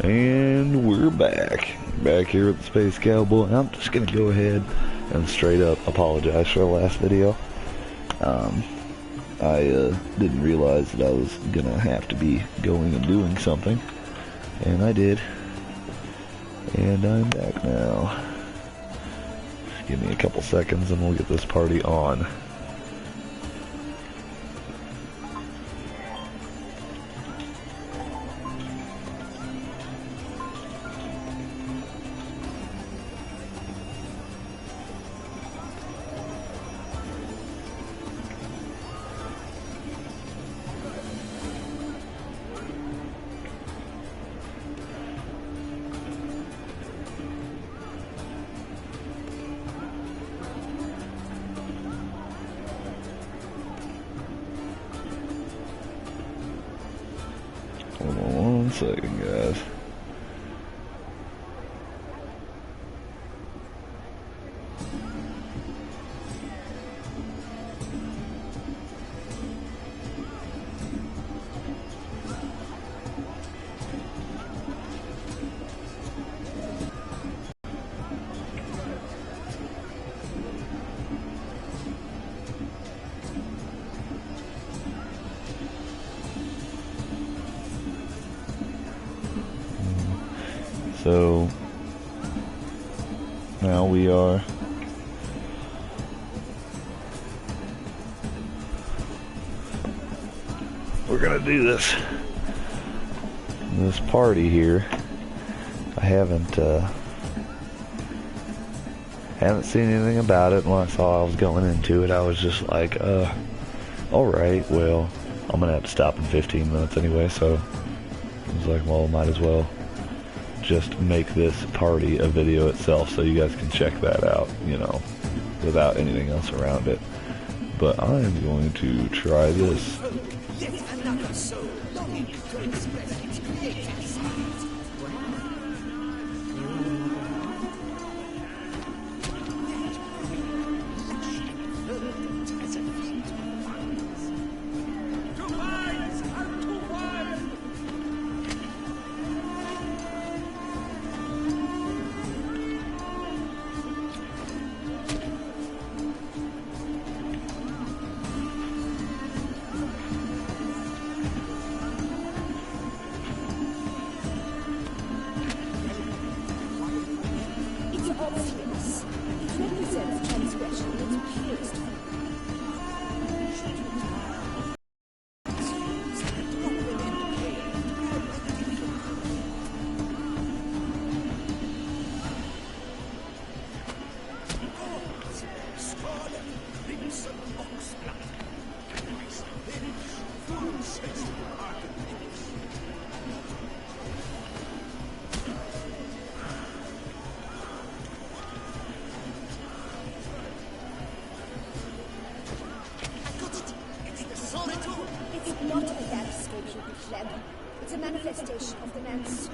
And we're back here with the Space Cowboy. I'm just gonna go ahead and straight up apologize for the last video. I didn't realize that I was gonna have to be going and doing something, and I did. And I'm back now. Just give me a couple seconds and we'll get this party on. Hold on 1 second, guys. So now we're gonna do this party here. I haven't seen anything about it, and when I saw I was going into it, I was just like, alright, well, I'm gonna have to stop in 15 minutes anyway, so I was like, well, might as well just make this party a video itself so you guys can check that out, you know, without anything else around it. But I am going to try this. It's a manifestation of the man's soul.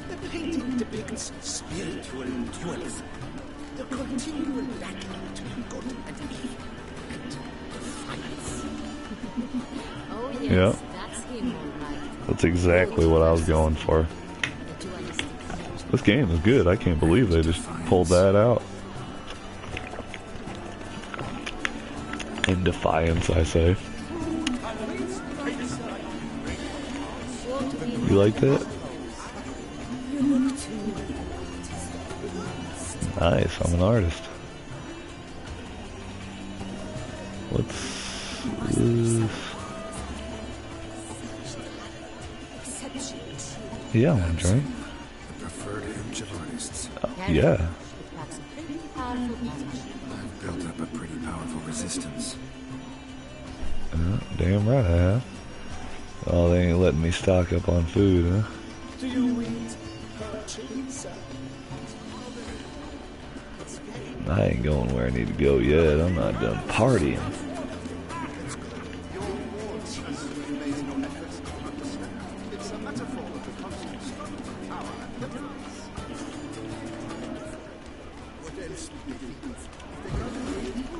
The painting depicts spiritual dualism, the continual battle between good and evil, and defiance. Oh yes, Yeah. That's him, all right. That's exactly what I was going for. This game is good. I can't believe they just pulled that out. In defiance, I say. You like that? Nice, I'm an artist. What's this? Yeah, I want to join. The preferred image of artists. Yeah. I've built up a pretty powerful resistance. Damn right I have. Oh, they ain't letting me stock up on food, huh? Do you eat naturally, sir. I ain't going where I need to go yet. I'm not done partying. Your wards has made no effort to understand. It's a metaphor of the constant struggle for power and influence. What else would they think?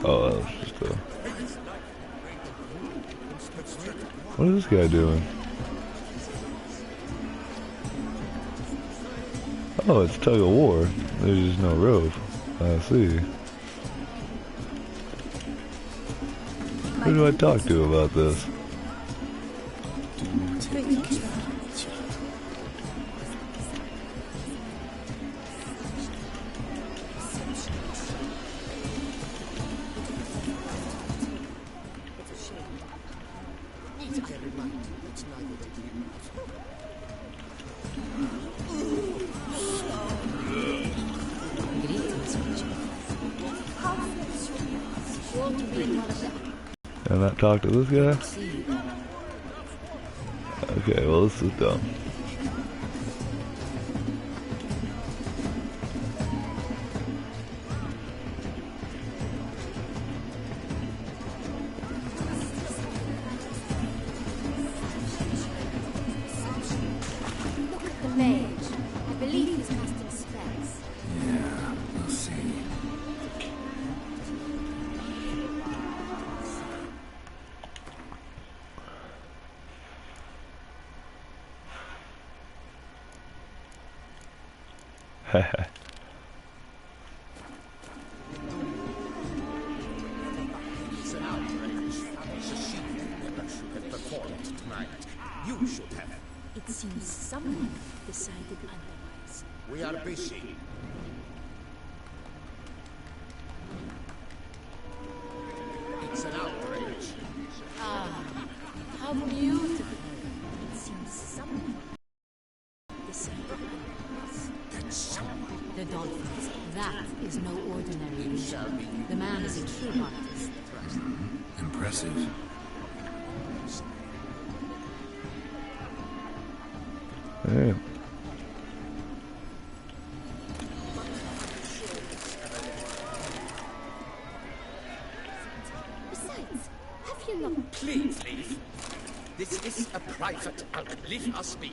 Oh, that was just a... What is this guy doing? Oh, it's tug of war. There's just no rope. I see. Who do I talk to about this? Can I not talk to this guy? Okay, well this is dumb. Look at the mage. I believe he's casting spells. Yeah, we'll see. Haha. It's an outrage. Shashimi never should have performed tonight. You should have. It seems someone decided otherwise. We are busy. It's an outrage. Ah, how beautiful. It seems someone decided otherwise. That's someone. The dolphins. That is no ordinary It shall be. The man is a true artist. Impressive. Yeah. Besides, have you not... Please leave. This is a private outlet. Leave us be.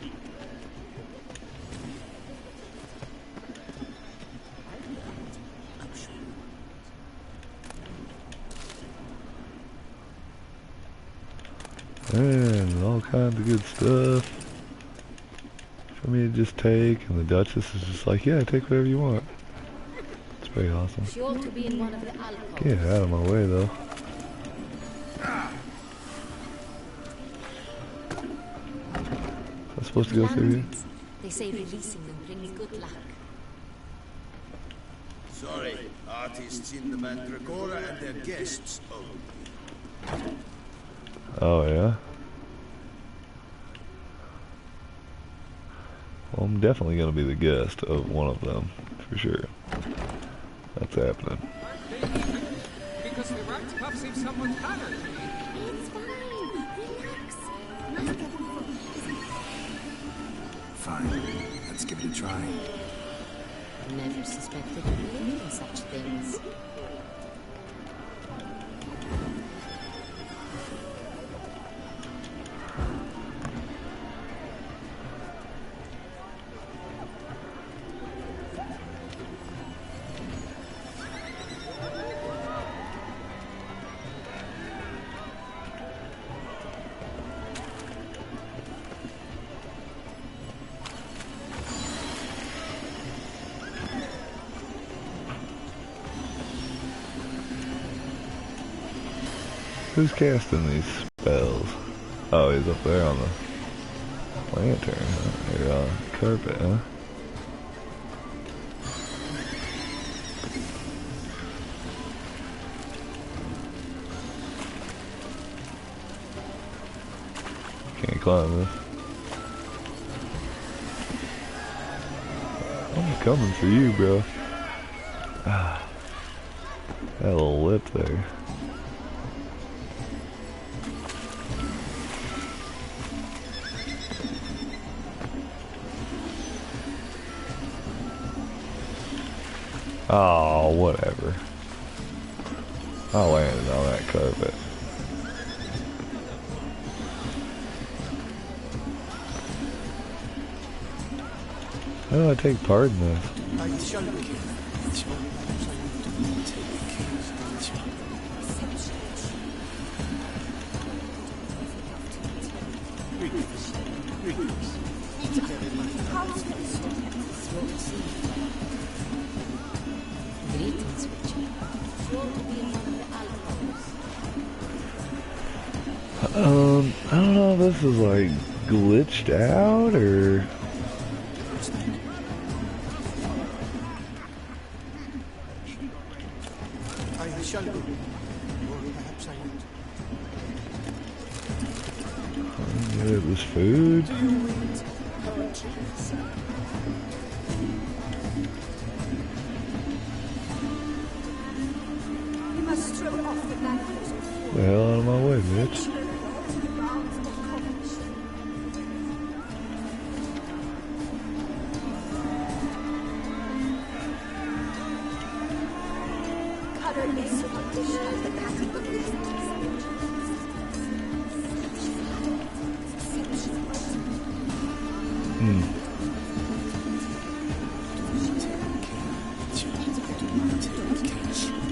And all kinds of good stuff for me to just take, and the Duchess is just like, yeah, take whatever you want. It's pretty awesome. She ought to be in one of the alcoves. Get out of my way, though. I'm supposed to go through here? They say releasing them brings good luck. Sorry, artists in the Mandragora and their guests only. Oh, yeah? Well, I'm definitely going to be the guest of one of them, for sure. That's happening. Because the right cuffs if someone's banner. It's fine. Relax. Must get Fine, let's give it a try. Never suspected you believed in such things. Who's casting these spells? Oh, he's up there on the lantern, huh? Or on the carpet, huh? Can't climb this. I'm coming for you, bro. Ah, that little lip there. Oh, whatever. I landed on that carpet. How do I take part in this? I shall be careful. Greetings, Witcher. Sworn to be among the alphas. I don't know if this is like glitched out or... I shall be. Or perhaps I won't. It was food. Do you read poetry, sir? You must throw off the manacles of The hell out of my way, bitch. to the grounds of college. Colorless condition of the pattern of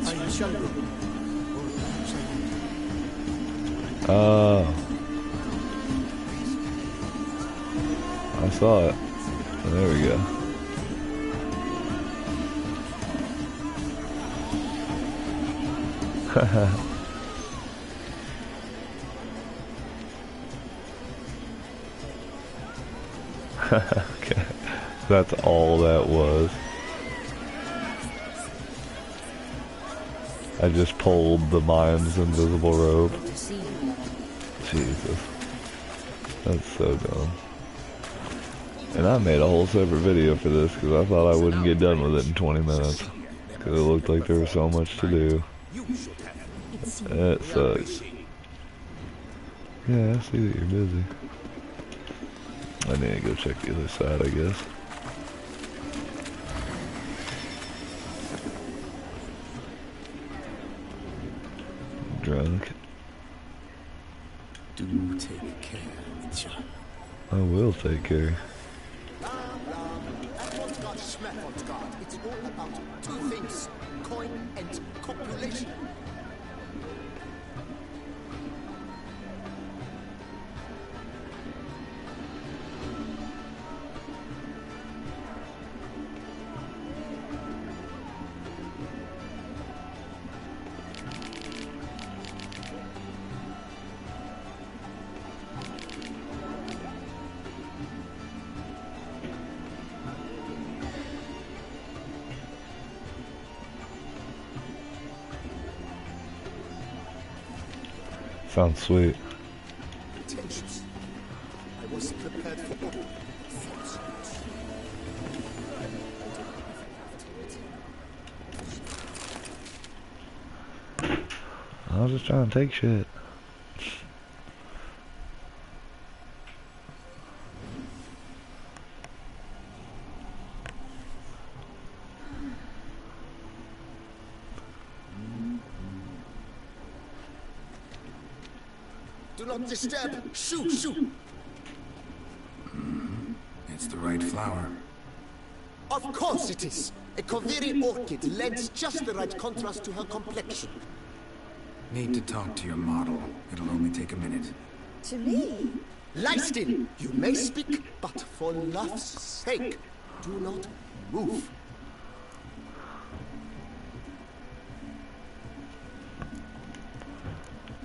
I shall be. Or perhaps I won't. Oh. I saw it. There we go. Okay. That's all that was. I just pulled the mind's invisible robe. To see you. Jesus. That's so dumb. And I made a whole separate video for this because I thought I wouldn't get done with it in 20 minutes. Because it looked like there was so much to do. That sucks. Yeah, I see that you're busy. I need to go check the other side, I guess. Drunk. Do take care, Witcher. I will take care. It's all about two things: coin and copulation. Sounds sweet. Pretentious. I was prepared for all. I was just trying to take shit. Do not disturb. Shoo, shoo. It's the right flower. Of course it is. A Koviri orchid lends just the right contrast to her complexion. Need to talk to your model. It'll only take a minute. To me? Lie still. You may speak, but for love's sake, do not move.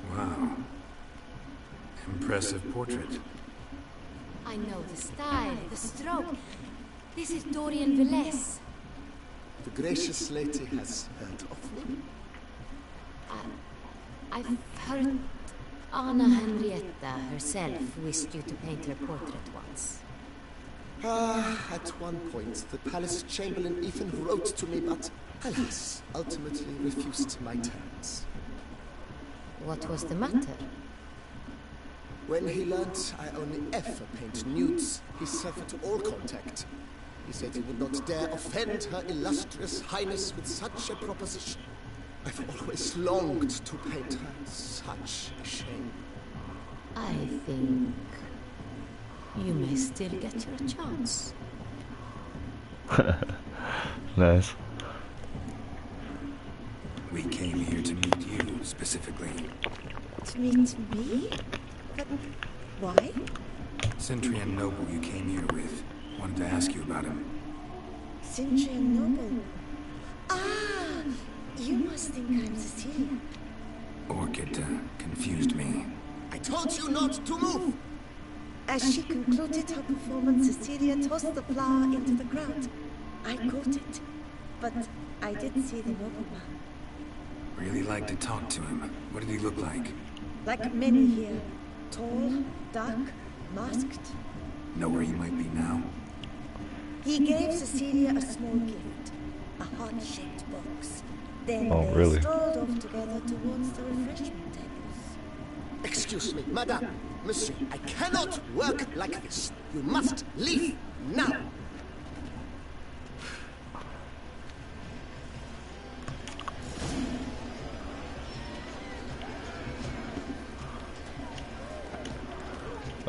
Wow. Impressive portrait. I know the style, the stroke. This is Dorian Velez. The gracious lady has heard of me. I've heard Anna Henrietta herself wished you to paint her portrait once. At one point, the palace chamberlain even wrote to me, but alas, ultimately refused my terms. What was the matter? When he learned I only ever paint nudes, he severed all contact. He said he would not dare offend her illustrious highness with such a proposition. I've always longed to paint her. Such a shame. I think you may still get your chance. Nice. We came here to meet you, specifically. To meet me? But why? Centurion Noble you came here with. Wanted to ask you about him. Centurion Noble. Ah! You must think I'm Cecilia. Orchid confused me. I told you not to move! As she concluded her performance, Cecilia tossed the flower into the crowd. I caught it, but I didn't see the nobleman. Really like to talk to him. What did he look like? Like many here. Tall, dark, masked. Know where he might be now? He gave Cecilia a small gift. A heart-shaped box. Then Oh, they really? strolled off together towards the refreshment tables. Excuse me, madame, monsieur, I cannot work like this. You must leave now.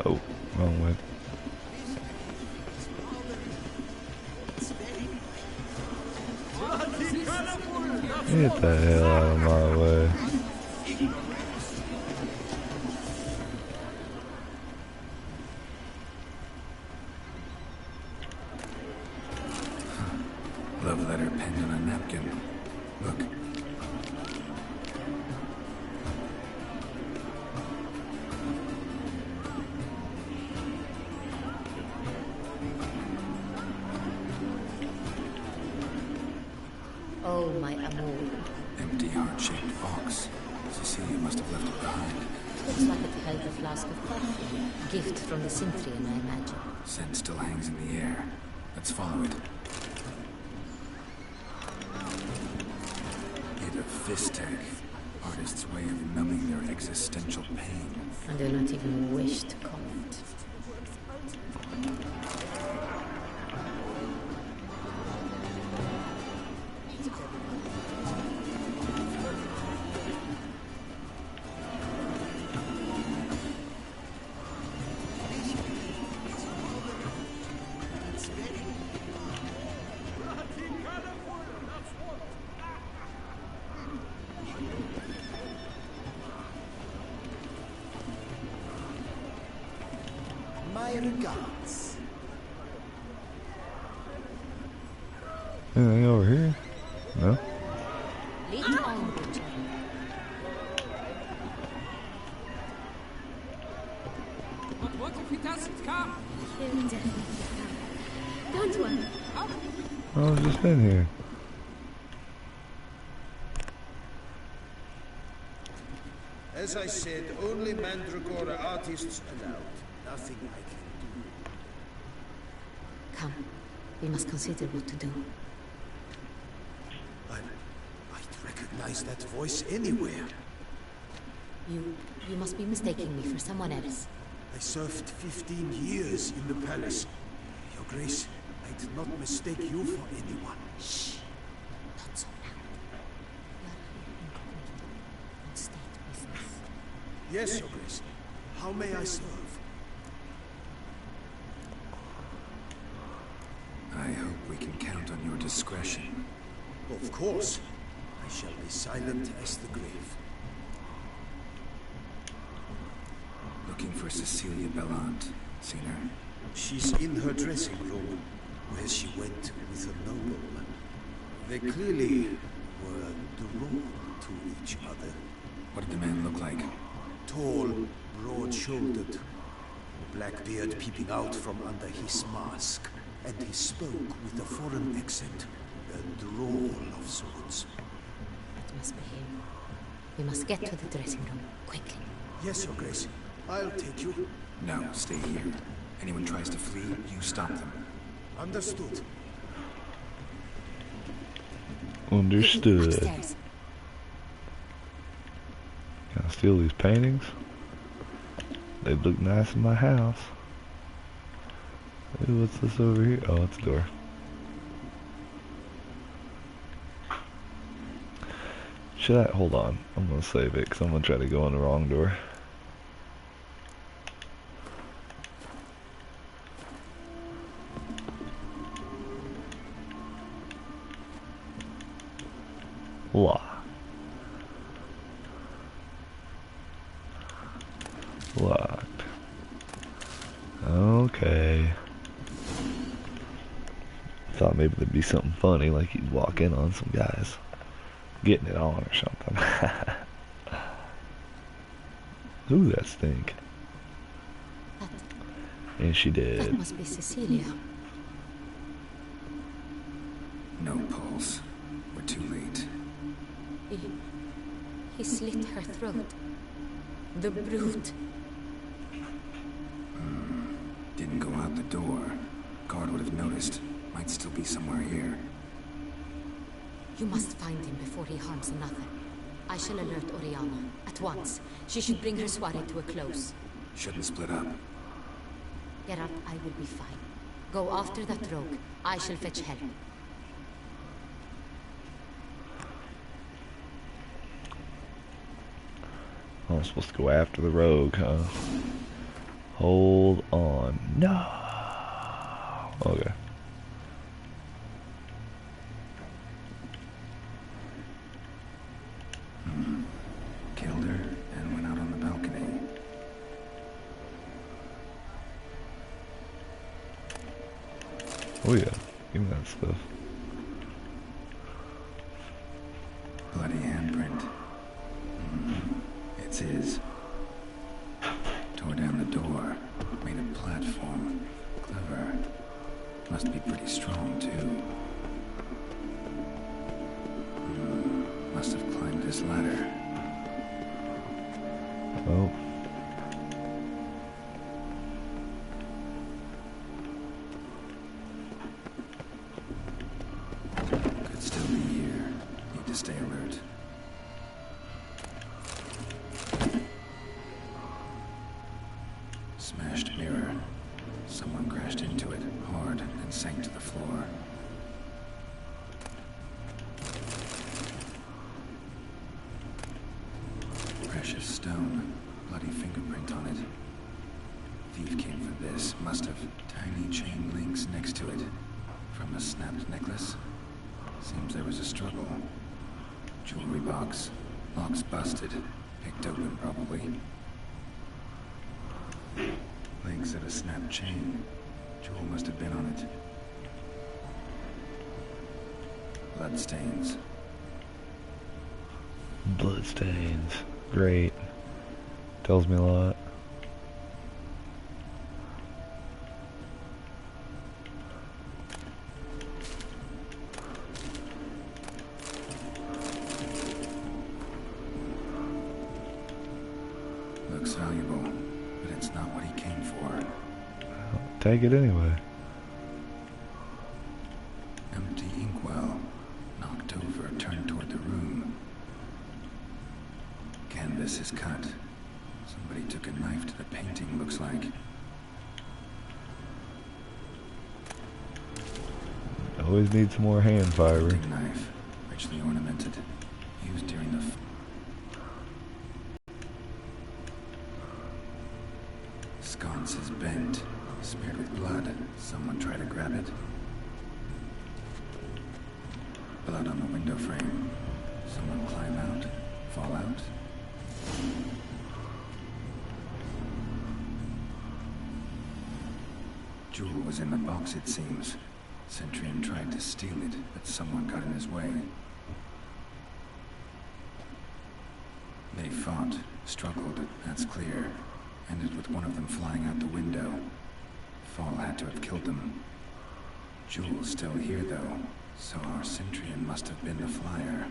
Oh, wrong way. Get the hell out of my way. Love letter penned on a napkin. Look. Oh, my amour. Empty heart-shaped box. Cecilia must have left it behind. Looks like it held a flask of perfume. Gift from the Cintrian, I imagine. Scent still hangs in the air. Let's follow it. Hit of Fistech. Artist's way of numbing their existential pain. And do not even wish to comment. My regards. Anything over here? No? Lead on, Richard. What if he doesn't come? He'll definitely come. Don't worry. I was just in here. As I said, only Mandragora artists allowed. Nothing I can do. Come. We must consider what to do. I'd recognize that voice anywhere. You must be mistaking me for someone else. I served 15 years in the palace. Your Grace, I did not mistake you for anyone. Shh. Not so loud. We are here incognito on state business. Yes, Your Grace. How may I serve? I hope we can count on your discretion. Of course. I shall be silent as the grave. Looking for Cecilia Bellant. Seen her? She's in her dressing room, where she went with a nobleman. They clearly were drawn to each other. What did the man look like? Tall, broad-shouldered, black beard peeping out from under his mask, and he spoke with a foreign accent, a drawl of sorts. It must be him. We must get to the dressing room, quickly. Yes, Your Grace. I'll take you. No, stay here. Anyone tries to flee, you stop them. Understood. Understood. Upstairs. Can I steal these paintings? They'd look nice in my house. Ooh, what's this over here? Oh, it's a door. Should I? Hold on. I'm gonna save it because I'm gonna try to go in the wrong door. Locked. Locked. Okay. Thought maybe there'd be something funny, like you'd walk in on some guys getting it on or something. Ooh, that stink. And she did. That must be Cecilia. No pulse. We're too late. He slit her throat. The brute. Didn't go out the door. Guard would have noticed. Might still be somewhere here. You must find him before he harms another. I shall alert Oriana at once. She should bring her soiree to a close. Shouldn't split up. Geralt, I will be fine. Go after that rogue. I shall fetch help. I'm supposed to go after the rogue, huh? Hold on. No. Okay. Killed her and went out on the balcony. Oh yeah. Give me that stuff. Bloody handprint. It's his. Tore down the door. Made a platform. Clever. Must be pretty strong, too. Must have climbed this ladder. Oh. Could still be here. Need to stay alert. Smashed mirror. Someone crashed into it hard and sank to the floor. Precious stone. Bloody fingerprint on it. Thief came for this. Must have. Tiny chain links next to it. From a snapped necklace. Seems there was a struggle. Jewelry box. Lock's busted. Picked open, probably. Links of a snapped chain. Jewel must have been on it. Bloodstains. Bloodstains. Great. Tells me a lot. Looks valuable, but it's not what he came for. Take it anyway. Empty inkwell. Knocked over, turned toward the room. Canvas is cut. Somebody took a knife to the painting, looks like. Always need some more hand fiber. Painting knife. Richly ornamented. Used during the... Sconce is bent. Smeared with blood. Someone tried to grab it. Blood on the window frame. Someone climb out. Fall out. Jewel was in the box, it seems. Centurion tried to steal it, but someone got in his way. They fought, struggled, that's clear. Ended with one of them flying out the window. Fall had to have killed them. Jewel's still here, though, so our Centurion must have been the flyer.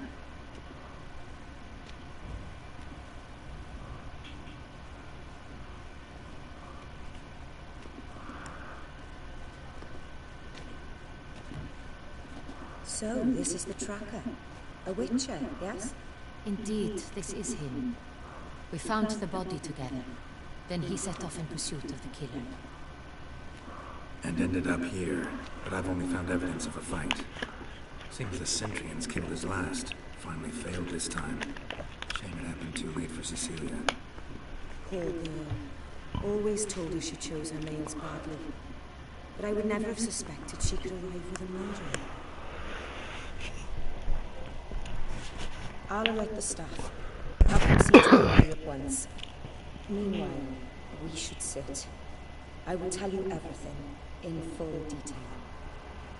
So, this is the tracker. A witcher, yes? Indeed, this is him. We found the body together. Then he set off in pursuit of the killer. And ended up here, but I've only found evidence of a fight. Seems the Centurions killed his last. Finally failed this time. Shame it happened too late for Cecilia. Poor girl. Always told her she chose her males badly. But I would never have suspected she could arrive with a murderer. I'll alert the staff. Have them see to you at once. Meanwhile, we should sit. I will tell you everything, in full detail.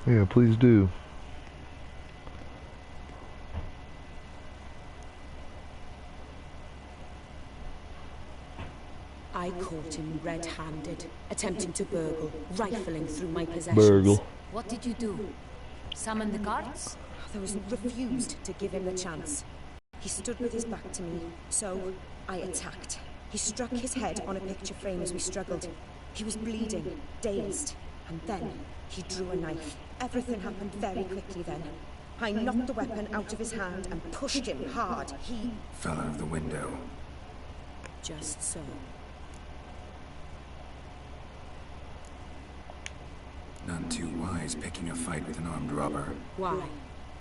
Yeah, please do. I caught him red-handed, attempting to burgle, rifling through my possessions. Burgle. What did you do? Summon the guards? I refused to give him the chance. He stood with his back to me, so I attacked. He struck his head on a picture frame as we struggled. He was bleeding, dazed, and then he drew a knife. Everything happened very quickly then. I knocked the weapon out of his hand and pushed him hard. He fell out of the window. Just so. None too wise picking a fight with an armed robber. Why?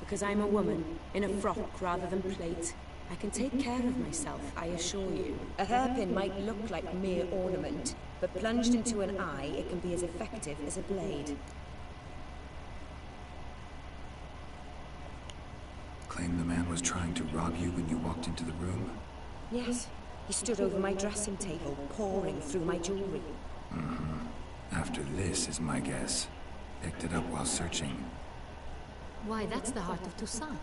Because I'm a woman, in a frock rather than plate. I can take care of myself, I assure you. A hairpin might look like mere ornament, but plunged into an eye, it can be as effective as a blade. Claim the man was trying to rob you when you walked into the room? Yes. He stood over my dressing table, poring through my jewelry. After this is my guess. Picked it up while searching. Why, that's the heart of Toussaint.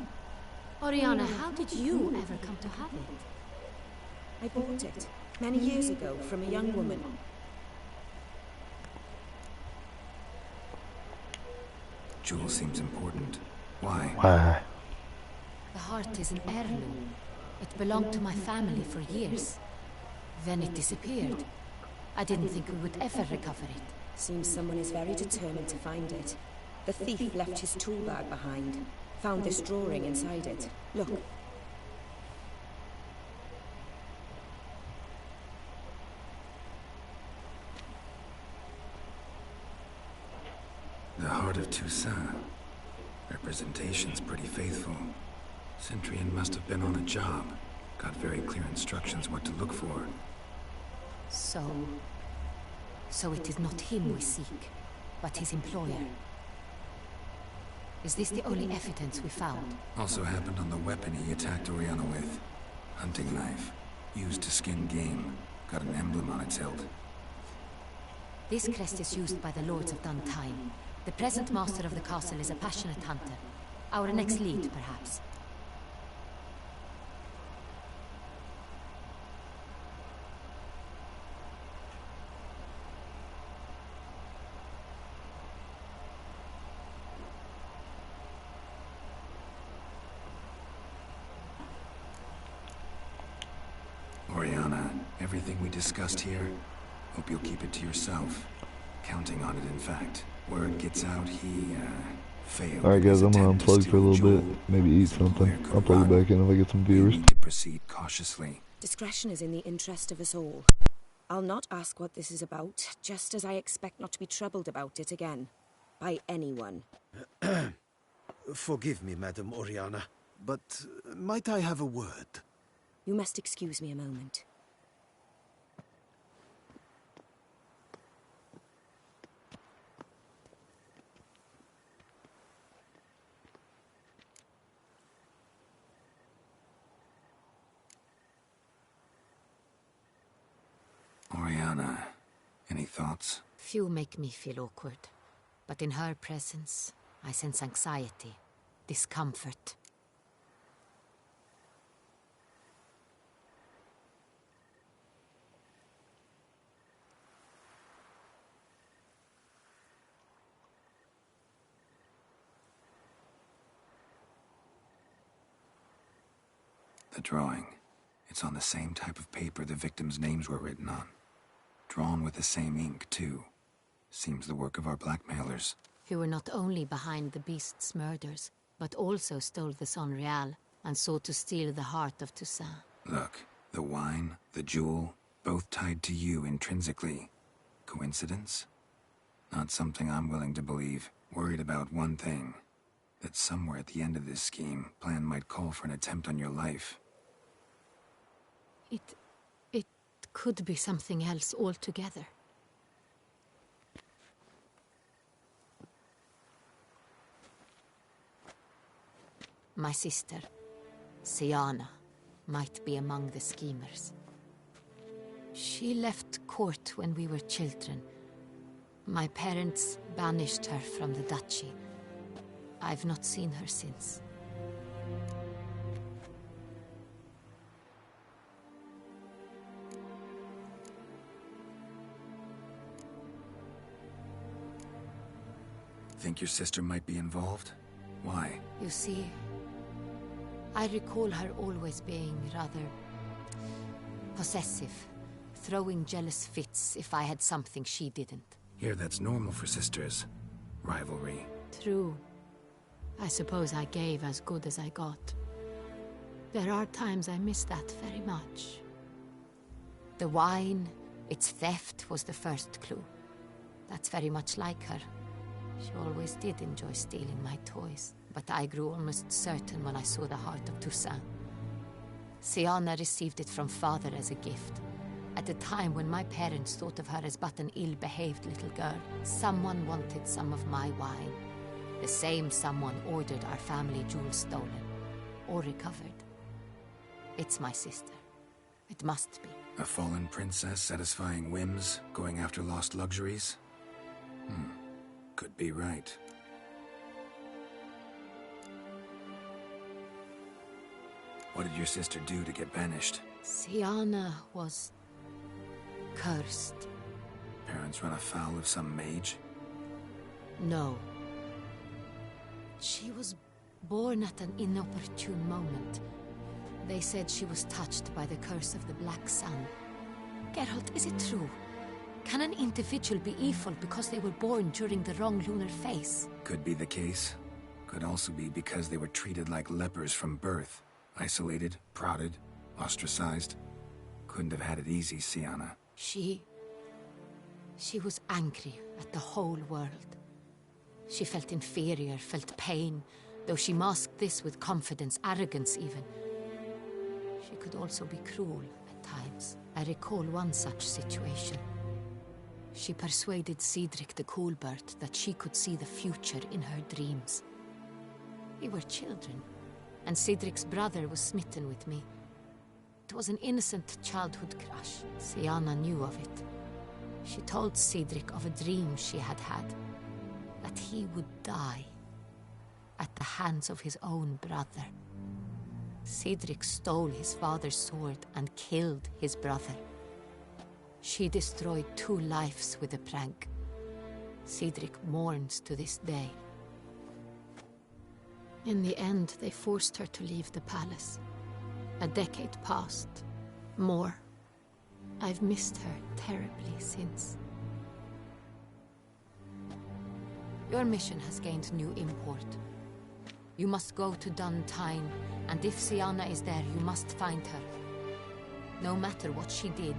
Oriana, how did you ever come to have it? I bought it, many years ago, from a young woman. Jewel seems important. Why? Why? The heart is an heirloom. It belonged to my family for years. Then it disappeared. I didn't think we would ever recover it. Seems someone is very determined to find it. The thief left his tool bag behind. Found this drawing inside it. Look. The heart of Toussaint. Representation's pretty faithful. Centurion must have been on a job. Got very clear instructions what to look for. So it is not him we seek, but his employer. Is this the only evidence we found? Also happened on the weapon he attacked Oriana with. Hunting knife. Used to skin game. Got an emblem on its hilt. This crest is used by the Lords of Duntime. The present master of the castle is a passionate hunter. Our next lead, perhaps. Oriana, everything we discussed here, hope you'll keep it to yourself. Counting on it, in fact. Word gets out, he, failed. Alright guys, I'm gonna unplug for a little bit, maybe eat something. I'll plug it back in if I get some viewers. We need to proceed cautiously. Discretion is in the interest of us all. I'll not ask what this is about, just as I expect not to be troubled about it again. By anyone. Forgive me, Madam Oriana, but might I have a word? You must excuse me a moment. Oriana, any thoughts? Few make me feel awkward, but in her presence, I sense anxiety, discomfort. The drawing. It's on the same type of paper the victims' names were written on. Drawn with the same ink, too. Seems the work of our blackmailers. Who were not only behind the beast's murders, but also stole the Son Real and sought to steal the heart of Toussaint. Look, the wine, the jewel, both tied to you intrinsically. Coincidence? Not something I'm willing to believe. Worried about one thing. That somewhere at the end of this scheme, plan might call for an attempt on your life. It could be something else altogether. My sister, Siana, might be among the schemers. She left court when we were children. My parents banished her from the duchy. I've not seen her since. Think your sister might be involved? Why? You see, I recall her always being rather possessive, throwing jealous fits if I had something she didn't. Here, that's normal for sisters. Rivalry. True. I suppose I gave as good as I got. There are times I miss that very much. The wine, its theft, was the first clue. That's very much like her. She always did enjoy stealing my toys, but I grew almost certain when I saw the heart of Toussaint. Siana received it from father as a gift. At a time when my parents thought of her as but an ill-behaved little girl, someone wanted some of my wine. The same someone ordered our family jewels stolen, or recovered. It's my sister. It must be. A fallen princess satisfying whims, going after lost luxuries? Could be right. What did your sister do to get banished? Siana was cursed. Parents run afoul of some mage? No. She was born at an inopportune moment. They said she was touched by the curse of the Black Sun. Geralt, is it true? Can an individual be evil because they were born during the wrong lunar phase? Could be the case. Could also be because they were treated like lepers from birth. Isolated, prodded, ostracized. Couldn't have had it easy, Siana. She was angry at the whole world. She felt inferior, felt pain, though she masked this with confidence, arrogance even. She could also be cruel at times. I recall one such situation. She persuaded Cedric the Coolbird that she could see the future in her dreams. We were children, and Cedric's brother was smitten with me. It was an innocent childhood crush. Siana knew of it. She told Cedric of a dream she had had, that he would die at the hands of his own brother. Cedric stole his father's sword and killed his brother. She destroyed 2 lives with a prank. Cedric mourns to this day. In the end, they forced her to leave the palace. A decade passed. More. I've missed her terribly since. Your mission has gained new import. You must go to Duntine, and if Siana is there, you must find her. No matter what she did,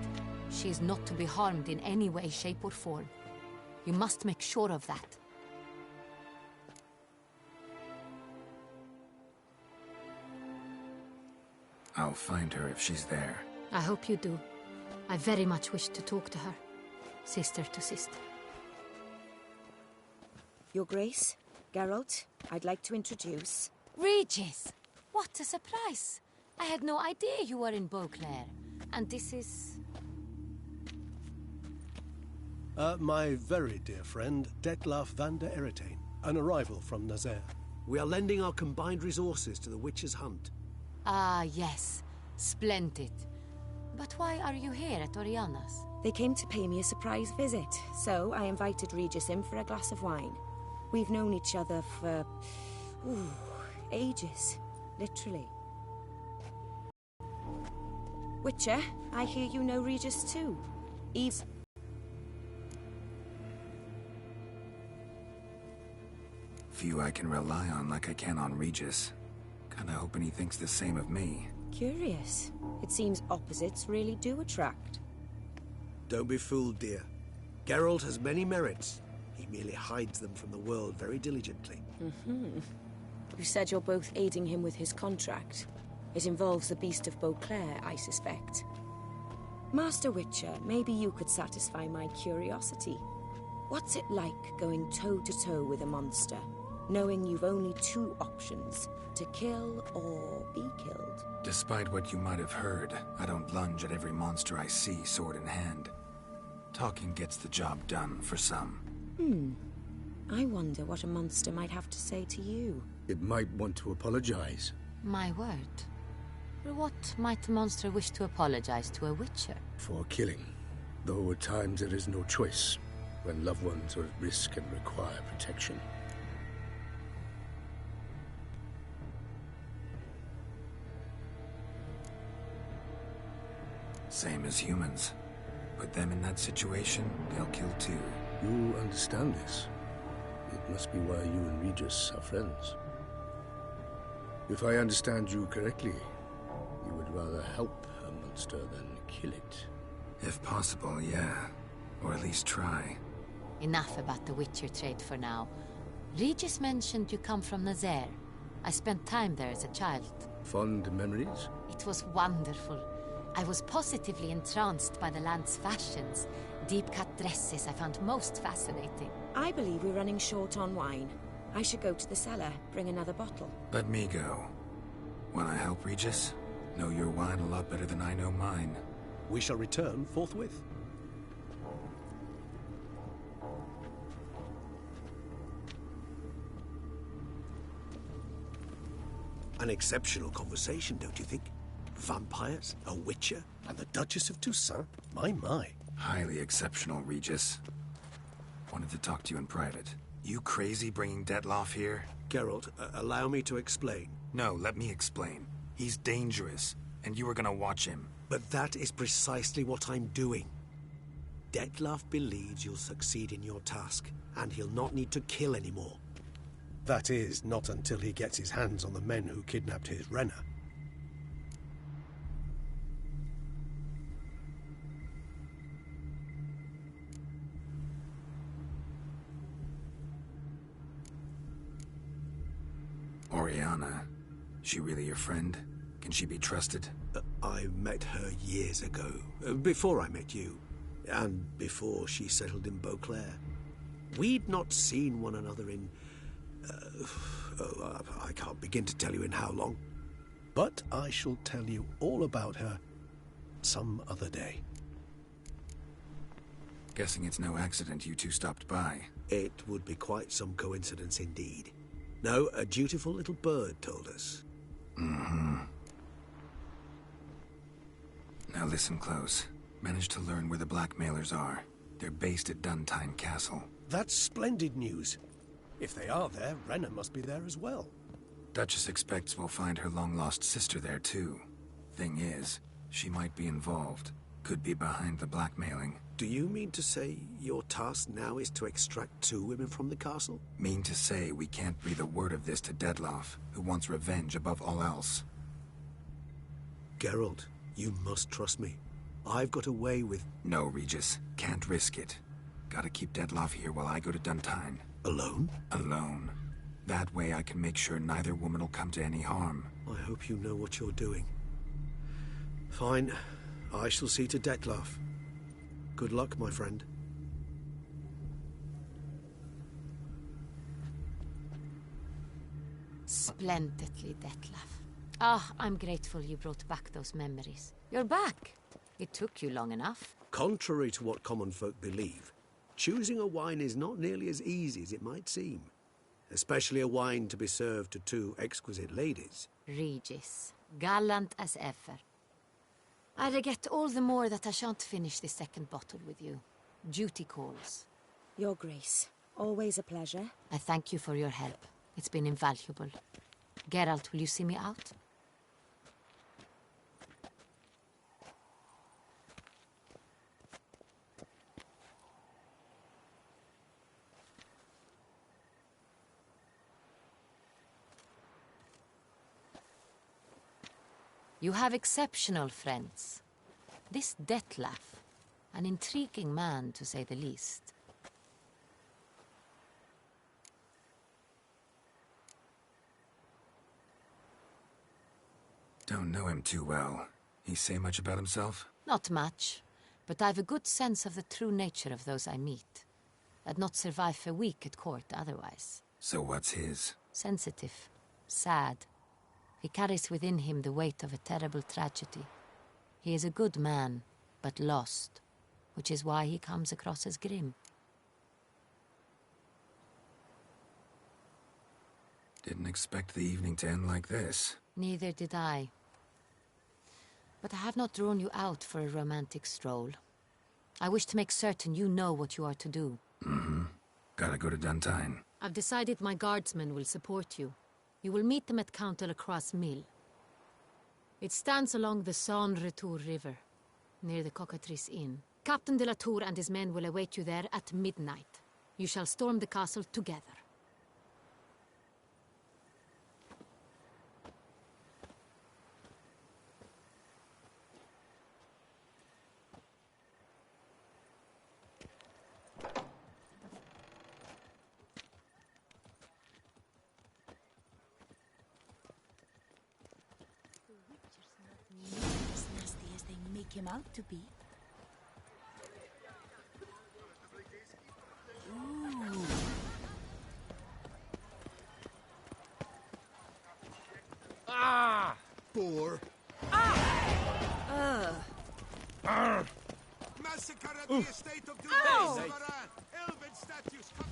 she is not to be harmed in any way, shape, or form. You must make sure of that. I'll find her if she's there. I hope you do. I very much wish to talk to her. Sister to sister. Your Grace, Geralt, I'd like to introduce... Regis! What a surprise! I had no idea you were in Beauclair. And this is... My very dear friend, Detlaf van der Eretain, an arrival from Nazaire. We are lending our combined resources to the Witch's Hunt. Ah, yes. Splendid. But why are you here at Oriana's? They came to pay me a surprise visit, so I invited Regis in for a glass of wine. We've known each other for... ages. Literally. Witcher, I hear you know Regis too. Eve's... Few I can rely on like I can on Regis. Kinda hoping he thinks the same of me. Curious. It seems opposites really do attract. Don't be fooled, dear. Geralt has many merits. He merely hides them from the world very diligently. You said you're both aiding him with his contract. It involves the Beast of Beauclair, I suspect. Master Witcher, maybe you could satisfy my curiosity. What's it like going toe-to-toe with a monster, knowing you've only two options, to kill or be killed? Despite what you might have heard, I don't lunge at every monster I see sword in hand. Talking gets the job done for some. I wonder what a monster might have to say to you. It might want to apologize. My word. For what might the monster wish to apologize to a witcher? For killing. Though at times there is no choice, when loved ones are at risk and require protection. Same as humans. Put them in that situation, they'll kill too. You understand this. It must be why you and Regis are friends. If I understand you correctly, you would rather help a monster than kill it. If possible, yeah. Or at least try. Enough about the Witcher trade for now. Regis mentioned you come from Nazaire. I spent time there as a child. Fond memories? It was wonderful. I was positively entranced by the land's fashions. Deep-cut dresses I found most fascinating. I believe we're running short on wine. I should go to the cellar, bring another bottle. Let me go. Wanna help, Regis? Know your wine a lot better than I know mine. We shall return forthwith. An exceptional conversation, don't you think? Vampires, a witcher, and the Duchess of Toussaint? My. Highly exceptional, Regis. Wanted to talk to you in private. You crazy bringing Detloff here? Geralt, allow me to explain. No, let me explain. He's dangerous, and you were gonna watch him. But that is precisely what I'm doing. Detloff believes you'll succeed in your task, and he'll not need to kill anymore. That is, not until he gets his hands on the men who kidnapped his Renna. Oriana, she really your friend? Can she be trusted? I met her years ago, before I met you, and before she settled in Beauclair. We'd not seen one another in... I can't begin to tell you in how long. But I shall tell you all about her some other day. Guessing it's no accident you two stopped by. It would be quite some coincidence indeed. No, a dutiful little bird told us. Now listen close. Managed to learn where the blackmailers are. They're based at Duntine Castle. That's splendid news. If they are there, Renna must be there as well. Duchess expects we'll find her long-lost sister there too. Thing is, she might be involved. Could be behind the blackmailing. Do you mean to say your task now is to extract 2 women from the castle? Mean to say we can't breathe a word of this to Detloff, who wants revenge above all else. Geralt, you must trust me. I've got a way with... No, Regis. Can't risk it. Gotta keep Detloff here while I go to Duntine. Alone? Alone. That way I can make sure neither woman will come to any harm. I hope you know what you're doing. Fine. I shall see to Detloff. Good luck, my friend. Splendidly, Detlaff. Ah, I'm grateful you brought back those memories. You're back. It took you long enough. Contrary to what common folk believe, choosing a wine is not nearly as easy as it might seem. Especially a wine to be served to 2 exquisite ladies. Regis, gallant as ever. I regret all the more that I shan't finish this second bottle with you. Duty calls. Your Grace, always a pleasure. I thank you for your help. It's been invaluable. Geralt, will you see me out? You have exceptional friends. This Detlaff, an intriguing man to say the least. Don't know him too well. He say much about himself? Not much, but I've a good sense of the true nature of those I meet. I'd not survive a week at court otherwise. So what's his? Sensitive. Sad. He carries within him the weight of a terrible tragedy. He is a good man, but lost, which is why he comes across as grim. Didn't expect the evening to end like this. Neither did I. But I have not drawn you out for a romantic stroll. I wish to make certain you know what you are to do. Mm-hmm. Gotta go to Duntine. I've decided my guardsmen will support you. You will meet them at Count Delacroix' mill. It stands along the Saône-Retour River, near the Cockatrice Inn. Captain de la Tour and his men will await you there at midnight. You shall storm the castle together. As nasty as they make him out to be. Ooh. Ah! Boar. Massacre at the estate of Duval. Elven statues cut.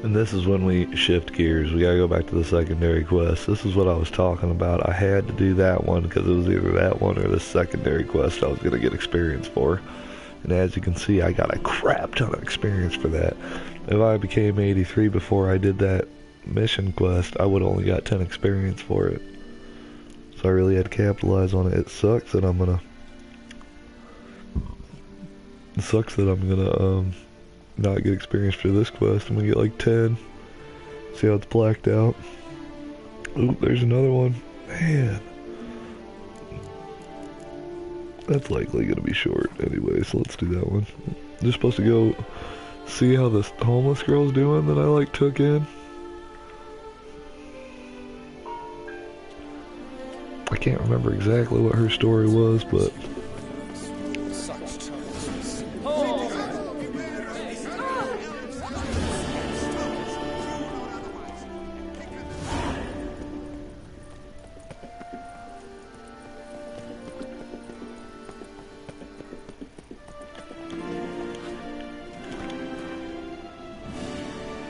And this is when we shift gears. We gotta go back to the secondary quest. This is what I was talking about. I had to do that one because it was either that one or the secondary quest I was gonna get experience for. And as you can see, I got a crap ton of experience for that. If I became 83 before I did that mission quest, I would only got 10 experience for it. So I really had to capitalize on it. It sucks that I'm gonna not get experience for this quest. I'm gonna get like 10. See how it's blacked out. Ooh, there's another one. Man. That's likely gonna be short anyway, so let's do that one. Just supposed to go see how this homeless girl's doing that I like took in. I can't remember exactly what her story was, but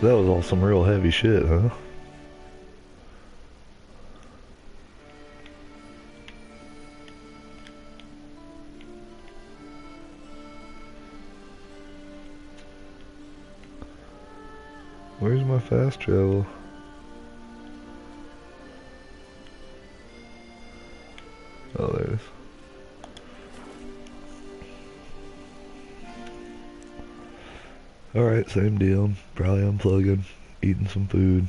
that was all some real heavy shit, huh? Where's my fast travel? Oh, there it is. Alright, same deal. Probably unplugging, eating some food.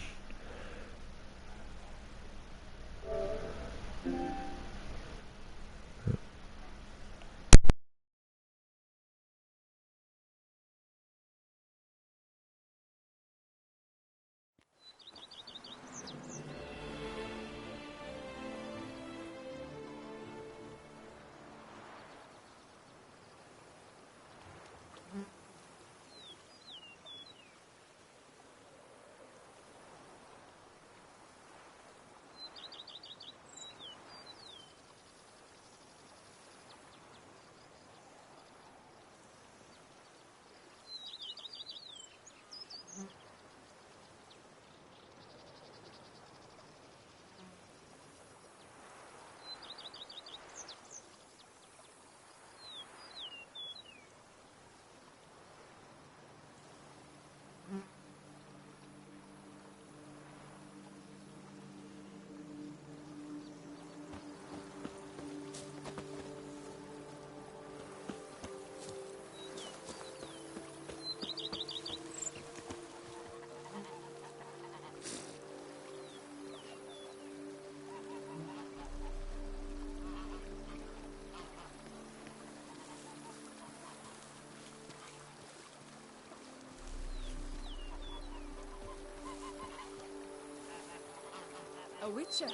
A witcher.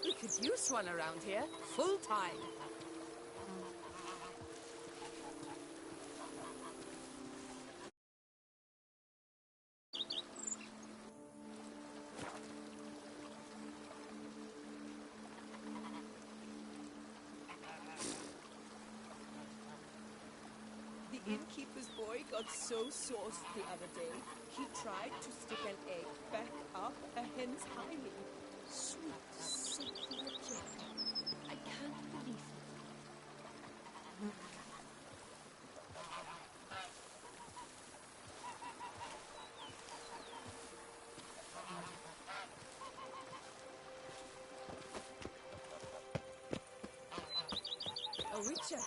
We could use one around here, full time. The innkeeper's boy got so sauced the other day, he tried to stick an egg back up a hen's hiney. Sweet, Sophia Jane. I can't believe it. A witcher.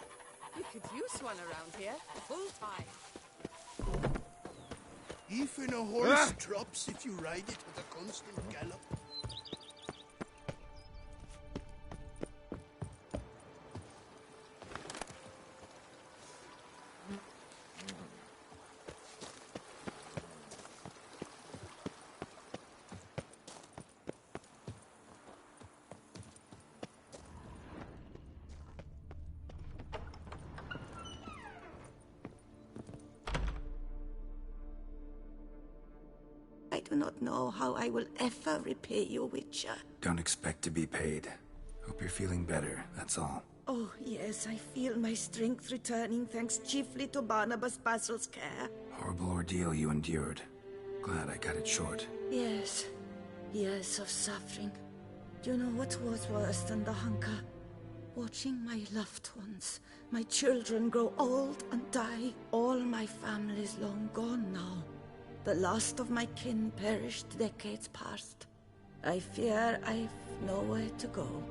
We could use one around here, full time. Even a horse drops if you ride it with a constant gallop. I do not know how I will ever repay you, Witcher. Don't expect to be paid. Hope you're feeling better, that's all. Oh, yes, I feel my strength returning thanks chiefly to Barnabas Basil's care. Horrible ordeal you endured. Glad I cut it short. Yes, years of suffering. Do you know what was worse than the hunger? Watching my loved ones, my children grow old and die. All my family's long gone now. The last of my kin perished decades past. I fear I've nowhere to go.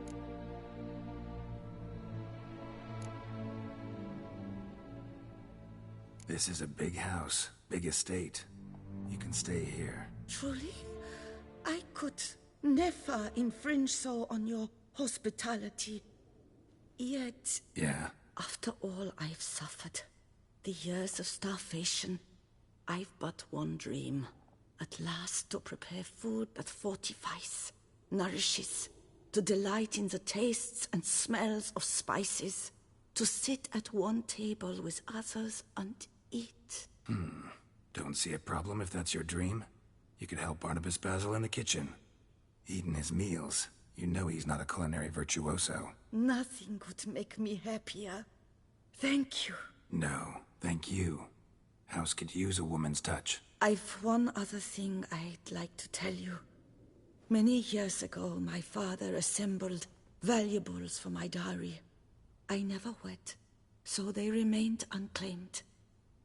This is a big house, big estate. You can stay here. Truly? I could never infringe so on your hospitality. Yet, Yeah? after all I've suffered, the years of starvation, I've but one dream. At last to prepare food that fortifies, nourishes, to delight in the tastes and smells of spices, to sit at one table with others and eat. Don't see a problem if that's your dream. You could help Barnabas Basil in the kitchen. Eating his meals. You know he's not a culinary virtuoso. Nothing could make me happier. Thank you. No, thank you. House could use a woman's touch. I've one other thing I'd like to tell you. Many years ago, my father assembled valuables for my dowry. I never wed, so they remained unclaimed.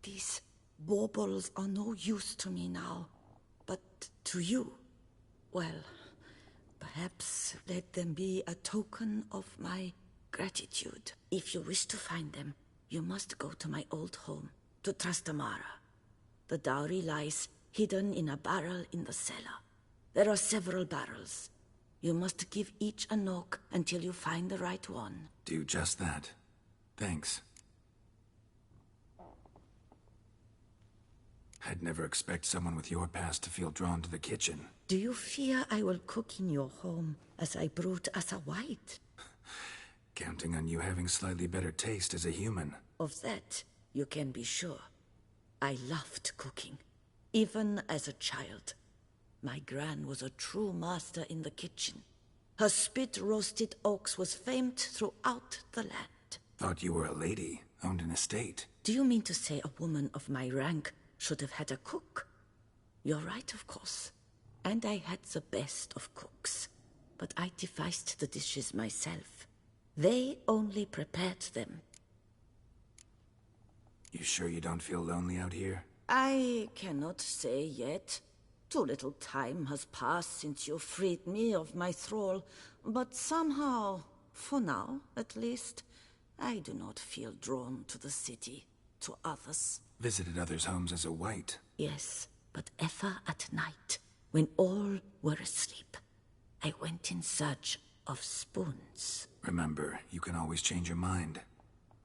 These baubles are no use to me now, but to you, well, perhaps let them be a token of my gratitude. If you wish to find them, you must go to my old home, to Trastamara. The dowry lies hidden in a barrel in the cellar. There are several barrels. You must give each a knock until you find the right one. Do just that. Thanks. I'd never expect someone with your past to feel drawn to the kitchen. Do you fear I will cook in your home as I brewed as a white? Counting on you having slightly better taste as a human. Of that, you can be sure. I loved cooking, even as a child. My gran was a true master in the kitchen. Her spit-roasted oaks was famed throughout the land. Thought you were a lady, owned an estate. Do you mean to say a woman of my rank should have had a cook? You're right, of course. And I had the best of cooks. But I devised the dishes myself. They only prepared them. You sure you don't feel lonely out here? I cannot say yet. Too little time has passed since you freed me of my thrall. But somehow, for now at least, I do not feel drawn to the city, to others. Visited others' homes as a white. Yes, but ever at night, when all were asleep, I went in search of spoons. Remember, you can always change your mind.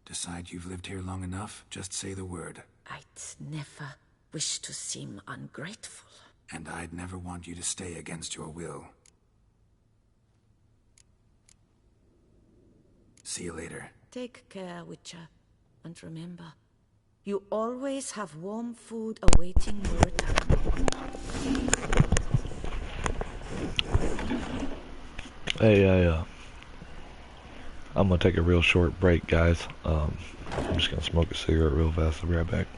Decide you've lived here long enough, just say the word. I'd never wish to seem ungrateful. And I'd never want you to stay against your will. See you later. Take care, Witcher. And remember, you always have warm food awaiting your return. Hey, I'm gonna take a real short break, guys. I'm just gonna smoke a cigarette real fast. I'll be right back.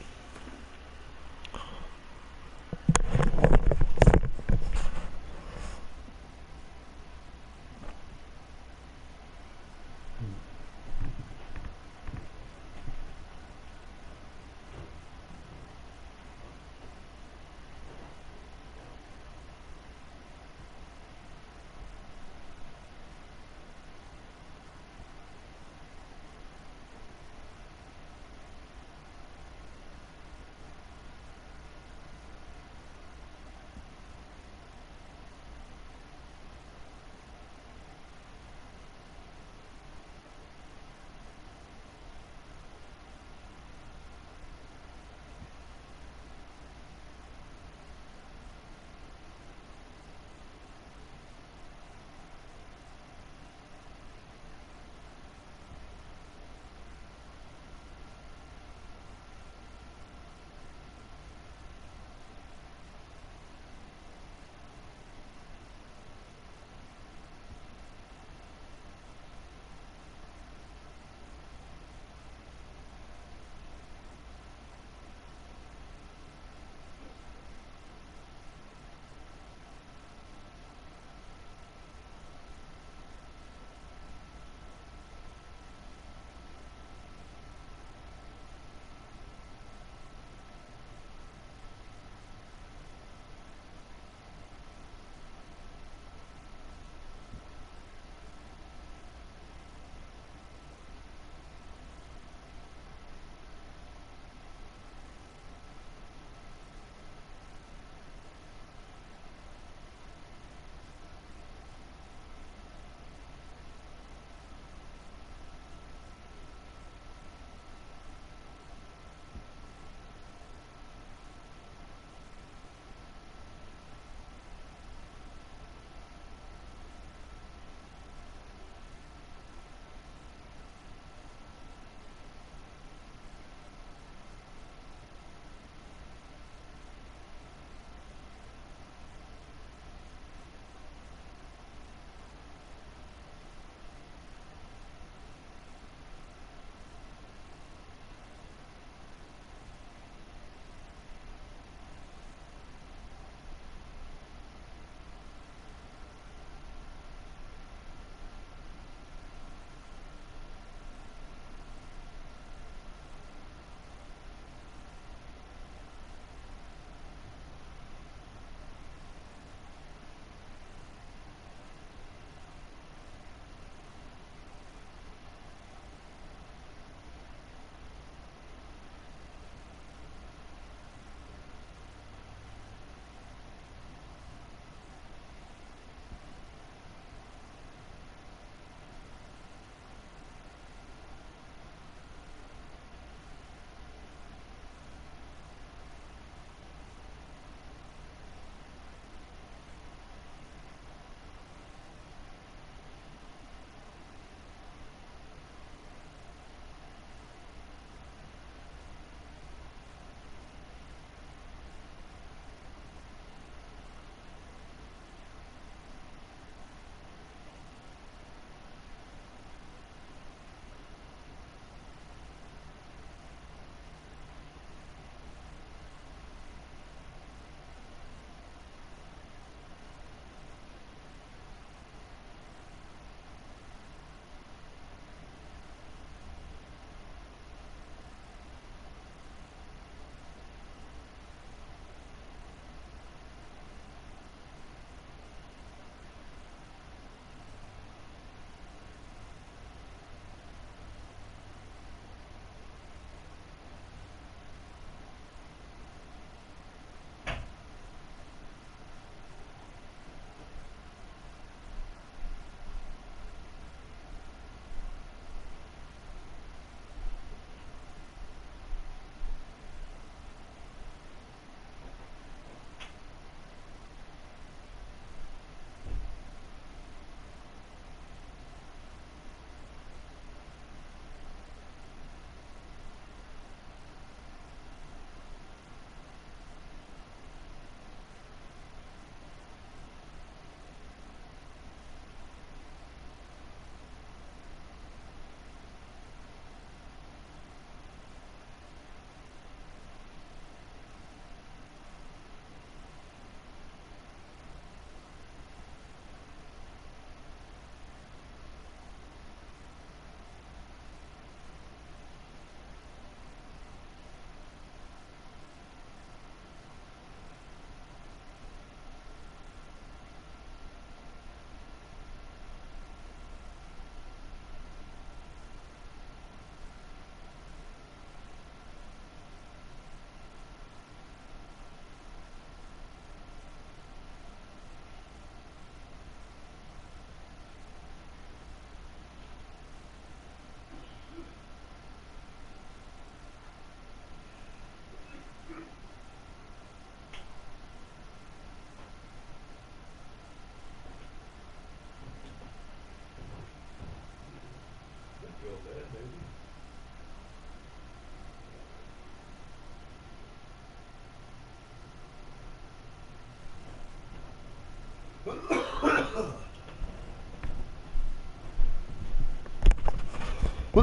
My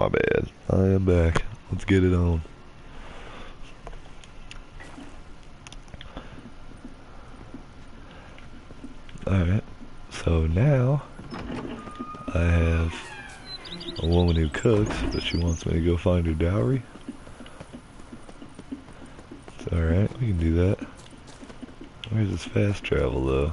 bad. I am back. Let's get it on. Alright. So now I have a woman who cooks, but she wants me to go find her dowry. It's alright, we can do that. Where's this fast travel though?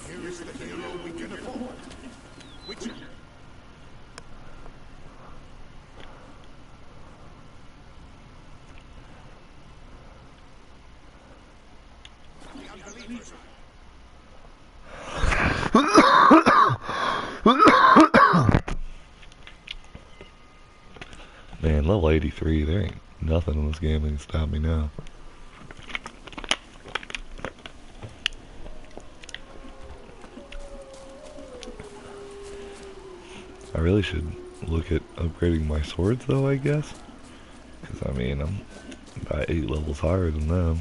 Here is the hero we can afford. Witcher. The unbelievers. Man, level 83, there ain't nothing in this game that can stop me now. I really should look at upgrading my swords though, I guess. Because, I mean, I'm about 8 levels higher than them.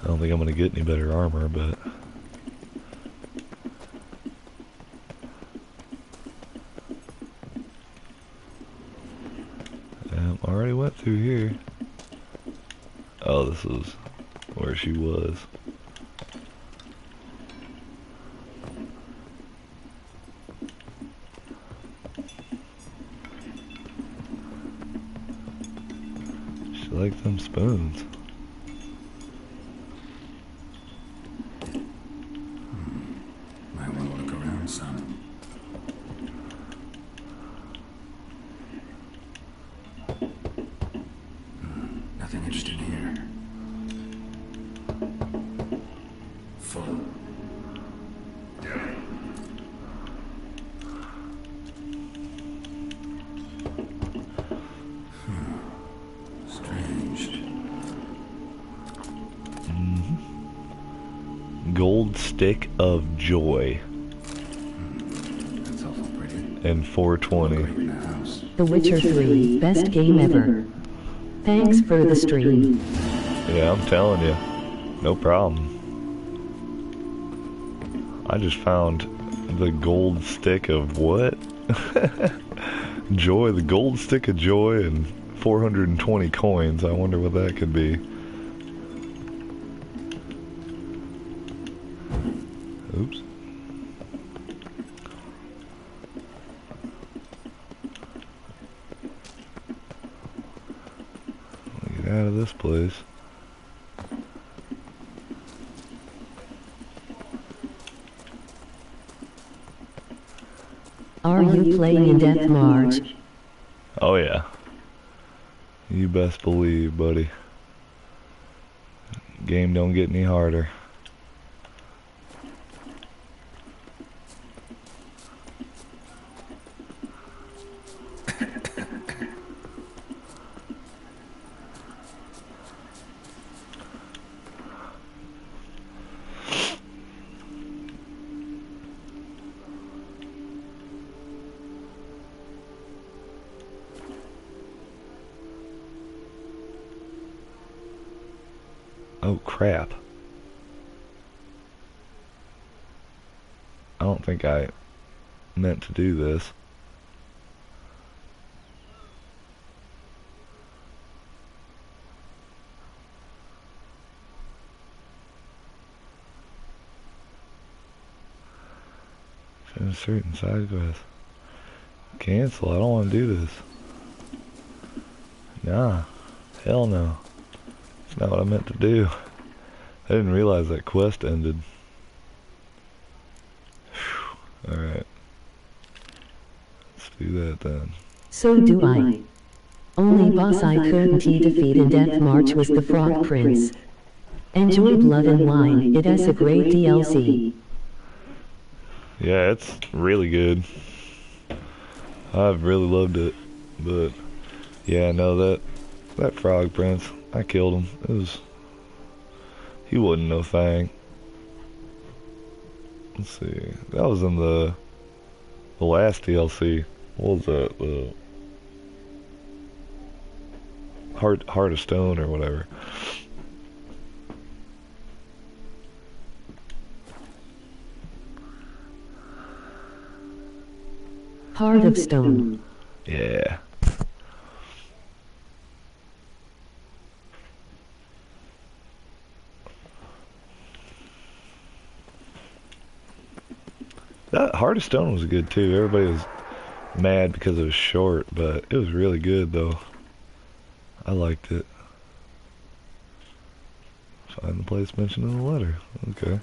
I don't think I'm going to get any better armor, but... I already went through here. Oh, this is where she was. She likes them spoons. Might want to look around some. Nothing interesting here. Full. Strange. Gold Stick of Joy. That's awful pretty. And 420. In the house. The Witcher 3, best game ever. Thanks for the stream. Yeah, I'm telling you. No problem. I just found the gold stick of what? Joy, the gold stick of joy and 420 coins. I wonder what that could be. Oops. Get out of this place. Are you playing in Deathmarch? Oh yeah. You best believe, buddy. Game don't get any harder. Oh crap. I don't think I meant to do this. Finish certain side quests. Cancel, I don't want to do this. Nah, hell no. That's not what I meant to do. I didn't realize that quest ended. Alright. Let's do that then. So do I. Only boss I couldn't defeat in Deathmarch was the Frog Prince. Enjoy Blood and Wine, it has a great DLC. Yeah, it's really good. I've really loved it. But yeah, no, that Frog Prince, I killed him. He wasn't no thing. Let's see. That was in the last DLC. what was that? Heart of Stone or whatever. Heart of Stone. Yeah. That Heart of Stone was good too. Everybody was mad because it was short, but it was really good though. I liked it. Find the place mentioned in the letter. Okay.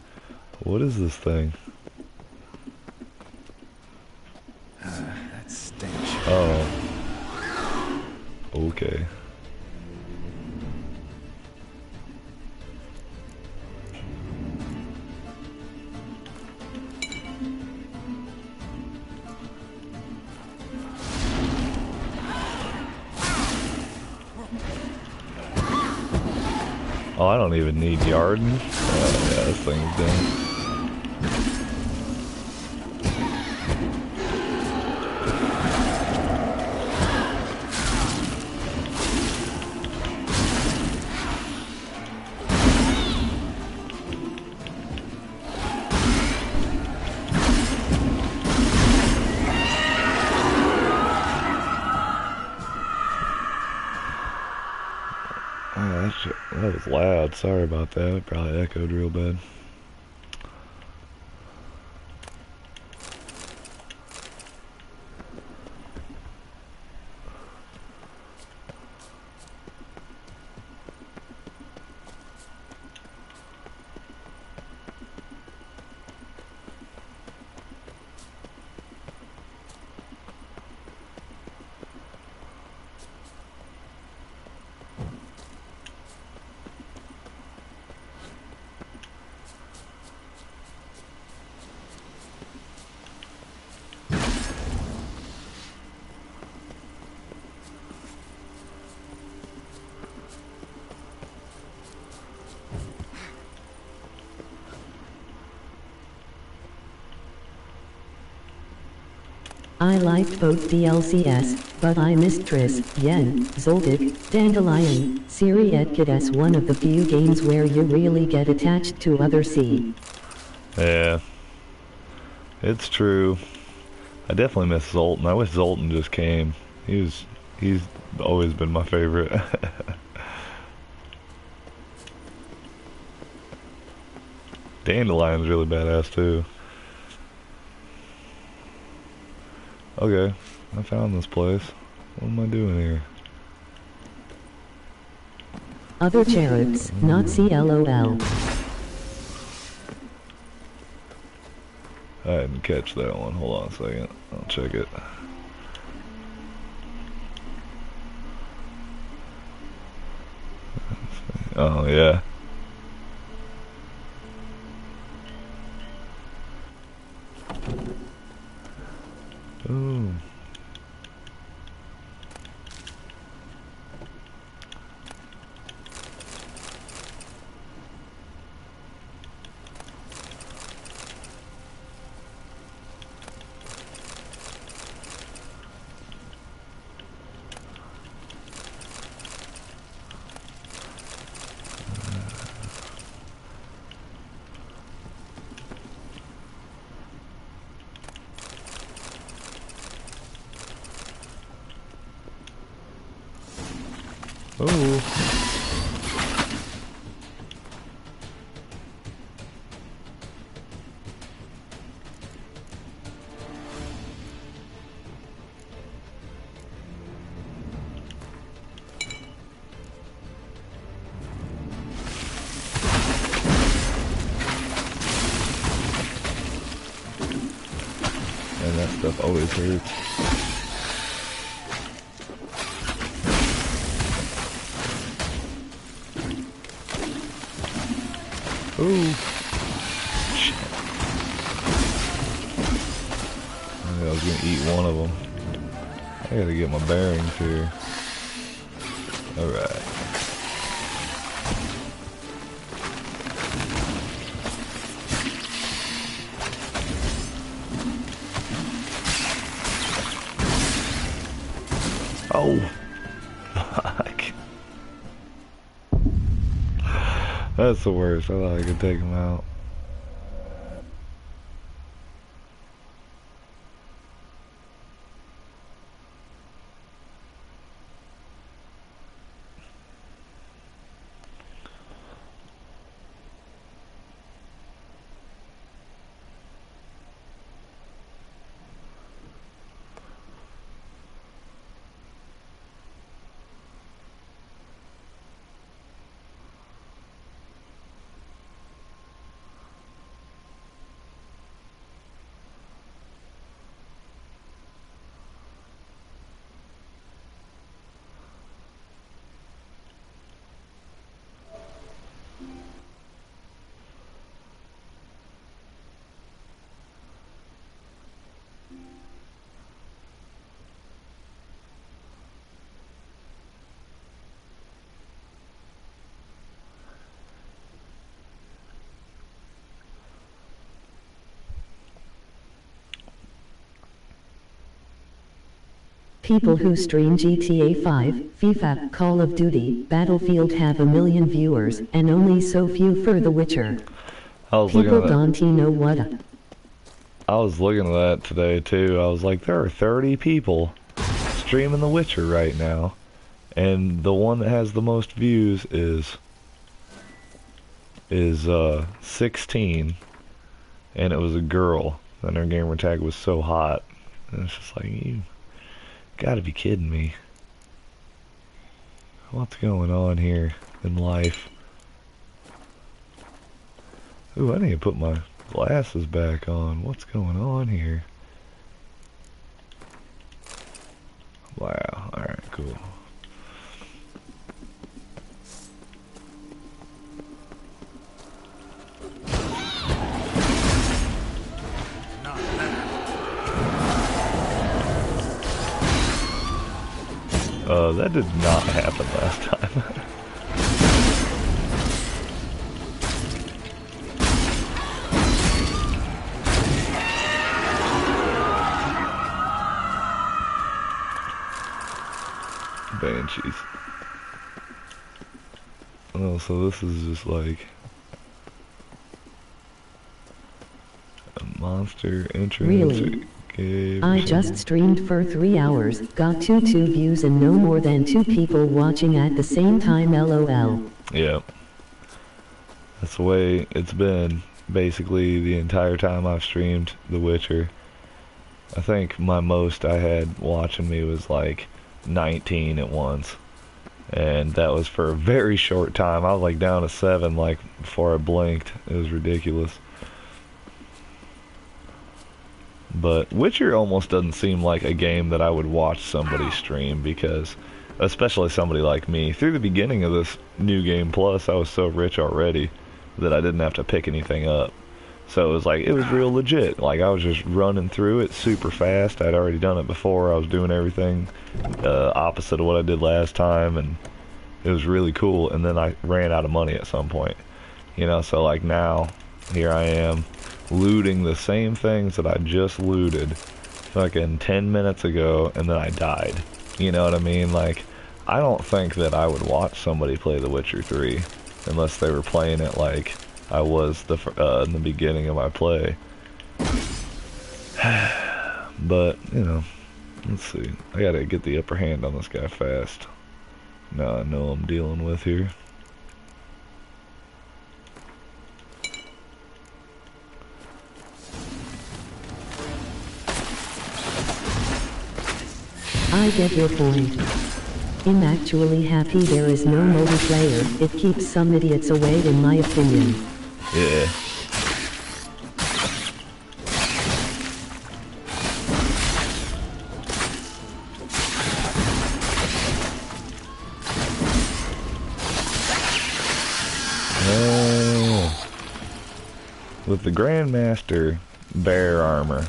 What is this thing? That stench. Oh. Okay. Oh, I don't even need Yarden. Oh, yeah, this thing's done. That was loud. Sorry about that. It probably echoed real bad. I liked both DLCS, but I missed Triss, Yen, Zoldyck, Dandelion, Siri Edkid one of the few games where you really get attached to other C. Yeah. It's true. I definitely miss Zoltan. I wish Zoltan just came. He's always been my favorite. Dandelion's really badass too. Okay, I found this place. What am I doing here? Other cherubs, not CLOL. I didn't catch that one. Hold on a second. I'll check it. Oh, yeah. Ooh. Oh. And that stuff always hurts. Ooh. Shit. I was gonna eat one of them. I gotta get my bearings here. Alright. Oh, fuck. That's the worst. I thought I could take him out. People who stream GTA 5, FIFA, Call of Duty, Battlefield have 1 million viewers, and only so few for The Witcher. People don't know what. I was looking at that today too. I was like, there are 30 people streaming The Witcher right now, and the one that has the most views is 16, and it was a girl, and her gamer tag was so hot. And it's just like, you gotta be kidding me. What's going on here in life? Ooh, I need to put my glasses back on. What's going on here? Wow, alright, cool. That did not happen last time. Banshees. Oh, so this is just like a monster entrance. Really? I just streamed for 3 hours, got 2 views and no more than 2 people watching at the same time, lol. Yep. That's the way it's been basically the entire time I've streamed The Witcher. I think my most I had watching me was like 19 at once. And that was for a very short time. I was like down to 7 like before I blinked. It was ridiculous. But Witcher almost doesn't seem like a game that I would watch somebody stream, because, especially somebody like me, through the beginning of this New Game Plus, I was so rich already that I didn't have to pick anything up. So it was like, it was real legit. Like, I was just running through it super fast. I'd already done it before. I was doing everything opposite of what I did last time, and it was really cool. And then I ran out of money at some point. You know, so like now, here I am, looting the same things that I just looted fucking 10 minutes ago, and then I died. You know what I mean? Like, I don't think that I would watch somebody play The Witcher 3 unless they were playing it like I was in the beginning of my play. But, you know, let's see. I gotta get the upper hand on this guy fast. Now I know I'm dealing with here. I get your point. I'm actually happy there is no multiplayer. It keeps some idiots away, in my opinion. Yeah. With the Grandmaster bear armor,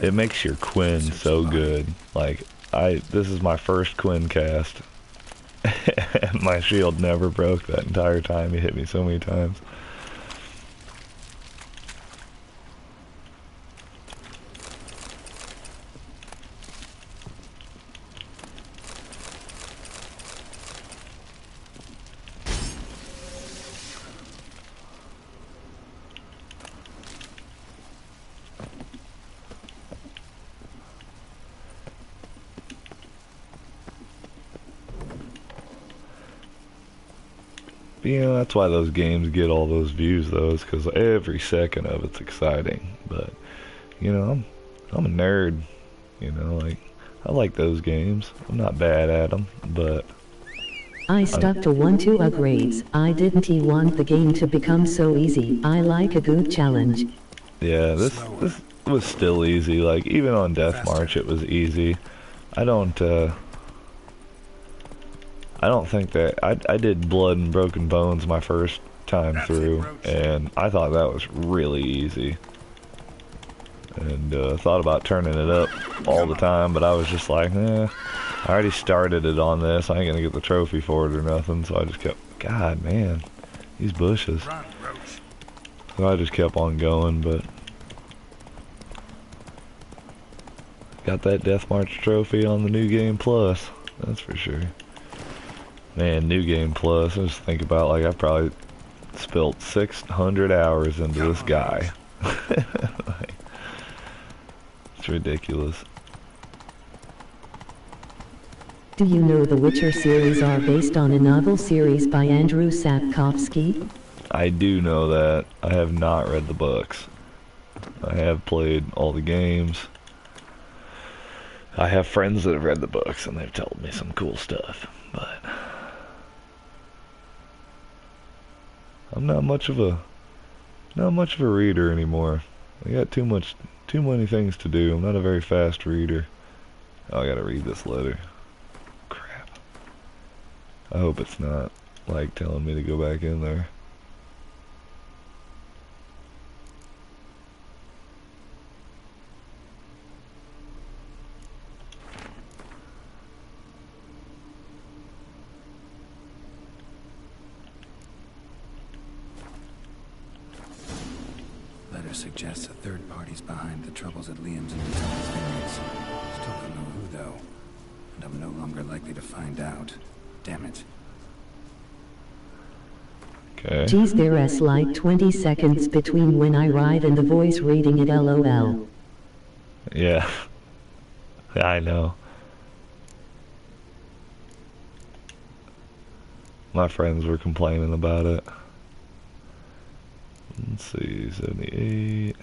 it makes your Quinn so good. Like, this is my first Quinn cast. And my shield never broke that entire time. He hit me so many times. you know, that's why those games get all those views, though, is because every second of it's exciting. But, you know, I'm a nerd, you know, like, I like those games. I'm not bad at them, but... I stuck to 1-2 upgrades. I didn't want the game to become so easy. I like a good challenge. Yeah, this was still easy. Like, even on Deathmarch, it was easy. I don't think that... I did Blood and Broken Bones my first time through, and I thought that was really easy. And thought about turning it up all the time, but I was just like, I already started it on this. I ain't gonna get the trophy for it or nothing, so I just kept... God, man. These bushes. So I just kept on going, but... Got that Deathmarch trophy on the New Game Plus. That's for sure. Man, New Game Plus, I just think about, like, I've probably spilt 600 hours into this guy. Like, it's ridiculous. Do you know the Witcher series are based on a novel series by Andrew Sapkowski? I do know that. I have not read the books. I have played all the games. I have friends that have read the books and they've told me some cool stuff, but I'm not much of a reader anymore. I got too many things to do. I'm not a very fast reader. Oh, I gotta read this letter. Crap. I hope it's not like telling me to go back in there. Letter suggests a third party's behind the troubles at Liam's and Natalia's vineyards. Still don't know who, though. And I'm no longer likely to find out. Damn it. Okay. Geez, there's like 20 seconds between when I write and the voice reading it, lol. Yeah. I know. My friends were complaining about it. Let's see, 78.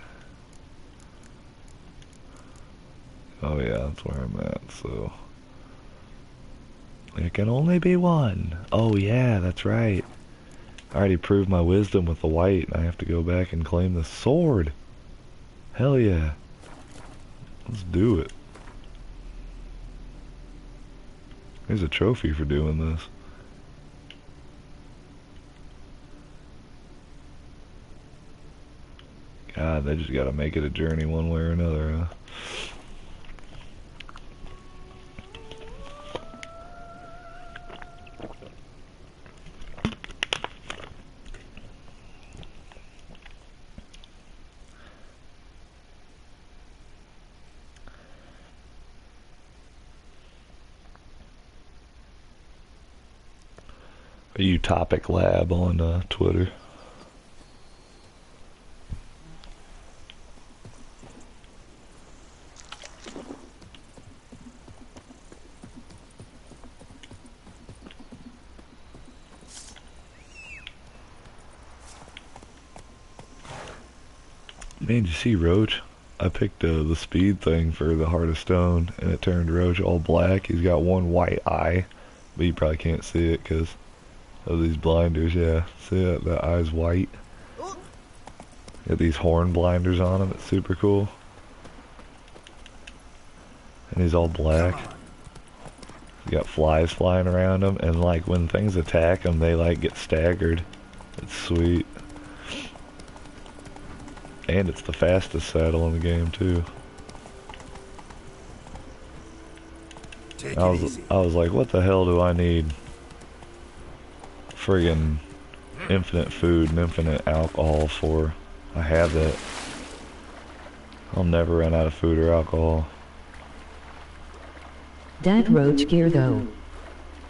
Oh yeah, that's where I'm at, so... It can only be one. Oh yeah, that's right. I already proved my wisdom with the white, and I have to go back and claim the sword. Hell yeah. Let's do it. There's a trophy for doing this. God, they just gotta make it a journey one way or another, huh? Are you Topic Lab on Twitter? Man, did you see Roach? I picked the speed thing for the Heart of Stone, and it turned Roach all black. He's got one white eye, but you probably can't see it because of these blinders. Yeah, see that? That eye's white. Got these horn blinders on him. It's super cool. And he's all black. He's got flies flying around him, and like when things attack him, they like get staggered. It's sweet. And it's the fastest saddle in the game too. I was like, what the hell do I need friggin' infinite food and infinite alcohol for? I have that. I'll never run out of food or alcohol. That Roach gear though.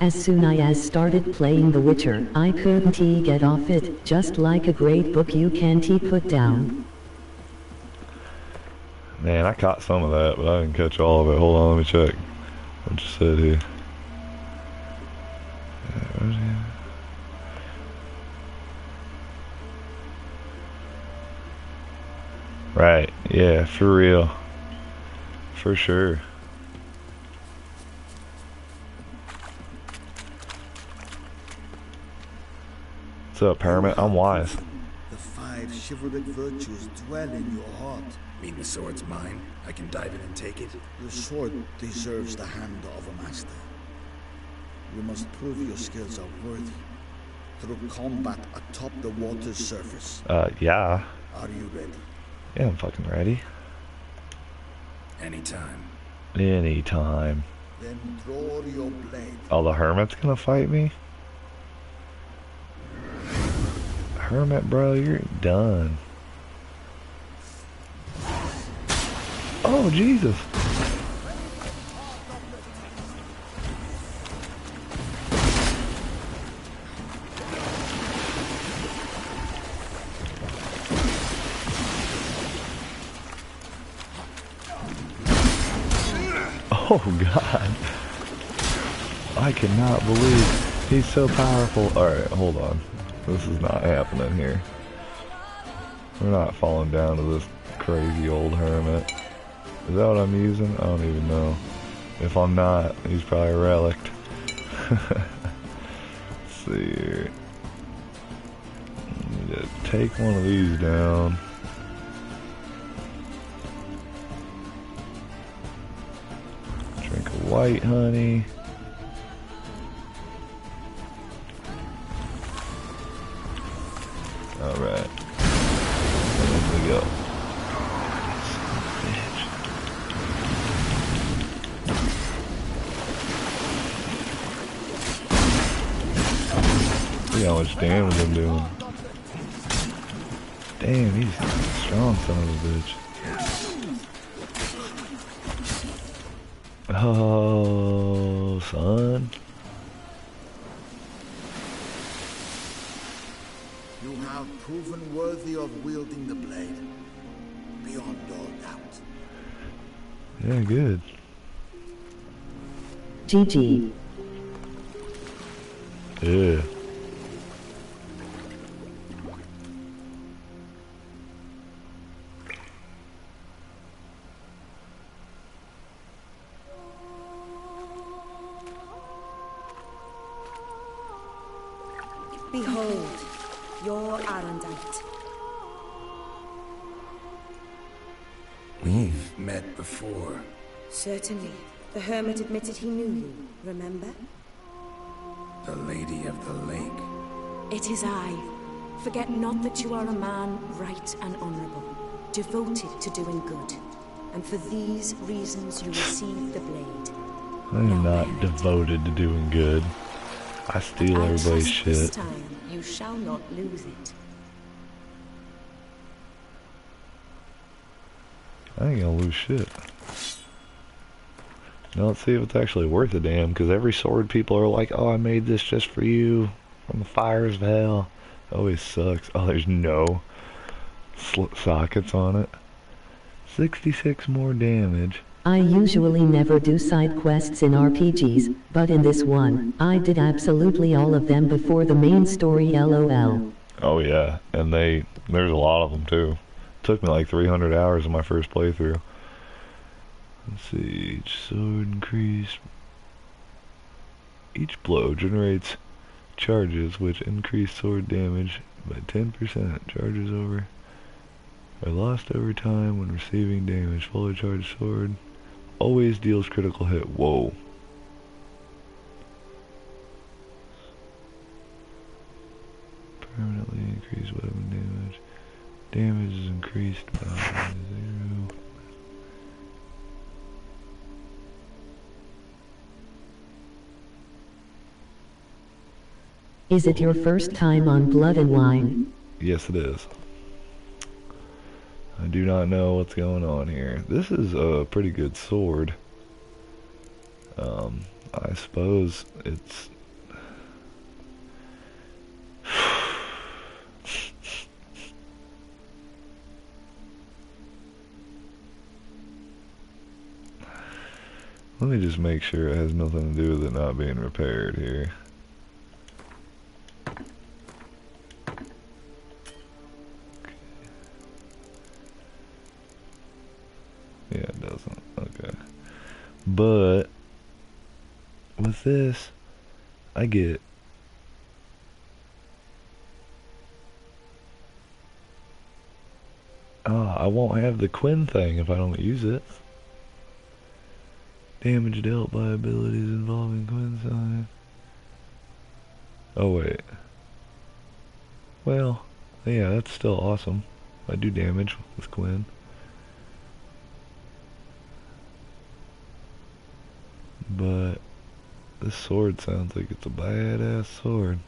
As soon as started playing The Witcher, I couldn't get off it, just like a great book you can't put down. Man, I caught some of that, but I didn't catch all of it. Hold on, let me check. What you said here. Right, yeah, for real. For sure. What's up, Hermit? I'm wise. The 5 chivalric virtues dwell in your heart. Mean the sword's mine? I can dive in and take it? Your sword deserves the hand of a master. You must prove your skills are worthy through combat atop the water's surface. Yeah. Are you ready? Yeah, I'm fucking ready. Anytime. Anytime. Then draw your blade. Oh, the Hermit's gonna fight me? Hermit, bro, you're done. Oh, Jesus. Oh, God. I cannot believe he's so powerful. Alright, hold on. This is not happening here. We're not falling down to this crazy old hermit. Is that what I'm using? I don't even know. If I'm not, he's probably relicked. Let's see here. I need to take one of these down. Drink a white honey. Alright. There we go. See how much damage I'm doing. Damn, he's a strong son of a bitch. Oh, son. You have proven worthy of wielding the blade, beyond all doubt. Yeah, good. GG. Yeah. Behold, your Arendite. We've met before. Certainly. The hermit admitted he knew you, remember? The Lady of the Lake. It is I. Forget not that you are a man right and honorable, devoted to doing good. And for these reasons you receive the blade. I am not devoted to doing good. I steal everybody's shit. This time you shall not lose it. I ain't gonna lose shit. Now let's see if it's actually worth a damn, because every sword people are like, oh, I made this just for you, from the fires of hell. It always sucks. Oh, there's no sockets on it. 66 more damage. I usually never do side quests in RPGs, but in this one, I did absolutely all of them before the main story, LOL. Oh yeah, and there's a lot of them too. Took me like 300 hours in my first playthrough. Let's see, each sword increase. Each blow generates charges which increase sword damage by 10%. Charges over are lost over time when receiving damage. Fully charged sword always deals critical hit. Whoa. Permanently increase weapon damage. Damage is increased by 0. Is it your first time on Blood and Wine? Yes, it is. I do not know what's going on here. This is a pretty good sword. I suppose it's... Let me just make sure it has nothing to do with it not being repaired here. Yeah, it doesn't. Okay. But with this, I get I won't have the Quinn thing if I don't use it. Damage dealt by abilities involving Quinn sign. Oh wait. Well, yeah, that's still awesome. I do damage with Quinn. But this sword sounds like it's a badass sword.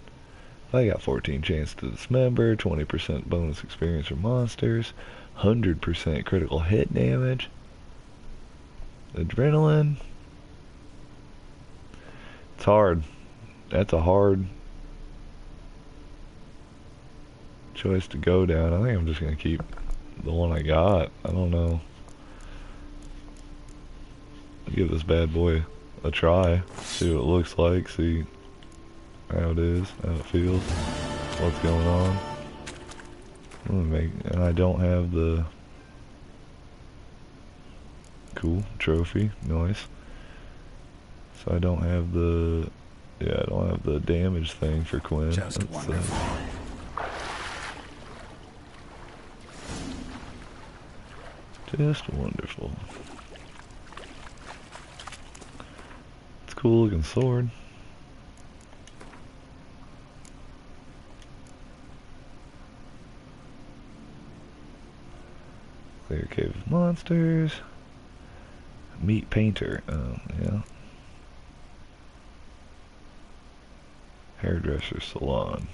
I got 14 chance to dismember, 20% bonus experience for monsters, 100% critical hit damage, adrenaline. It's hard. That's a hard choice to go down. I think I'm just gonna keep the one I got. I don't know. I'll give this bad boy a try. See what it looks like. See how it is. How it feels. What's going on. And I don't have the cool trophy. Nice. So I don't have the I don't have the damage thing for Quinn. Just wonderful. Just wonderful. It's a cool looking sword. Clear cave of monsters. Meat painter. Oh, yeah. Hairdresser salon.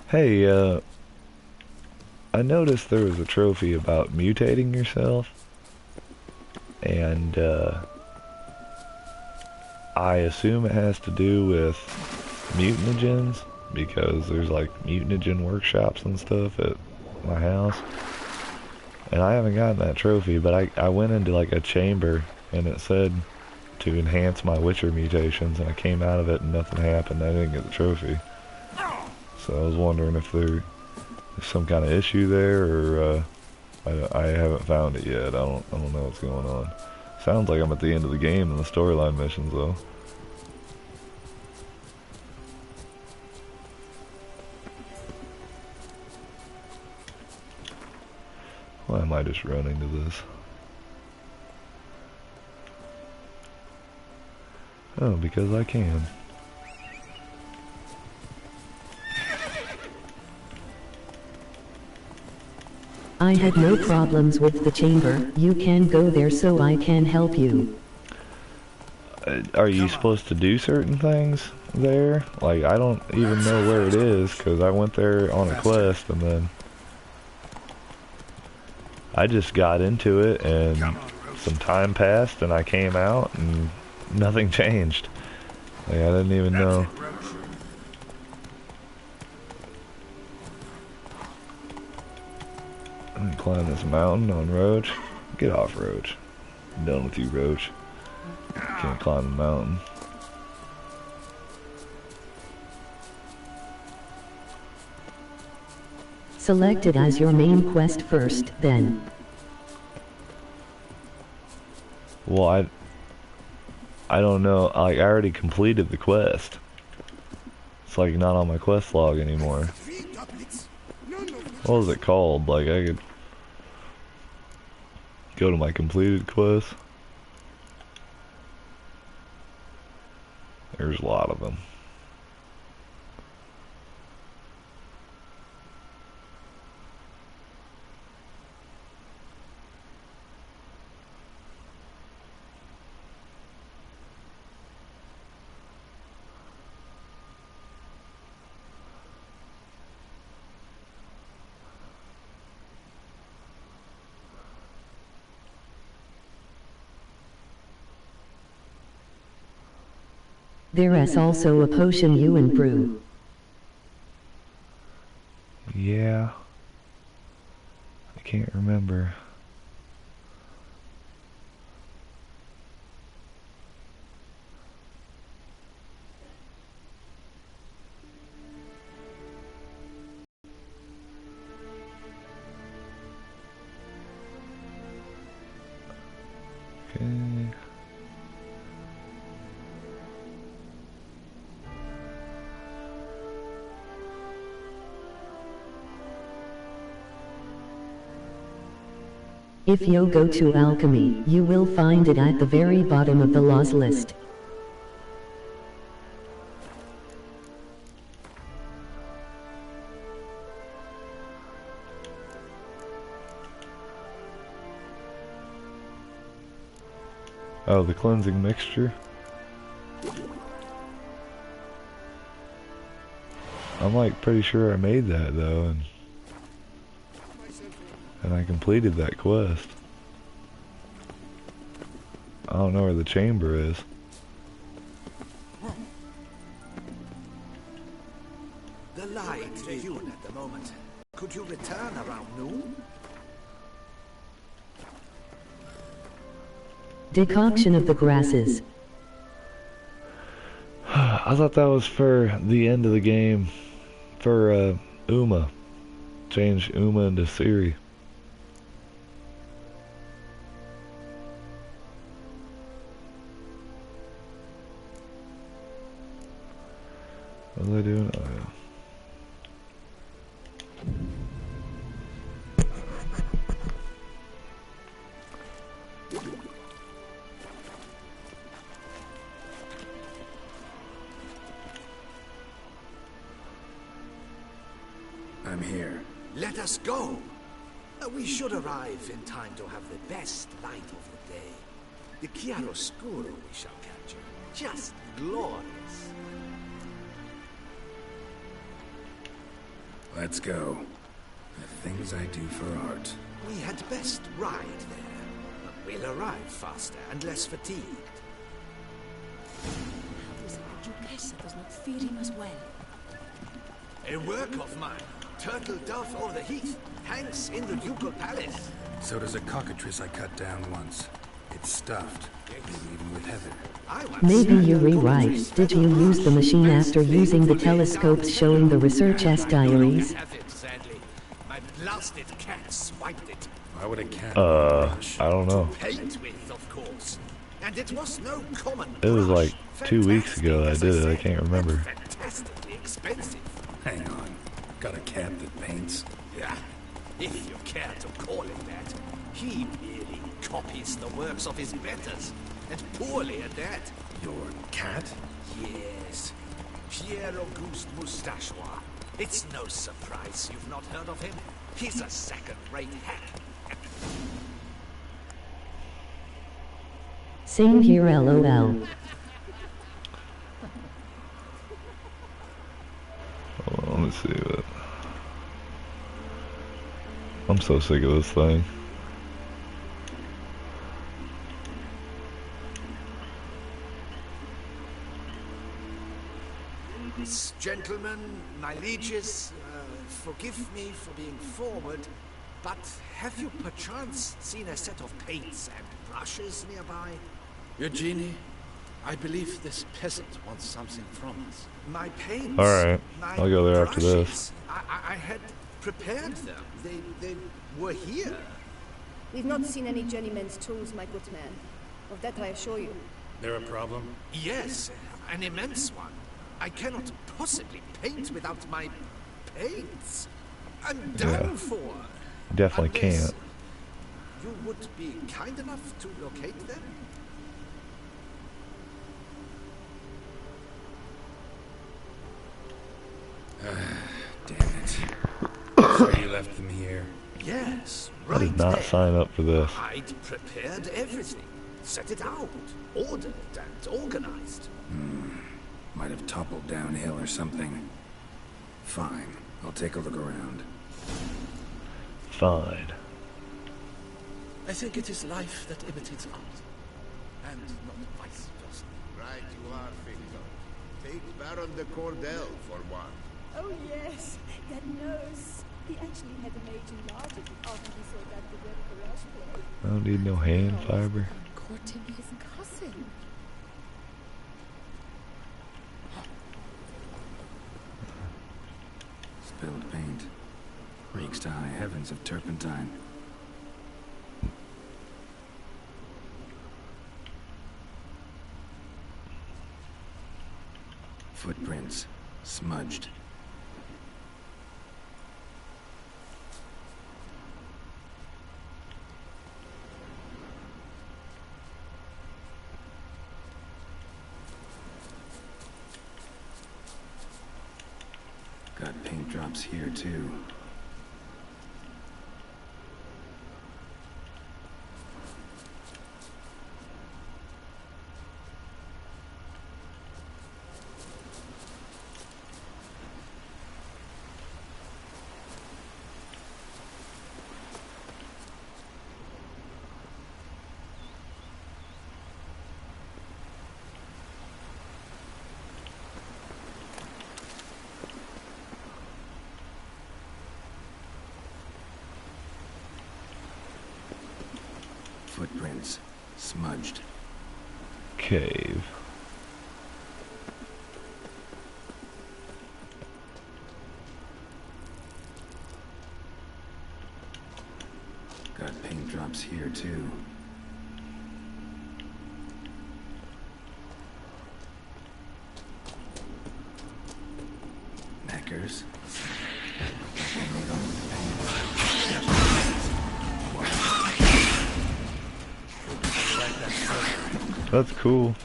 Hey, I noticed there was a trophy about mutating yourself, and I assume it has to do with mutagens, because there's like mutagen workshops and stuff at my house. And I haven't gotten that trophy, but I went into like a chamber and it said to enhance my Witcher mutations, and I came out of it and nothing happened. I didn't get the trophy. So I was wondering if there's some kind of issue there, or I haven't found it yet. I don't know what's going on. Sounds like I'm at the end of the game in the storyline missions though. Why am I just running to this? Oh, because I can. I had no problems with the chamber. You can go there so I can help you. Are you supposed to do certain things there? Like, I don't even know where it is, because I went there on a quest, and then I just got into it, and some time passed, and I came out, and nothing changed. Like, I didn't even know. I'm gonna climb this mountain on Roach. Get off, Roach. I'm done with you, Roach. Can't climb the mountain. Select it as your main quest first, then. Well, I don't know. Like, I already completed the quest. It's like not on my quest log anymore. What was it called? Like, I could go to my completed quest. There's a lot of them. There is also a potion you and brew. Yeah. I can't remember. If you go to alchemy, you will find it at the very bottom of the laws list. Oh, the cleansing mixture. I'm like pretty sure I made that though, and I completed that quest. I don't know where the chamber is. The light is hewn at the moment. Could you return around noon? Decoction of the grasses. I thought that was for the end of the game. For Uma. Change Uma into Siri. What are they doing? Oh, yeah. I'm here. Let us go. We should arrive in time to have the best light of the day. The chiaroscuro we shall capture. Just glorious. Let's go. The things I do for art. We had best ride there. We'll arrive faster and less fatigued. How is it that Duchessa does not feed him as well? A work of mine. Turtle dove over the heath. Hangs in the ducal palace. So does a cockatrice I cut down once. It's stuffed. Maybe even with heather. Maybe you rewrite. Did you use the machine after using the telescopes showing the research's diaries? My blasted cat swiped it. Why would a cat? I don't know. Paint with, of course. And it was no common It was brush. like 2 weeks ago I did it. I can't remember. Fantastically expensive. Hang on. Got a cat that paints? Yeah, if you care to call it that. He merely copies the works of his betters, and poorly at that. Your cat? Yes, Pierre Auguste Moustachois. It's no surprise you've not heard of him. He's a second-rate hack. Same here, LOL. Let me see what. I'm so sick of this thing. Gentlemen, my lieges, forgive me for being forward, but have you perchance seen a set of paints and brushes nearby? Eugenie, I believe this peasant wants something from us. My paints. Alright, my I'll go there after brushes, this. I had prepared them. They were here. We've not seen any journeyman's tools, my good man. Of that I assure you. There a problem? Yes, an immense one. I cannot possibly paint without my paints. I'm done for. Definitely Unless can't. You would be kind enough to locate them? Damn it. So you left them here? Yes, I right did not there. sign up for this. I'd prepared everything. Set it out. Ordered and organized. Might have toppled downhill or something. Fine. I'll take a look around. Fine. I think it is life that imitates art, and not vice versa. Right you are, Victor. Take Baron de Cordel for one. Oh yes, that nose. He actually had a major enlargement after he saw that the red barrage play. I don't need no hand fiber. Courting his cousin. Spilled paint. Reeks to high heavens of turpentine. Footprints. Smudged. drops here too. Footprints, smudged. Cave. Got paint drops here too. Knackers. That's cool.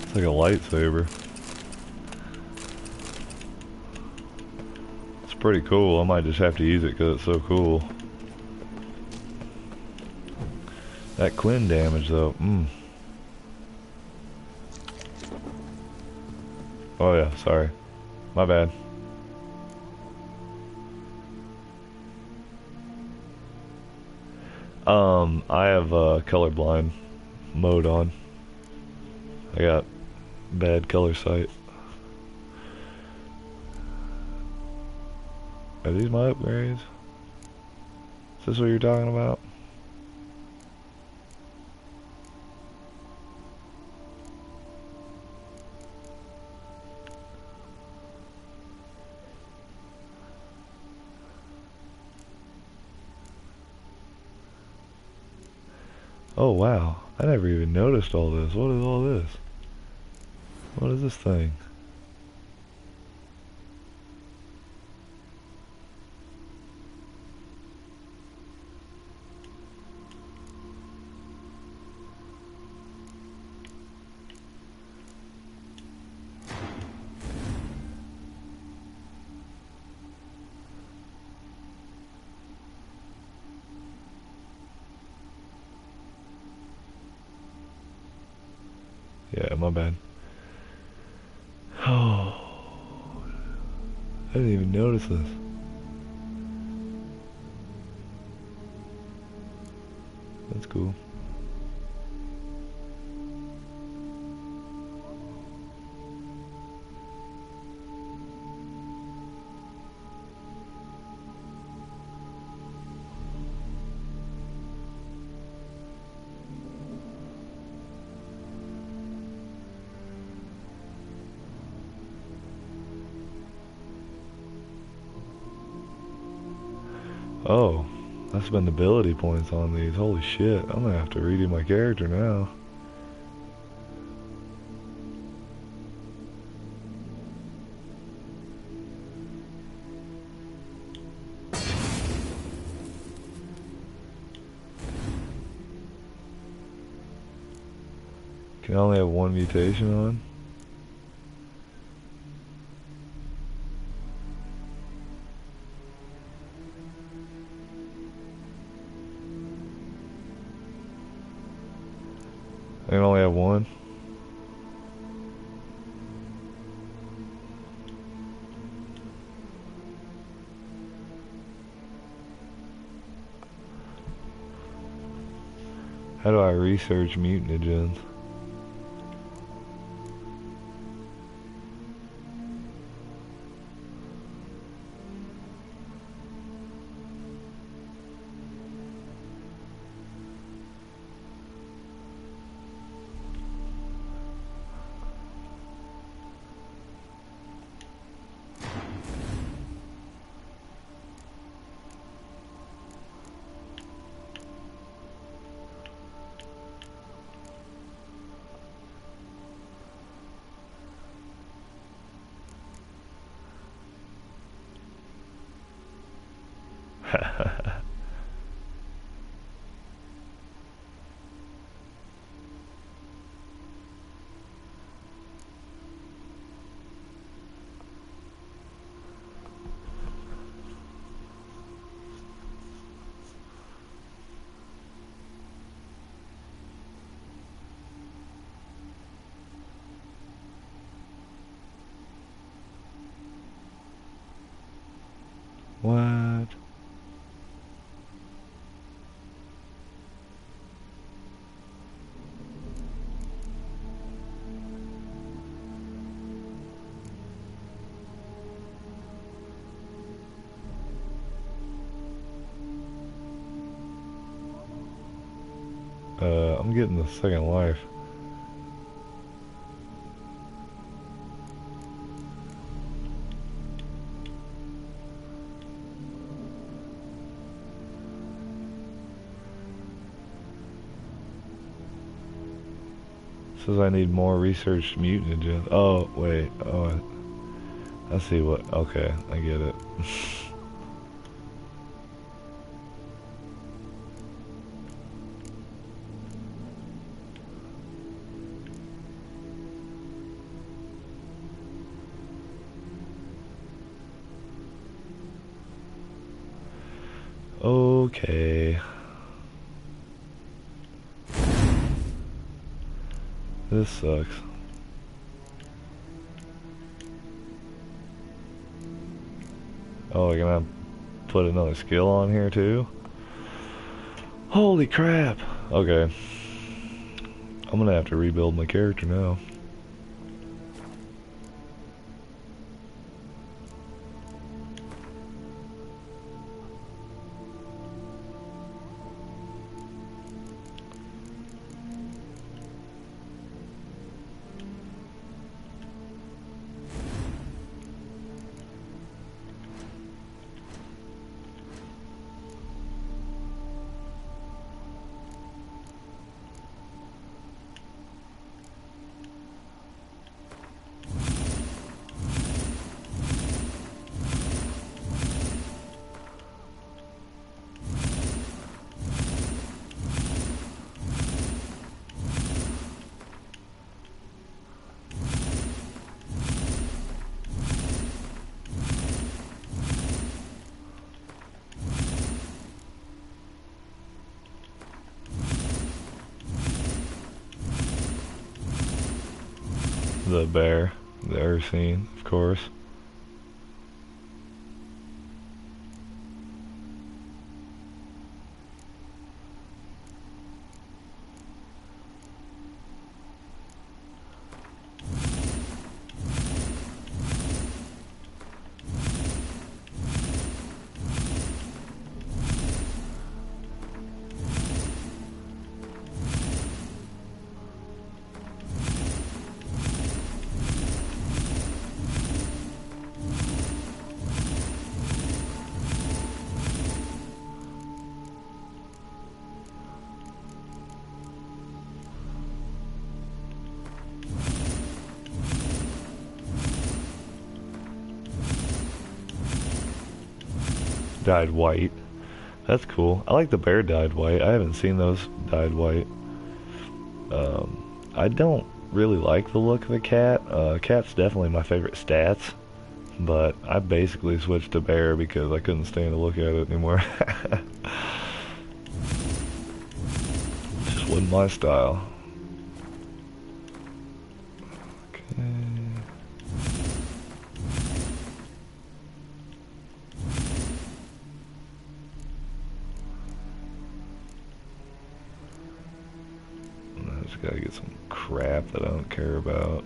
It's like a lightsaber. It's pretty cool. I might just have to use it because it's so cool. That Quinn damage though. Oh yeah, sorry. My bad. I have colorblind mode on. I got bad color sight. Are these my upgrades? Is this what you're talking about? Oh wow, I never even noticed all this. What is all this? What is this thing? Yeah, my bad. Oh, I didn't even notice this. That's cool. Oh, I spend ability points on these. Holy shit, I'm gonna have to redo my character now. Can I only have one mutation on? I can only have one. How do I research mutagens? I'm getting the second life. Says I need more researched mutant agents. Oh, wait. Oh, I see what. Okay, I get it. Okay. This sucks. Oh, we're gonna put another skill on here too? Holy crap! Okay. I'm gonna have to rebuild my character now. The bear, the earth scene, of course. Dyed white. That's cool. I like the bear dyed white. I haven't seen those dyed white. I don't really like the look of a cat. Cat's definitely my favorite stats, but I basically switched to bear because I couldn't stand to look at it anymore. Just wasn't my style. Okay. I just gotta get some crap that I don't care about.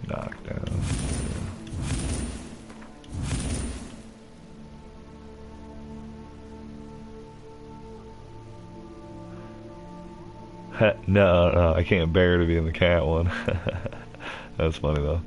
Knockdown. Yeah. No, I can't bear to be in the cat one. That's funny though.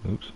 Oops.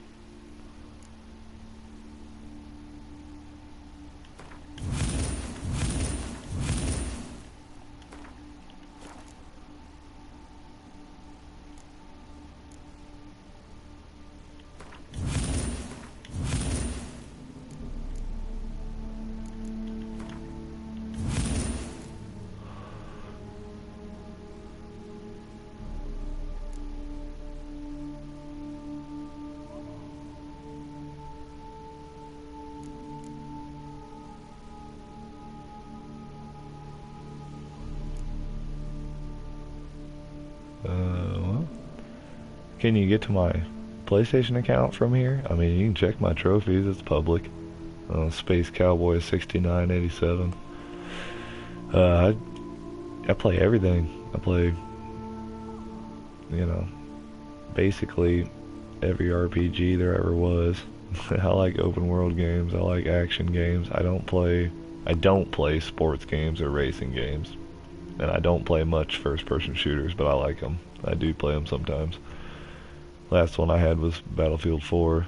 Can you get to my PlayStation account from here? I mean, you can check my trophies. It's public. Space Cowboy 6987. I play everything. I play, you know, basically every RPG there ever was. I like open world games. I like action games. I don't play sports games or racing games. And I don't play much first person shooters, but I like them. I do play them sometimes. Last one I had was Battlefield 4.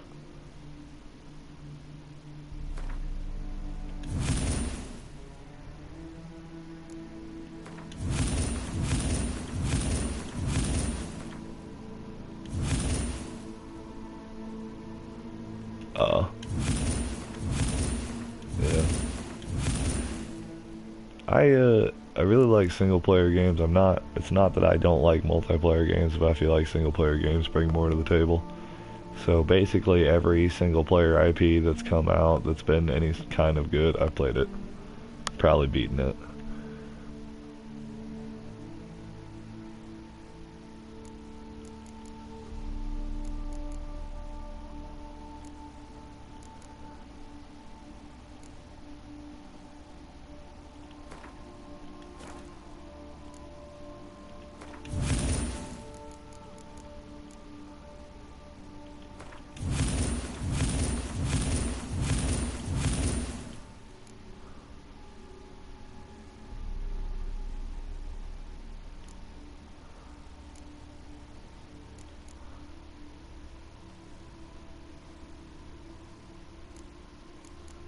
Yeah. I really like single player games. It's not that I don't like multiplayer games, but I feel like single player games bring more to the table. So basically every single player IP that's come out that's been any kind of good, I've played it. Probably beaten it.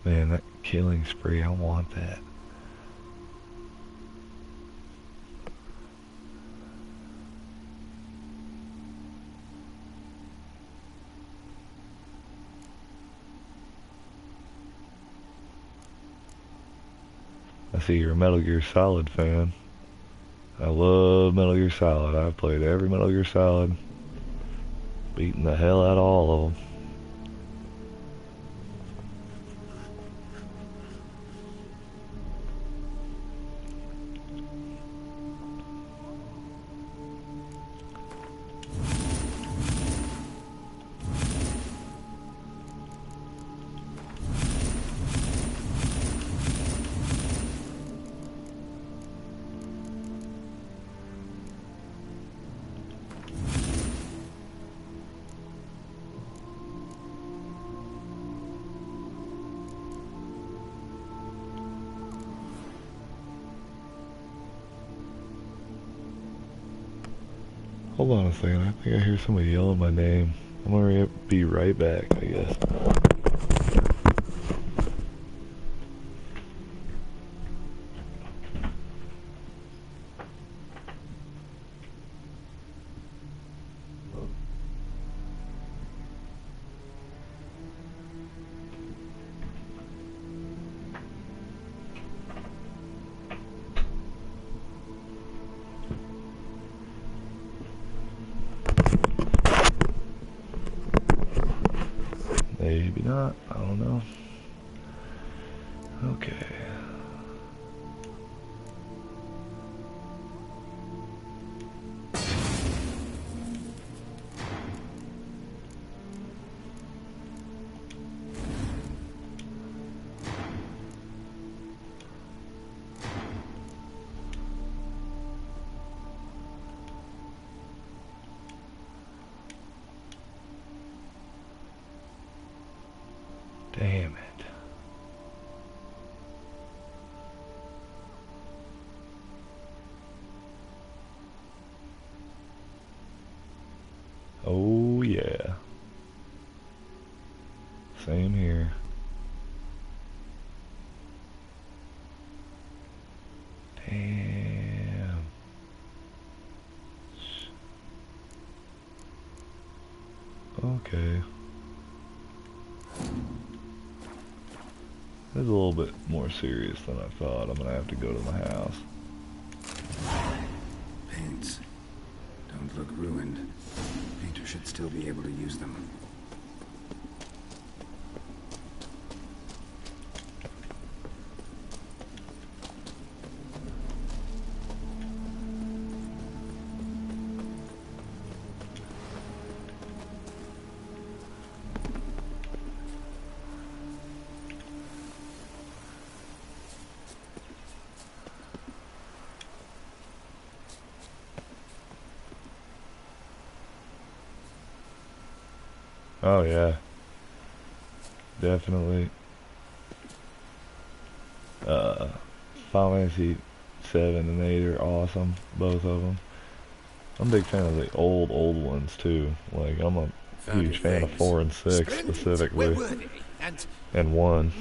Man, that killing spree, I want that. I see you're a Metal Gear Solid fan. I love Metal Gear Solid. I've played every Metal Gear Solid. Beating the hell out of all of them. Hold on a second, I think I hear somebody yelling my name. I'm gonna be right back, I guess. Maybe not, I don't know. Okay. Damn it. Oh yeah. Same here. Damn. Okay. This is a little bit more serious than I thought. I'm gonna have to go to my house. Paints. Don't look ruined. Painter should still be able to use them. Oh yeah. Definitely. Final Fantasy 7 and 8 are awesome. Both of them. I'm a big fan of the old ones too. Like, I'm a huge fan of 4 and 6 Splendid. specifically. Where were they? And 1.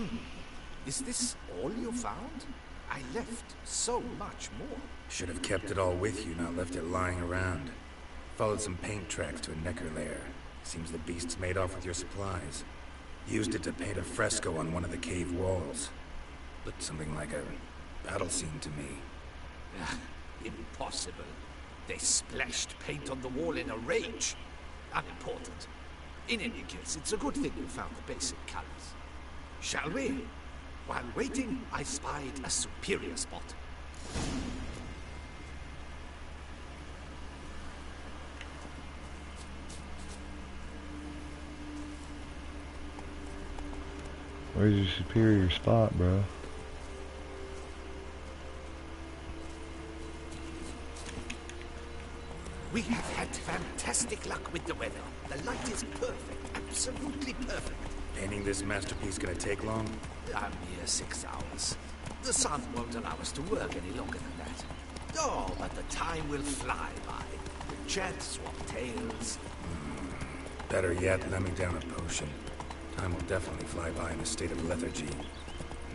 Is this all you found? I left so much more. Should have kept it all with you, not left it lying around. Followed some paint tracks to a necker lair. Seems the beast's made off with your supplies. Used it to paint a fresco on one of the cave walls. Looked something like a battle scene to me. Impossible. They splashed paint on the wall in a rage. Unimportant. In any case, it's a good thing you found the basic colors. Shall we? While waiting, I spied a superior spot. Where's your superior spot, bro? We have had fantastic luck with the weather. The light is perfect, absolutely perfect. Painting this masterpiece gonna take long? A mere 6 hours. The sun won't allow us to work any longer than that. Oh, but the time will fly by. Chat, swap tales. Better yet, let me down a potion. Time will definitely fly by in a state of lethargy.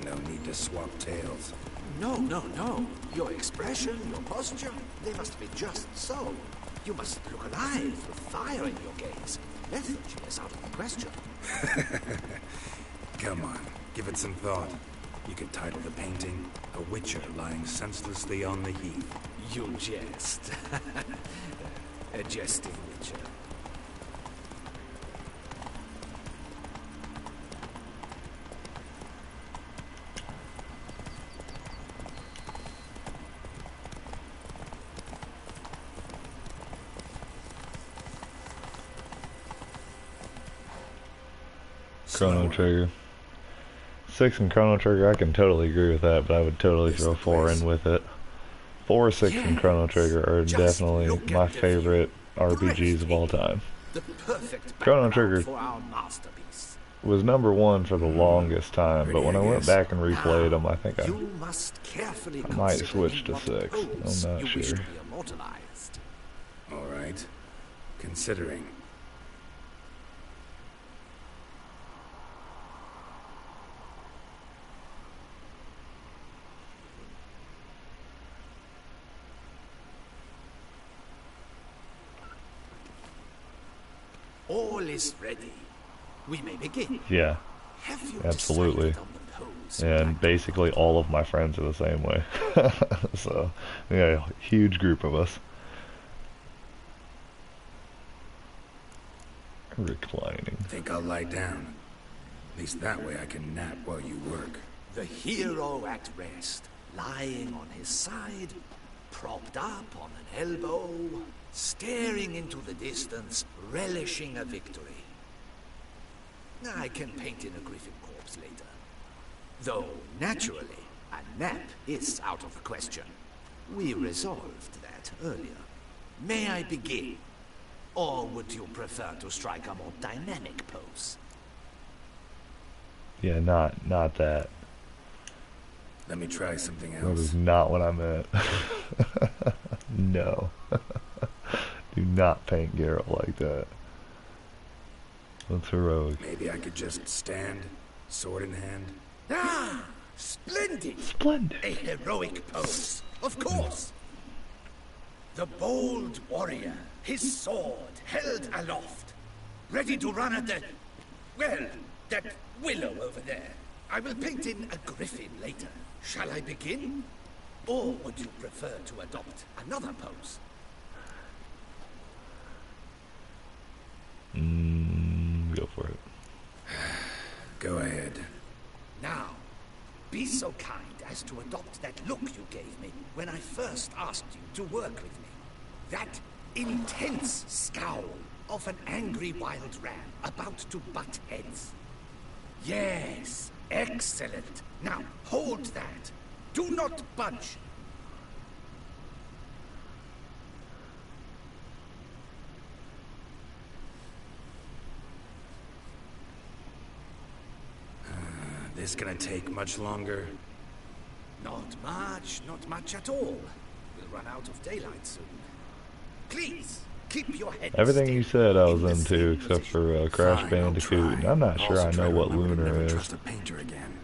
No need to swap tales. No, no, no. Your expression, your posture, they must be just so. You must look alive with fire in your gaze. Lethargy is out of the question. Come on, give it some thought. You could title the painting, A Witcher Lying Senselessly on the Heath. You jest. A jesting witcher. Chrono Trigger. 6 and Chrono Trigger, I can totally agree with that, but I would totally throw 4 in with it. 4, 6, and Chrono Trigger are definitely my favorite RPGs of all time. The perfect Chrono Trigger for our masterpiece. was number 1 for the longest time, but when I went back and replayed them, I think I might switch to 6. I'm not sure. Alright. Considering. All is ready. We may begin. Yeah, Have you absolutely. decided on the pose? And basically all of my friends are the same way. So, yeah, a huge group of us. Reclining. Think I'll lie down. At least that way I can nap while you work. The hero at rest, lying on his side, propped up on an elbow, staring into the distance, relishing a victory. I can paint in a griffin corpse later. Though, naturally, a nap is out of the question. We resolved that earlier. May I begin? Or would you prefer to strike a more dynamic pose? Yeah, not that. Let me try something else. That is not what I meant. No. Do not paint Geralt like that. That's heroic. Maybe I could just stand, sword in hand. Ah! Splendid! Splendid! A heroic pose, of course! The bold warrior, his sword held aloft, ready to run at the... well, that willow over there. I will paint in a griffin later. Shall I begin? Or would you prefer to adopt another pose? Go for it. Go ahead. Now, be so kind as to adopt that look you gave me when I first asked you to work with me. That intense scowl of an angry wild ram about to butt heads. Yes, excellent. Now, hold that. Do not budge. this gonna take much longer? Not much at all. We'll run out of daylight soon. Please, keep your head Everything steady you said I was in the into, same except position. for Crash Fine, Bandicoot. I'll And try. I'm not sure Also I try know to what remember to Lunar never is. trust a painter again.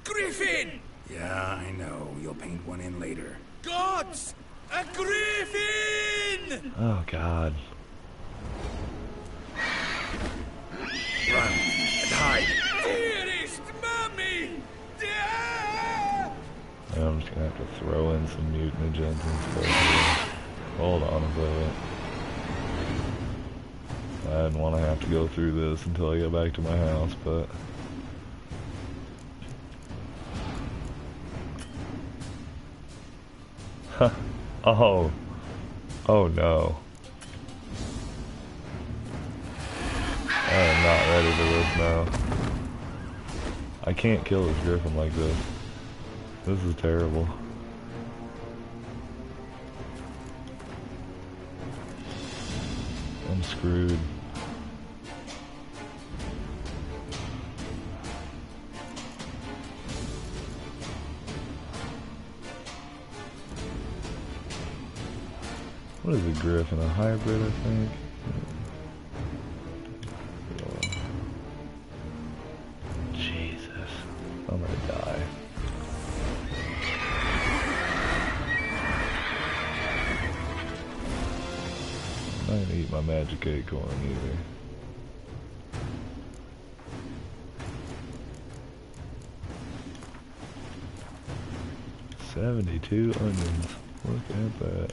Griffin! Yeah, I know. You'll paint one in later. Gods! A griffin! Oh God. Run and hide. Dearest mommy! I'm just gonna have to throw in some mutagens and stuff here. Hold on a second. I didn't want to have to go through this until I get back to my house, but... Oh. Oh no. I am not ready for this now. I can't kill this griffin like this. This is terrible. I'm screwed. What is a griffin? A hybrid, I think? Jesus. I'm gonna die. I'm not gonna eat my magic acorn either. $72 onions. Look at that.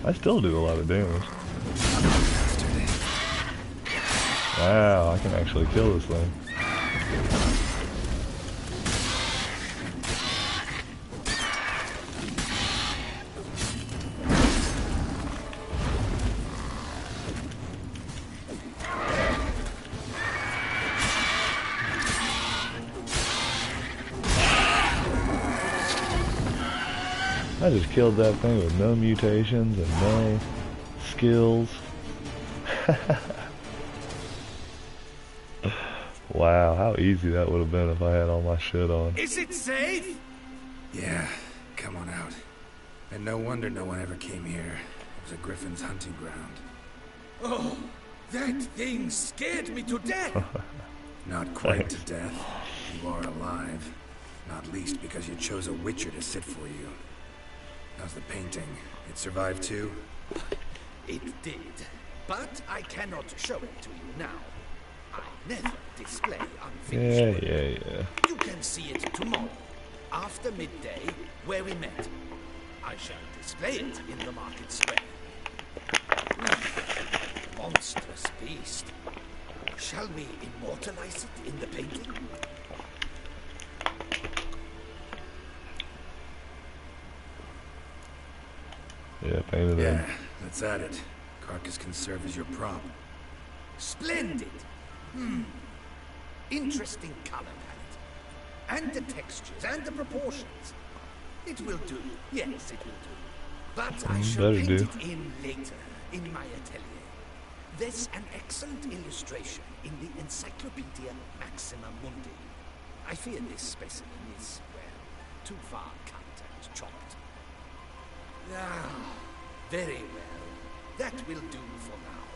I still do a lot of damage. Wow, I can actually kill this thing. I just killed that thing with no mutations and no skills. Wow, how easy that would have been if I had all my shit on. Is it safe? Yeah, come on out. And no wonder no one ever came here. It was a griffin's hunting ground. Oh, that thing scared me to death. Not quite to death. You are alive. Not least because you chose a witcher to sit for you. How's the painting? It survived too? It did, but I cannot show it to you now. I never display unfinished work. Yeah. You can see it tomorrow, after midday, where we met. I shall display it in the market square. Monstrous beast. Shall we immortalize it in the painting? Yeah, painted in. Yeah, that's at it. Carcass can serve as your prop. Splendid! Interesting color palette. And the textures, and the proportions. It will do. Yes, it will do. But I shall paint it in later, in my atelier. There's an excellent illustration in the Encyclopedia Maxima Mundi. I fear this specimen is, well, too far cut and chopped. Ah, very well. That will do for now.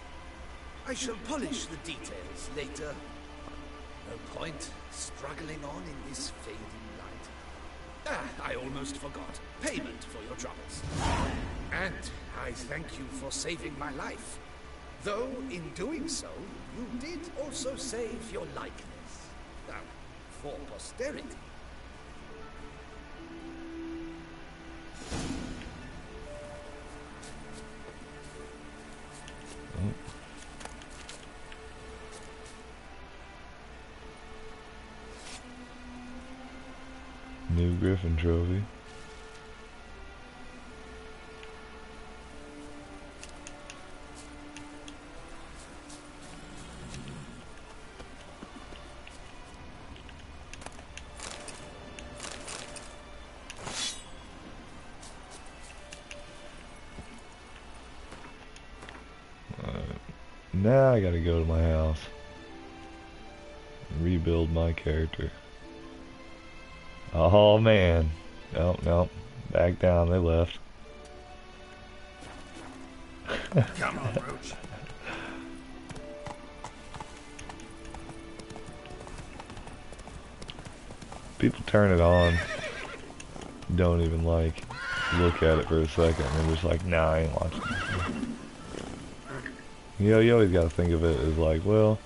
I shall polish the details later. No point struggling on in this fading light. Ah, I almost forgot. Payment for your troubles. And I thank you for saving my life. Though, in doing so, you did also save your likeness. For posterity. New Griffin trophy. Now I gotta go to my house. Rebuild my character. Oh man. Nope, nope. Back down, they left. Come on, Roach. People turn it on. Don't even like look at it for a second. They're just like, nah, I ain't watching this. You know, you always gotta think of it as like, well,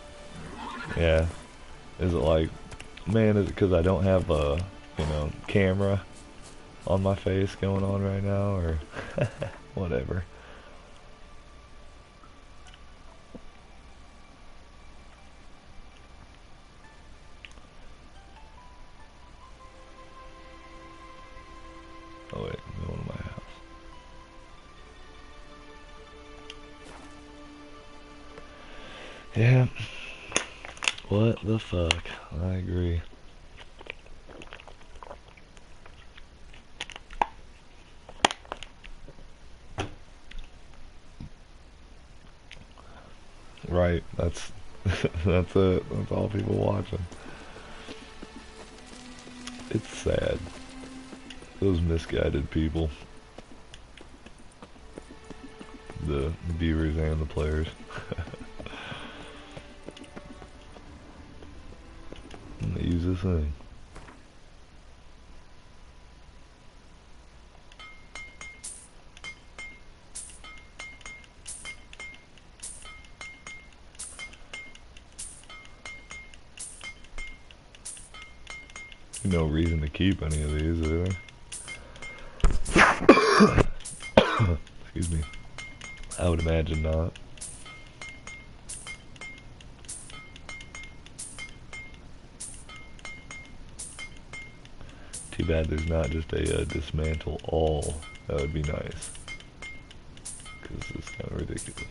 yeah. Is it like, man, is it because I don't have a, you know, camera on my face going on right now, or whatever. Oh wait, I'm going to my house. Yeah. What the fuck? I agree. Right, that's that's it. That's all people watching. It's sad. Those misguided people. The viewers and the players. And they use this thing. No reason to keep any of these, is there? Excuse me. I would imagine not. Too bad there's not just a dismantle all. That would be nice. Because this is kind of ridiculous.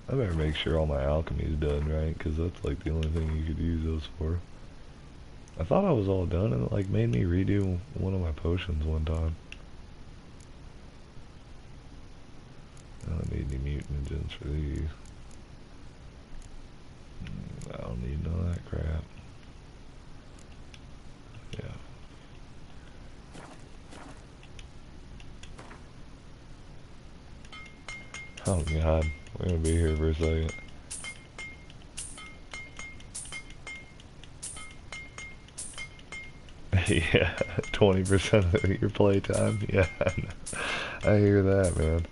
I better make sure all my alchemy is done, right? Because that's like the only thing you could use those for. I thought I was all done and it like made me redo one of my potions one time. I don't need any mutant engines for these. I don't need none of that crap. Yeah. Oh god, we're gonna be here for a second. Yeah, 20% of your playtime. Yeah, I hear that, man.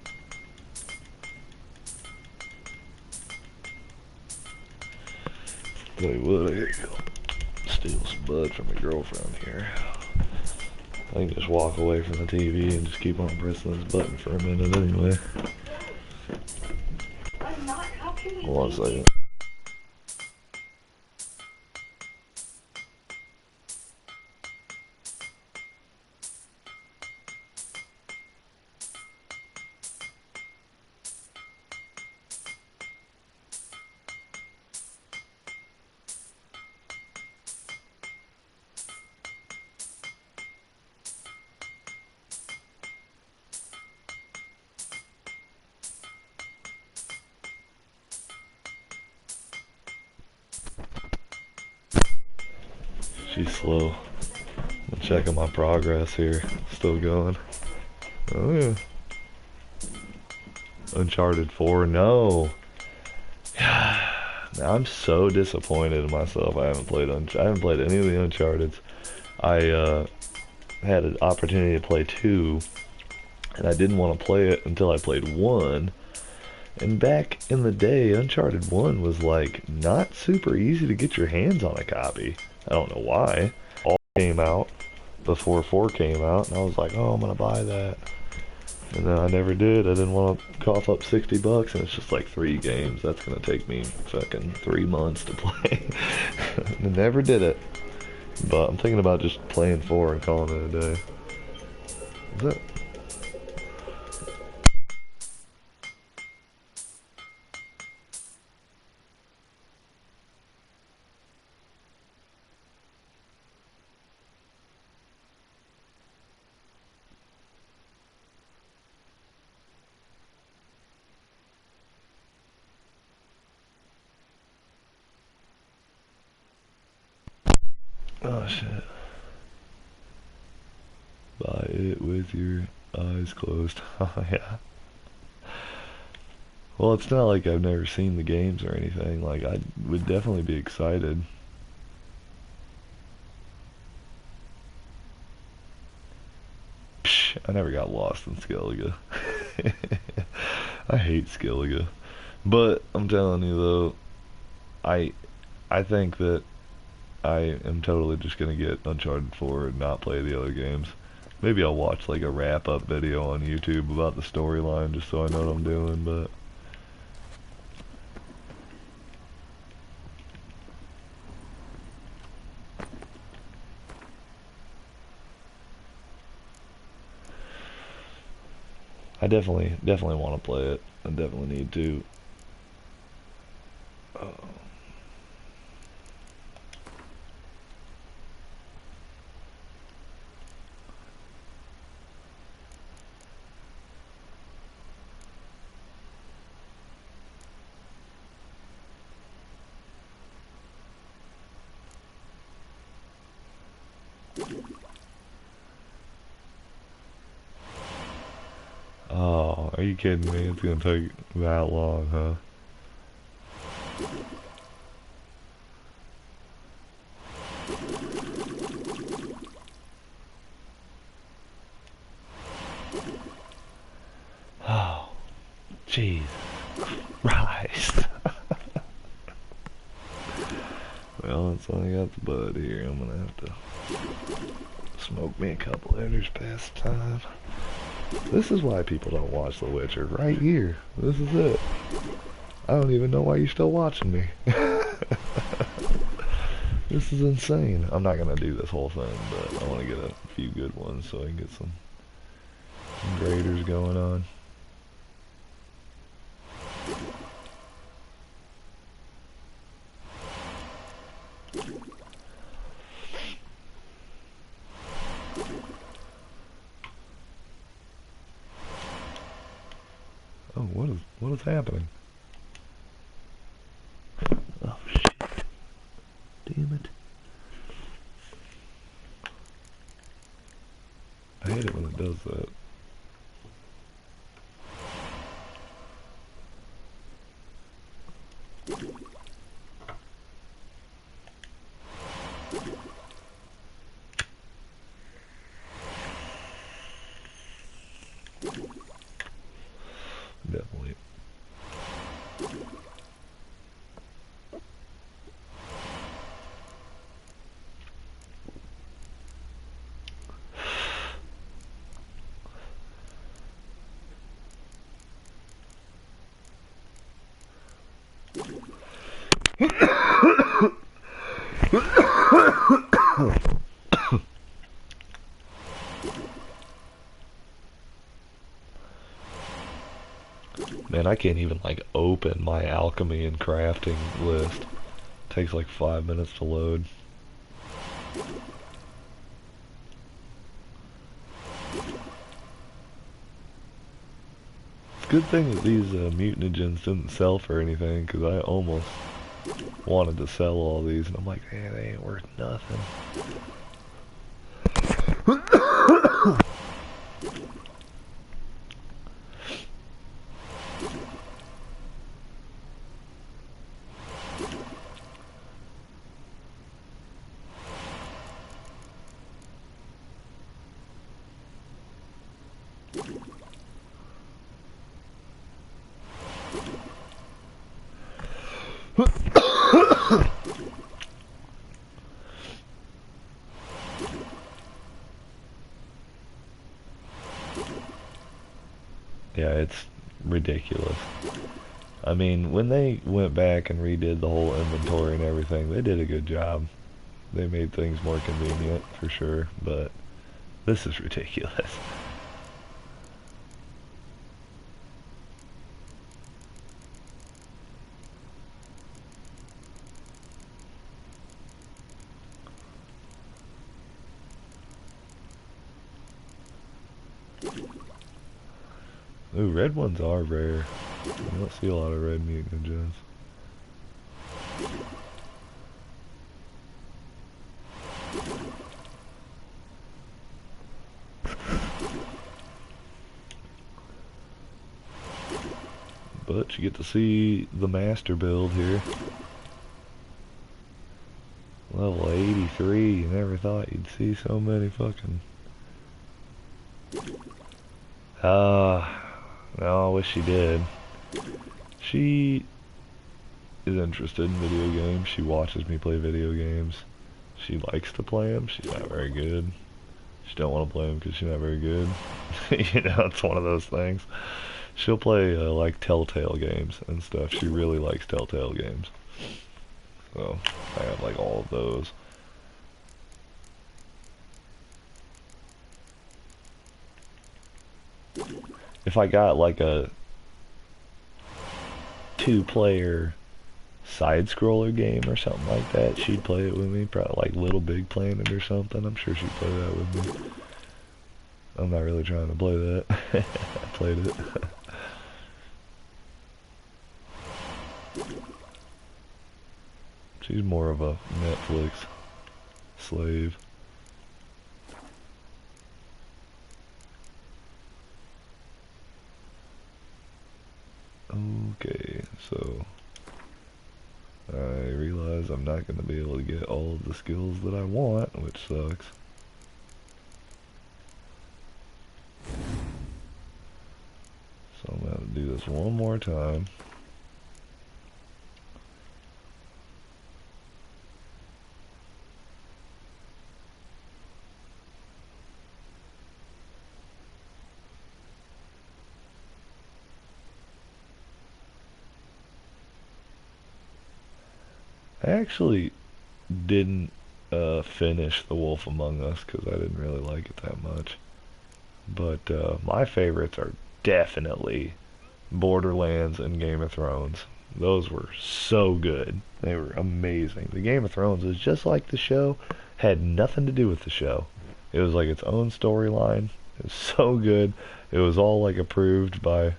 Tell you what, I gotta go steal some bud from my girlfriend here. I can just walk away from the TV and just keep on pressing this button for a minute anyway. Hold on a second. She's slow. I'm checking my progress here. Still going. Oh yeah. Uncharted 4, no. I'm so disappointed in myself. I haven't played any of the Uncharteds. I had an opportunity to play 2, and I didn't want to play it until I played 1. And back in the day, Uncharted 1 was like not super easy to get your hands on a copy. I don't know why. All came out before 4 came out, and I was like, oh, I'm gonna buy that. And then I never did. I didn't want to cough up $60, and it's just like 3 games. That's gonna take me fucking 3 months to play. I never did it. But I'm thinking about just playing 4 and calling it a day. Is that? Oh shit. Buy it with your eyes closed. Oh yeah. Well, it's not like I've never seen the games or anything. Like, I would definitely be excited. Psh, I never got lost in Skellige. I hate Skellige. But, I'm telling you though, I think that I am totally just gonna get Uncharted 4 and not play the other games. Maybe I'll watch like a wrap-up video on YouTube about the storyline just so I know what I'm doing, but... I definitely want to play it. I definitely need to. Oh, are you kidding me? It's gonna take that long, huh? Oh, jeez Christ. Well, it's only got the bud here. I'm gonna have to smoke me a couple others past time. This is why people don't watch The Witcher. Right here. This is it. I don't even know why you're still watching me. This is insane. I'm not gonna do this whole thing, but I want to get a few good ones so I can get some graders going on. Oh, what is happening? Oh shit. Damn it. I hate it when it does that. Definitely. Man, I can't even like open my alchemy and crafting list. It takes like 5 minutes to load. It's a good thing that these mutagens didn't sell for anything, because I almost wanted to sell all these, and I'm like, man, they ain't worth nothing. Yeah, it's ridiculous. I mean, when they went back and redid the whole inventory and everything, they did a good job. They made things more convenient, for sure, but this is ridiculous. Ooh, red ones are rare. You don't see a lot of red mutant ninjas. But you get to see the master build here. Level 83, you never thought you'd see so many fucking... no, I wish she did. She is interested in video games. She watches me play video games. She likes to play them. She's not very good. She don't want to play them because she's not very good. You know, it's one of those things. She'll play, like, Telltale games and stuff. She really likes Telltale games. So, I have, like, all of those. If I got, like, a 2-player side-scroller game or something like that, she'd play it with me. Probably, like, Little Big Planet or something. I'm sure she'd play that with me. I'm not really trying to play that. I played it. She's more of a Netflix slave. Okay, so I realize I'm not going to be able to get all of the skills that I want, which sucks. So I'm going to have to do this one more time. I actually didn't finish The Wolf Among Us because I didn't really like it that much. But my favorites are definitely Borderlands and Game of Thrones. Those were so good. They were amazing. The Game of Thrones is just like the show, had nothing to do with the show. It was like its own storyline. It was so good. It was all like approved by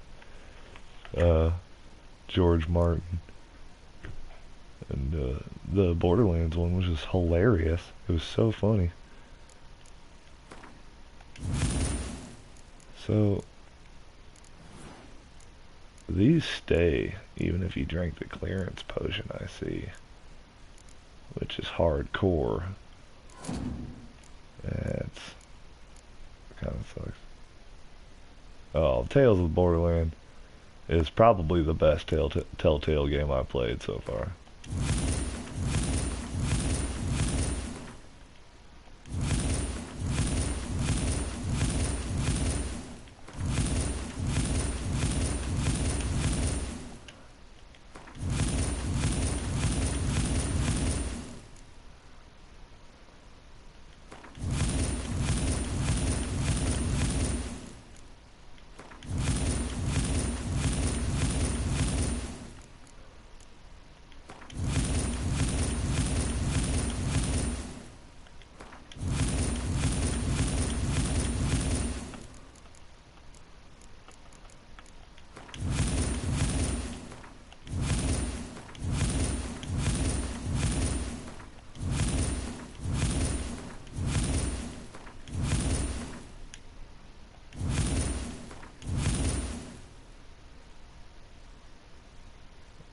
George Martin. And the Borderlands one was just hilarious. It was so funny. So these stay even if you drink the clearance potion, I see, which is hardcore. That's kind of sucks. Oh, Tales of the Borderland is probably the best Telltale game I've played so far.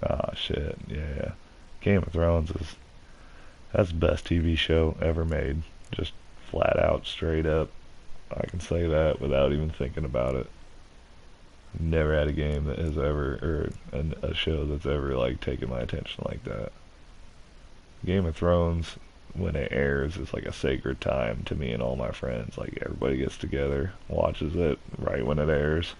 Ah, shit, yeah. Game of Thrones that's the best TV show ever made. Just flat out, straight up. I can say that without even thinking about it. Never had a game that has ever, or a show that's ever, like, taken my attention like that. Game of Thrones, when it airs, is like a sacred time to me and all my friends. Like, everybody gets together, watches it right when it airs.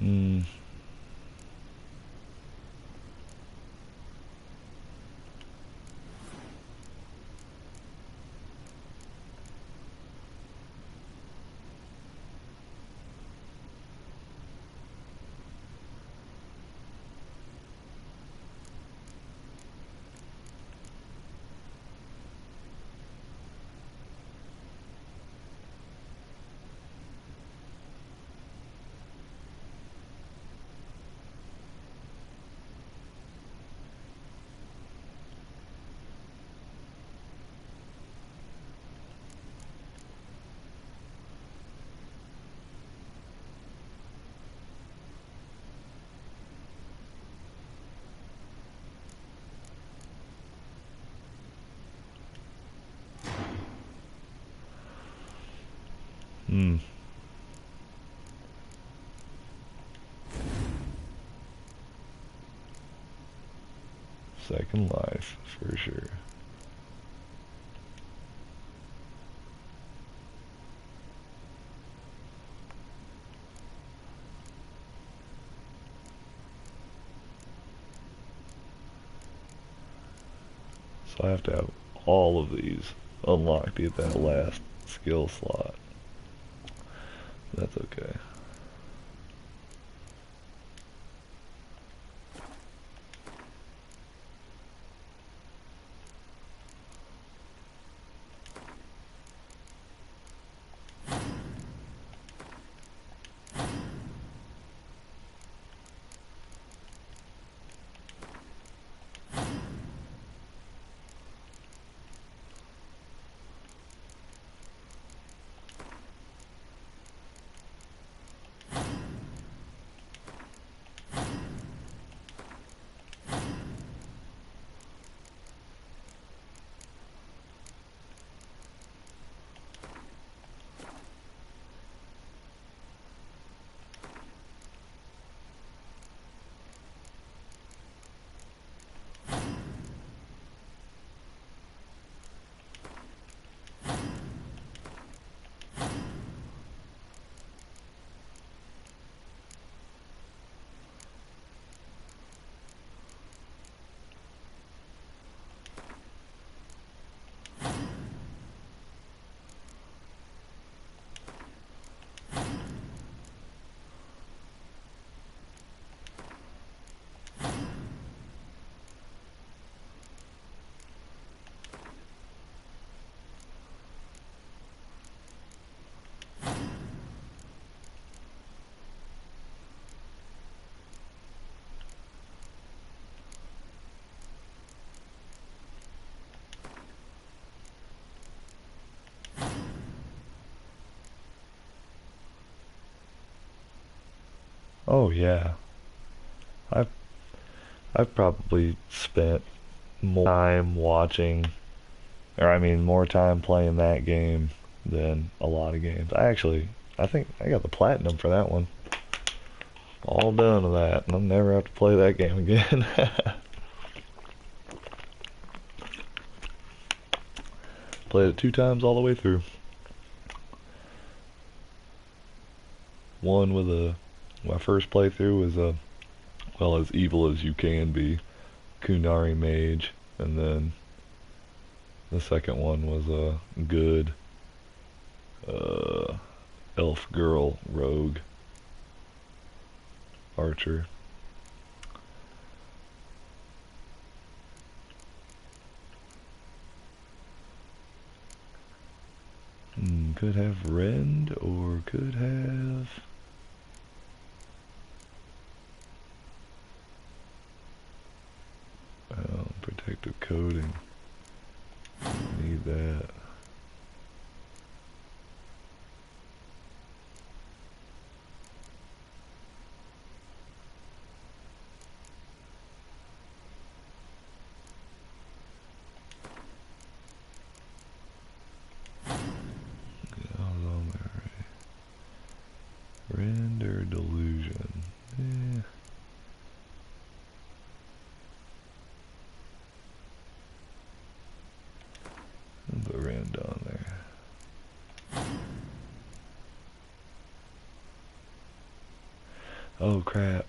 Hmm. Hmm. Second life, for sure. So I have to have all of these unlocked at that last skill slot. That's okay. Oh yeah. I've I've probably spent more time watching, or I mean more time playing that game than a lot of games. I think I got the platinum for that one. All done with that, and I'll never have to play that game again. Played it 2 times all the way through. One with my first playthrough was well, as evil as you can be, Kunari Mage, and then the second one was a good elf girl rogue archer. Could have rend or could have protective coating. Need that. Render delusion. Eh. I'll put rend on there. Oh crap.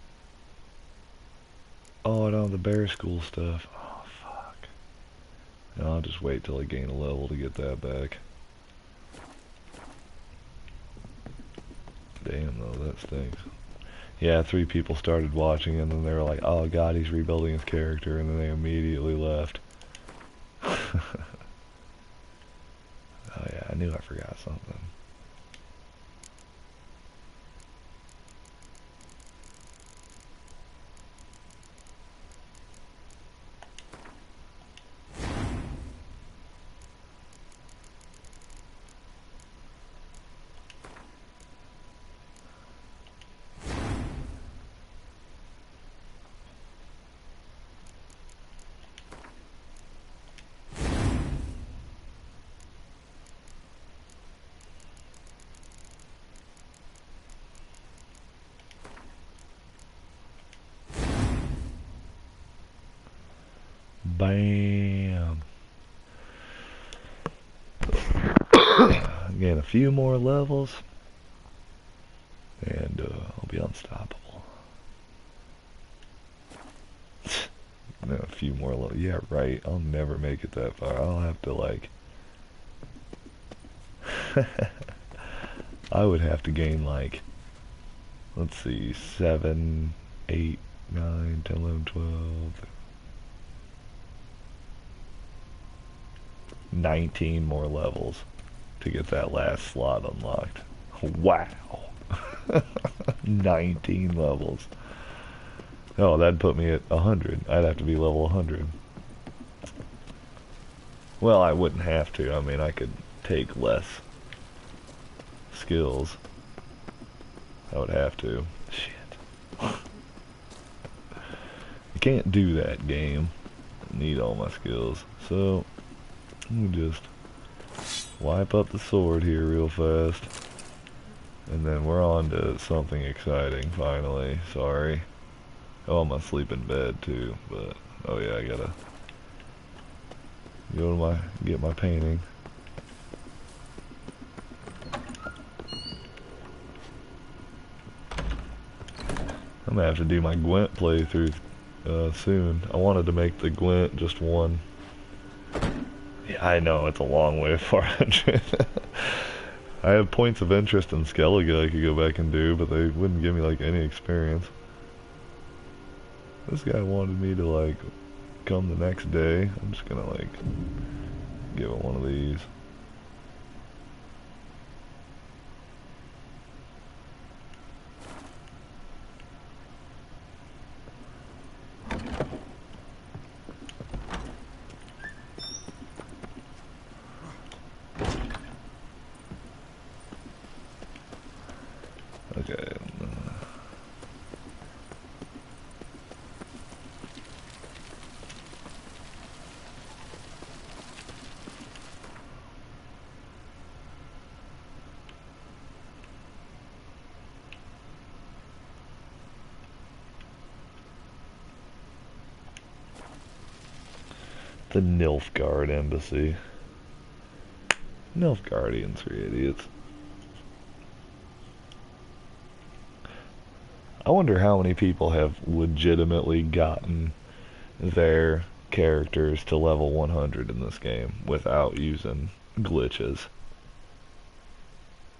Oh, I don't have the bear school stuff. Oh fuck. No, I'll just wait till I gain a level to get that back. Damn though, that stinks. Yeah, 3 people started watching and then they were like, oh god, he's rebuilding his character, and then they immediately left. Oh yeah, I knew I forgot something. Bam. Gain a few more levels, and I'll be unstoppable. No, a few more levels. Yeah, right. I'll never make it that far. I'll have to like... I would have to gain like... Let's see, 7, 8, 9, 10, 11, 12... 19 more levels to get that last slot unlocked. Wow. 19 levels. Oh, that'd put me at 100. I'd have to be level 100. Well, I wouldn't have to. I mean, I could take less skills. I would have to. Shit. You can't do that, game. I need all my skills. So, let me just wipe up the sword here real fast. And then we're on to something exciting, finally. Sorry. Oh, I'm gonna sleep in bed, too. But, oh yeah, I gotta go to get my painting. I'm gonna have to do my Gwent playthrough soon. I wanted to make the Gwent just one. Yeah, I know, it's a long way to 400. I have points of interest in Skellige I could go back and do, but they wouldn't give me like any experience. This guy wanted me to like come the next day. I'm just gonna like give it one of these. Okay. The Nilfgaard embassy. Nilfgaardians are idiots. I wonder how many people have legitimately gotten their characters to level 100 in this game without using glitches.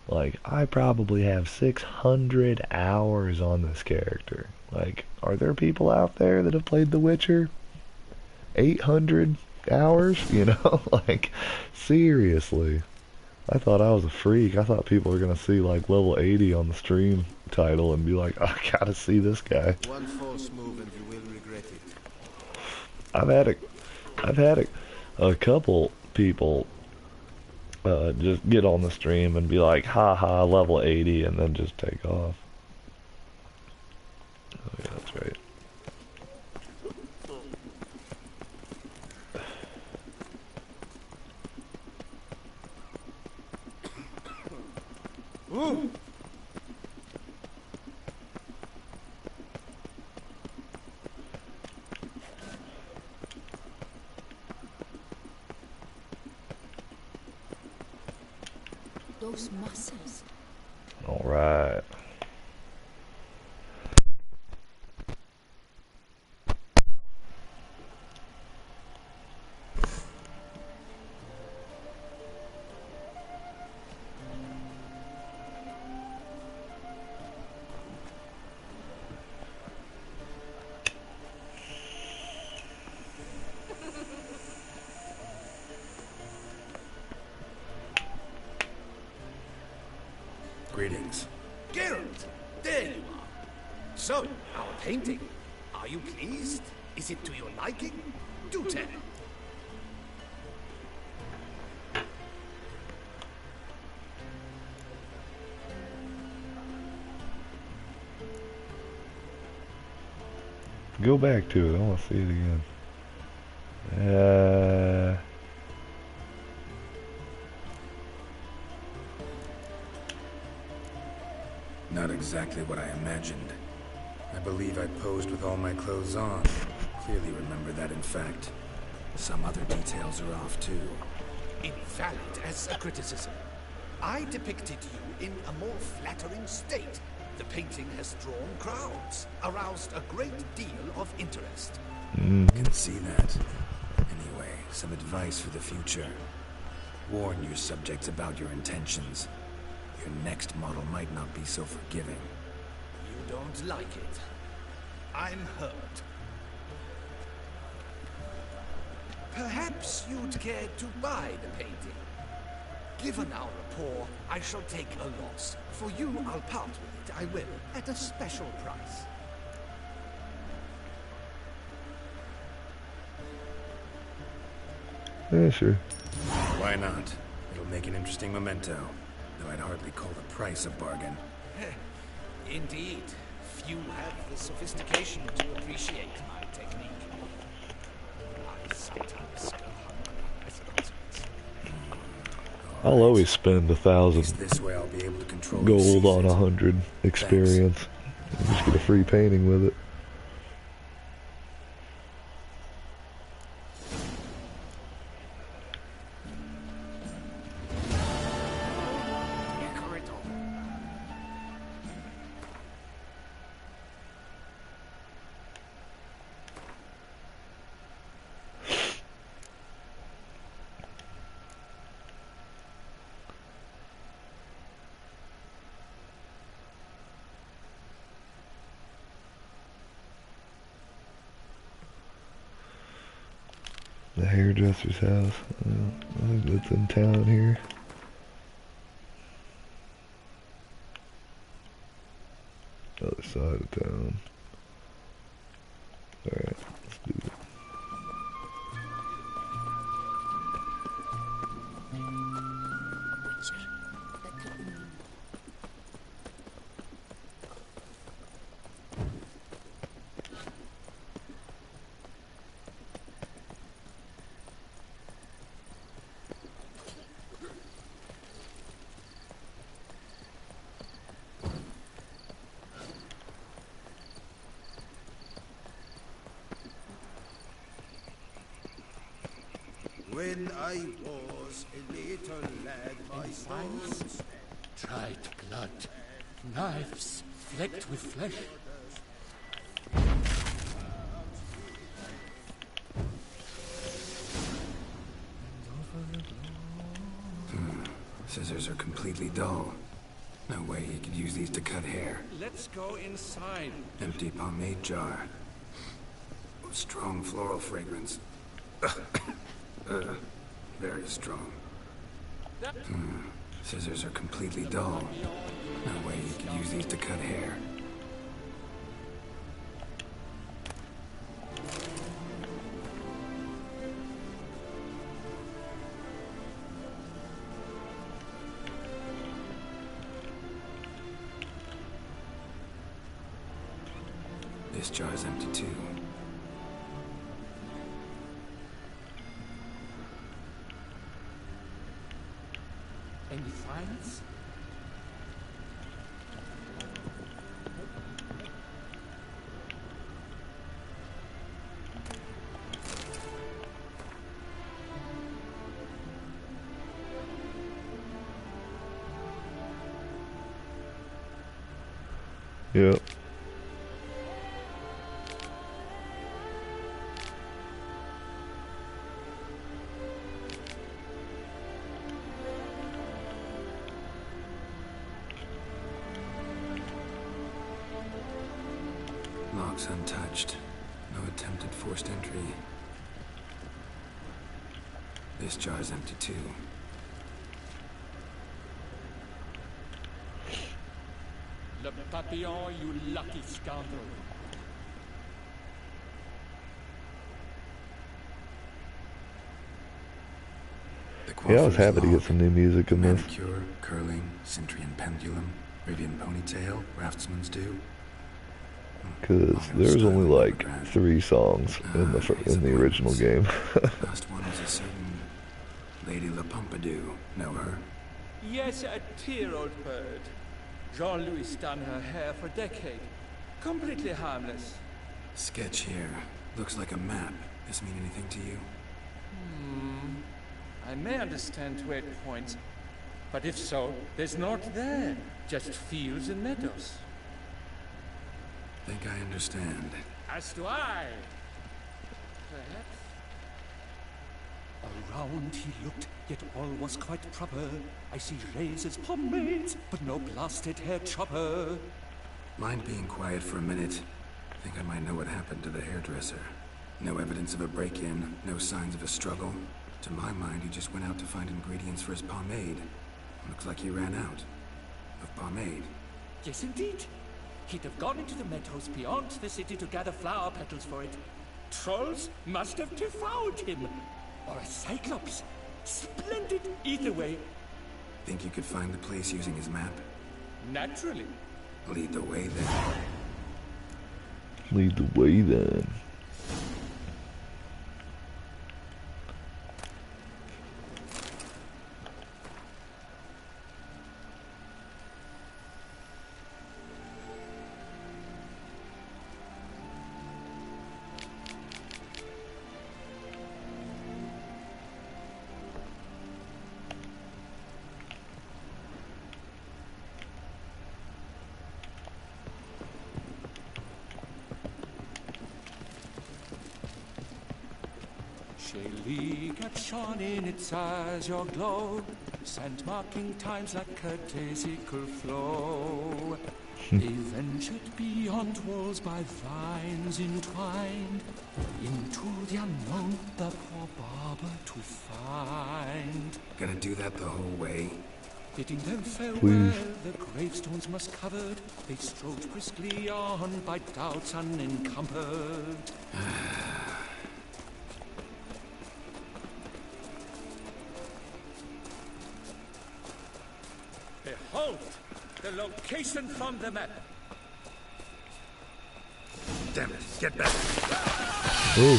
Like, I probably have 600 hours on this character. Like, are there people out there that have played The Witcher 800 hours? You know, like, seriously. I thought I was a freak. I thought people were gonna see like level 80 on the stream title and be like, I gotta see this guy. One false move and you will regret it. I've had a couple people just get on the stream and be like, haha, level 80, and then just take off. Oh yeah, that's right. Ooh. Those muscles. All right. So, our painting. Are you pleased? Is it to your liking? Do tell. Go back to it. I want to see it again. Not exactly what I imagined. I believe I posed with all my clothes on. Clearly remember that, in fact. Some other details are off, too. Invalid as a criticism. I depicted you in a more flattering state. The painting has drawn crowds, aroused a great deal of interest. Can see that. Anyway, some advice for the future. Warn your subjects about your intentions. Your next model might not be so forgiving. You don't like it. I'm hurt. Perhaps you'd care to buy the painting. Given our rapport, I shall take a loss. For you, I'll part with it, I will, at a special price. Yeah, sure. Why not? It'll make an interesting memento, though I'd hardly call the price a bargain. Indeed. Few have the sophistication to appreciate my technique. I sometimes go hungry as a consequence. I'll always spend 1,000 This way I'll be able to control gold on 100 experience. Just get a free painting with it. The hairdresser's house. I think that's in town here. Other side of town. Alright, let's do it. When I was a little lad, my stones... Dried blood, knives flecked with flesh. Scissors are completely dull. No way he could use these to cut hair. Let's go inside. Empty pomade jar. Strong floral fragrance. Very strong. Scissors are completely dull. No way you could use these to cut hair. This jar's empty too. Any finds? Yep. Locks untouched. No attempted forced entry. This jar's empty too. Le Papillon, you lucky scoundrel. Yeah, I was happy to get some new music in this. Manicure, curling, Centrian pendulum, Rivian ponytail, raftsman's due. Because there's only like 3 songs in the original game. Last one was a certain Lady La Pompadour. Know her? Yes, a dear old bird. Jean-Louis done her hair for decades. Completely harmless. Sketch here. Looks like a map. This mean anything to you? I may understand where it points, but if so, there's north there. Just fields and meadows. Think I understand. As do I. Perhaps. Around he looked, yet all was quite proper. I see razors, pomades, but no blasted hair chopper. Mind being quiet for a minute? Think I might know what happened to the hairdresser. No evidence of a break-in, no signs of a struggle. To my mind, he just went out to find ingredients for his pomade. Looks like he ran out of pomade. Yes, indeed. He'd have gone into the meadows beyond the city to gather flower petals for it. Trolls must have devoured him. Or a cyclops. Splendid either way. Think you could find the place using his map? Naturally. Lead the way then. Lead the way then. Got shone in its eyes your glow, sand marking times like a daisical flow. They ventured beyond walls by vines entwined, into the unknown the poor barber to find. Gonna do that the whole way? Bidding them farewell, Please. the gravestones must covered, they strode briskly on by doubts unencumbered. Behold, the location from the map. Damn it, get back. Ooh.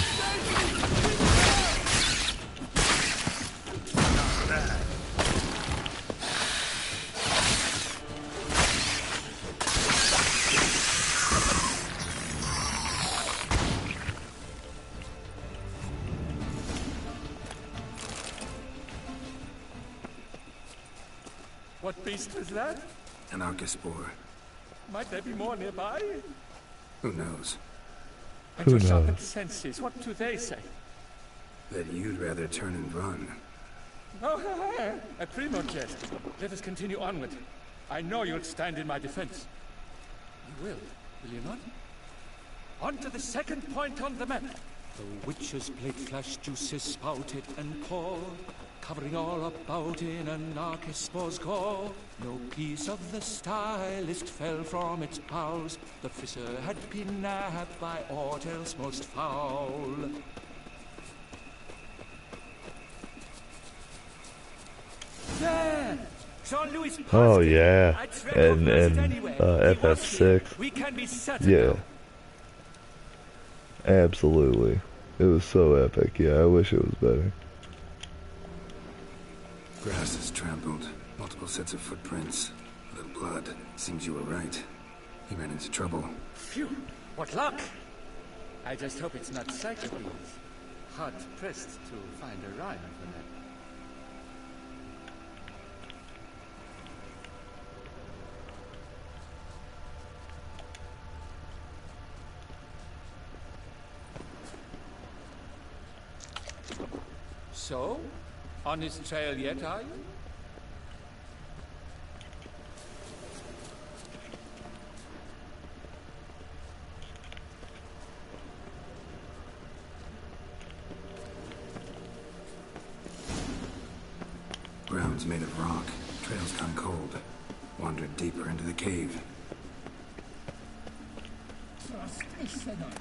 What beast was that? An Arcaspore. Might there be more nearby? Who knows? And Who your sharpened knows? senses, what do they say? That you'd rather turn and run. Oh, a primo jest. Let us continue onward. I know you'll stand in my defense. You will you not? On to the second point on the map. The witch's blade flash juices spouted and poured, covering all about in an Arcaspore's gore. No piece of the stylist fell from its bowels. The fisher had been nabbed by aught else most foul. There! Jean-Louis Oh yeah, I'd tread and on it anyway. He was here. FF6. We can be certain Yeah, now. absolutely. It was so epic. Yeah, I wish it was better. Grass is trampled. Multiple sets of footprints. A little blood. Seems you were right. He ran into trouble. Phew! What luck! I just hope it's not Cyclops. Hard pressed to find a rhyme for that. So, on his trail yet, are you? Ground's made of rock. Trail's gone cold. Wandered deeper into the cave. trust me, Senor.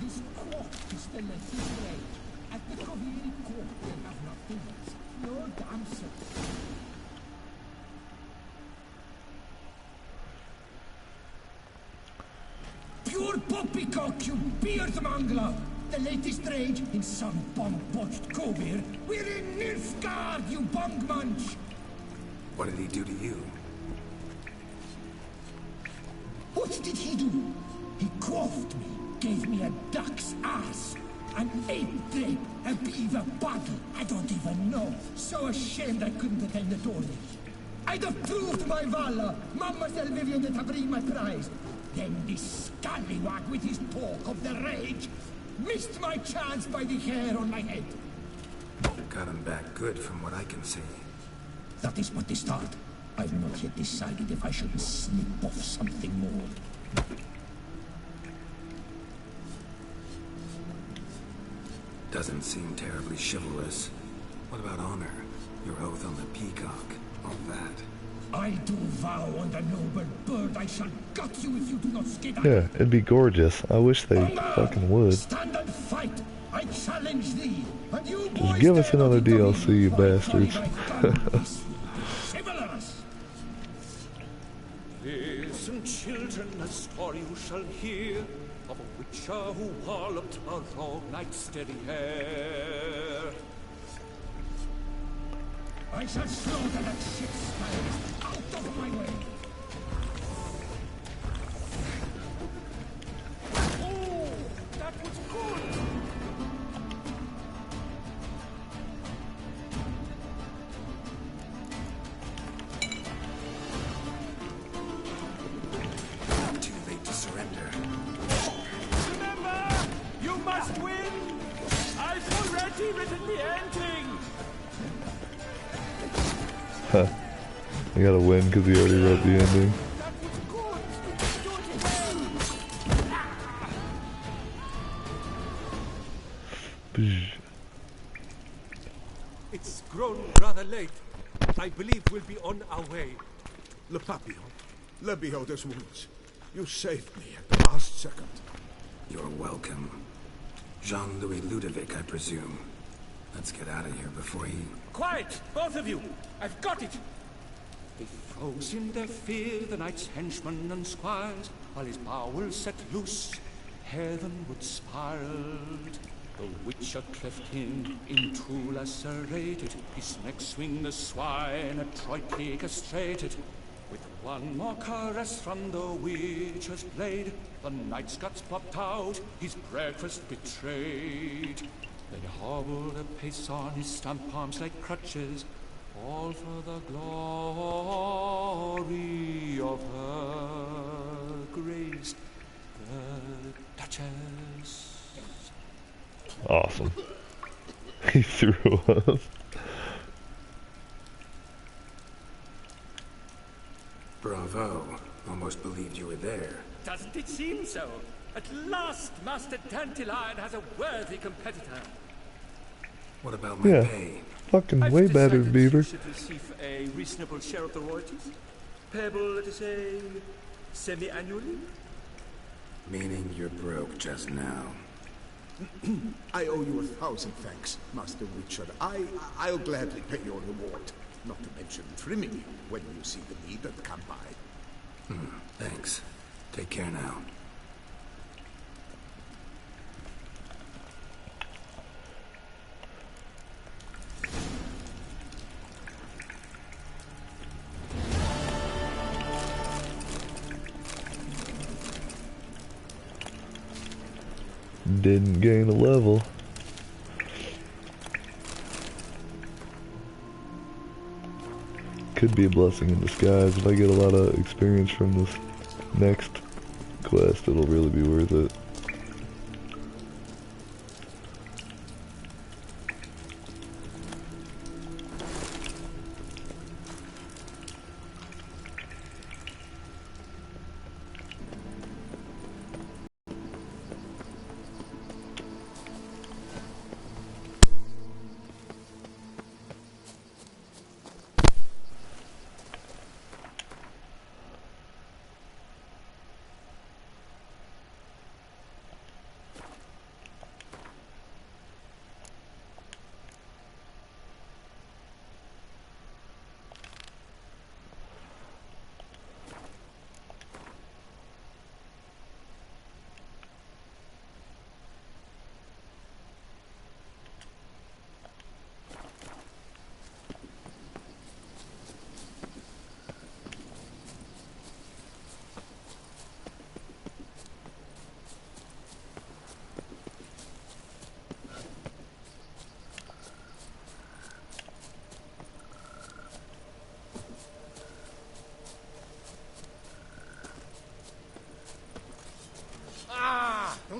This court is the legislature. At the Koviri court, they have nothing else. No damsels. Pure poppycock, you beard mangler! The latest rage in some bong-botched Kovir. We're in Nilfgaard, you bong-munch! What did he do to you? What did he do? He quaffed me, gave me a duck's ass, an ape drape, a beaver bottle. I don't even know. So ashamed I couldn't attend the tourney. I'd have proved my valor. Mademoiselle Vivian to bring my prize. Then this scallywag with his talk of the rage missed my chance by the hair on my head. Got him back good from what I can see. That is but the start. I've not yet decided if I should snip off something more. Doesn't seem terribly chivalrous. What about honor? Your oath on the peacock? All that? I do vow on the noble bird I shall gut you if you do not skid out. Yeah, it'd be gorgeous. I wish they fucking would. Stand and fight. I challenge thee. And you Just give us another DLC, you bastards. Listen, children, a story you shall hear of a witcher who walloped a rogue knight's steady hair. I shall slaughter that ship's fire out of my way. Oh, that was good. Too late to surrender. Remember, you must win. I've already written the ending. Huh. I gotta win because he already wrote the ending. It's grown rather late. I believe we'll be on our way. Le Papillon, let me hold his wounds. You saved me at the last second. You're welcome. Jean-Louis Ludovic, I presume. Let's get out of here before he... Quiet, both of you! I've got it! They froze in their fear, the knight's henchmen and squires, while his bowels set loose, heavenward spiraled. The witcher cleft him in two lacerated, his neck swing the swine adroitly castrated. With one more caress from the witcher's blade, the knight's guts popped out, his breakfast betrayed. They hobbled a pace on his stumped palms like crutches, all for the glory of her grace, the Duchess. Awesome. He threw up. Bravo. Almost believed you were there. Doesn't it seem so? At last, Master Dandelion has a worthy competitor. What about my Yeah, pay? fucking way better than Beaver. You should receive a reasonable share of the royalties. Payable, let us say, semi-annually? Meaning you're broke just now. I owe you 1,000 thanks, Master Witcher. I'll gladly pay your reward. Not to mention trimming you when you see the need that come by. Thanks. Take care now. Didn't gain a level. Could be a blessing in disguise. If I get a lot of experience from this next quest, it'll really be worth it.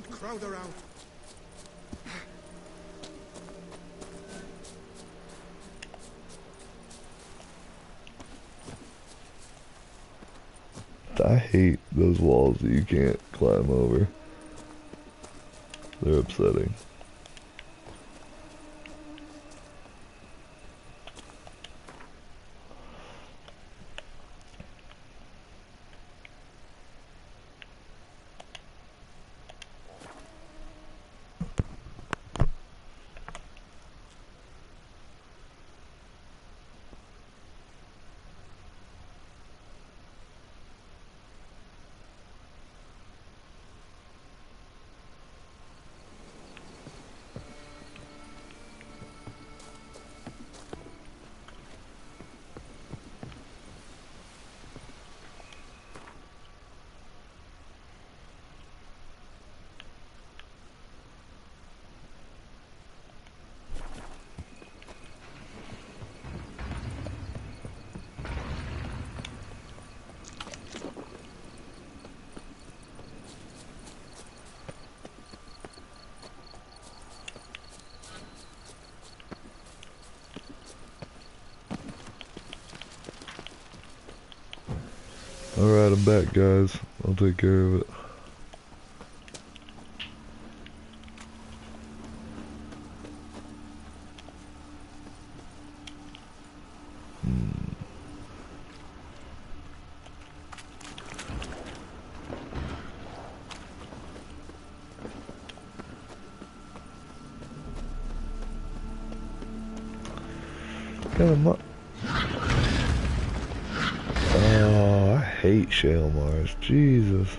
Don't crowd around. I hate those walls that you can't climb over. They're upsetting. Alright, I'm back, guys. I'll take care of it. Come on. Oh, I hate shale Mars. Jesus.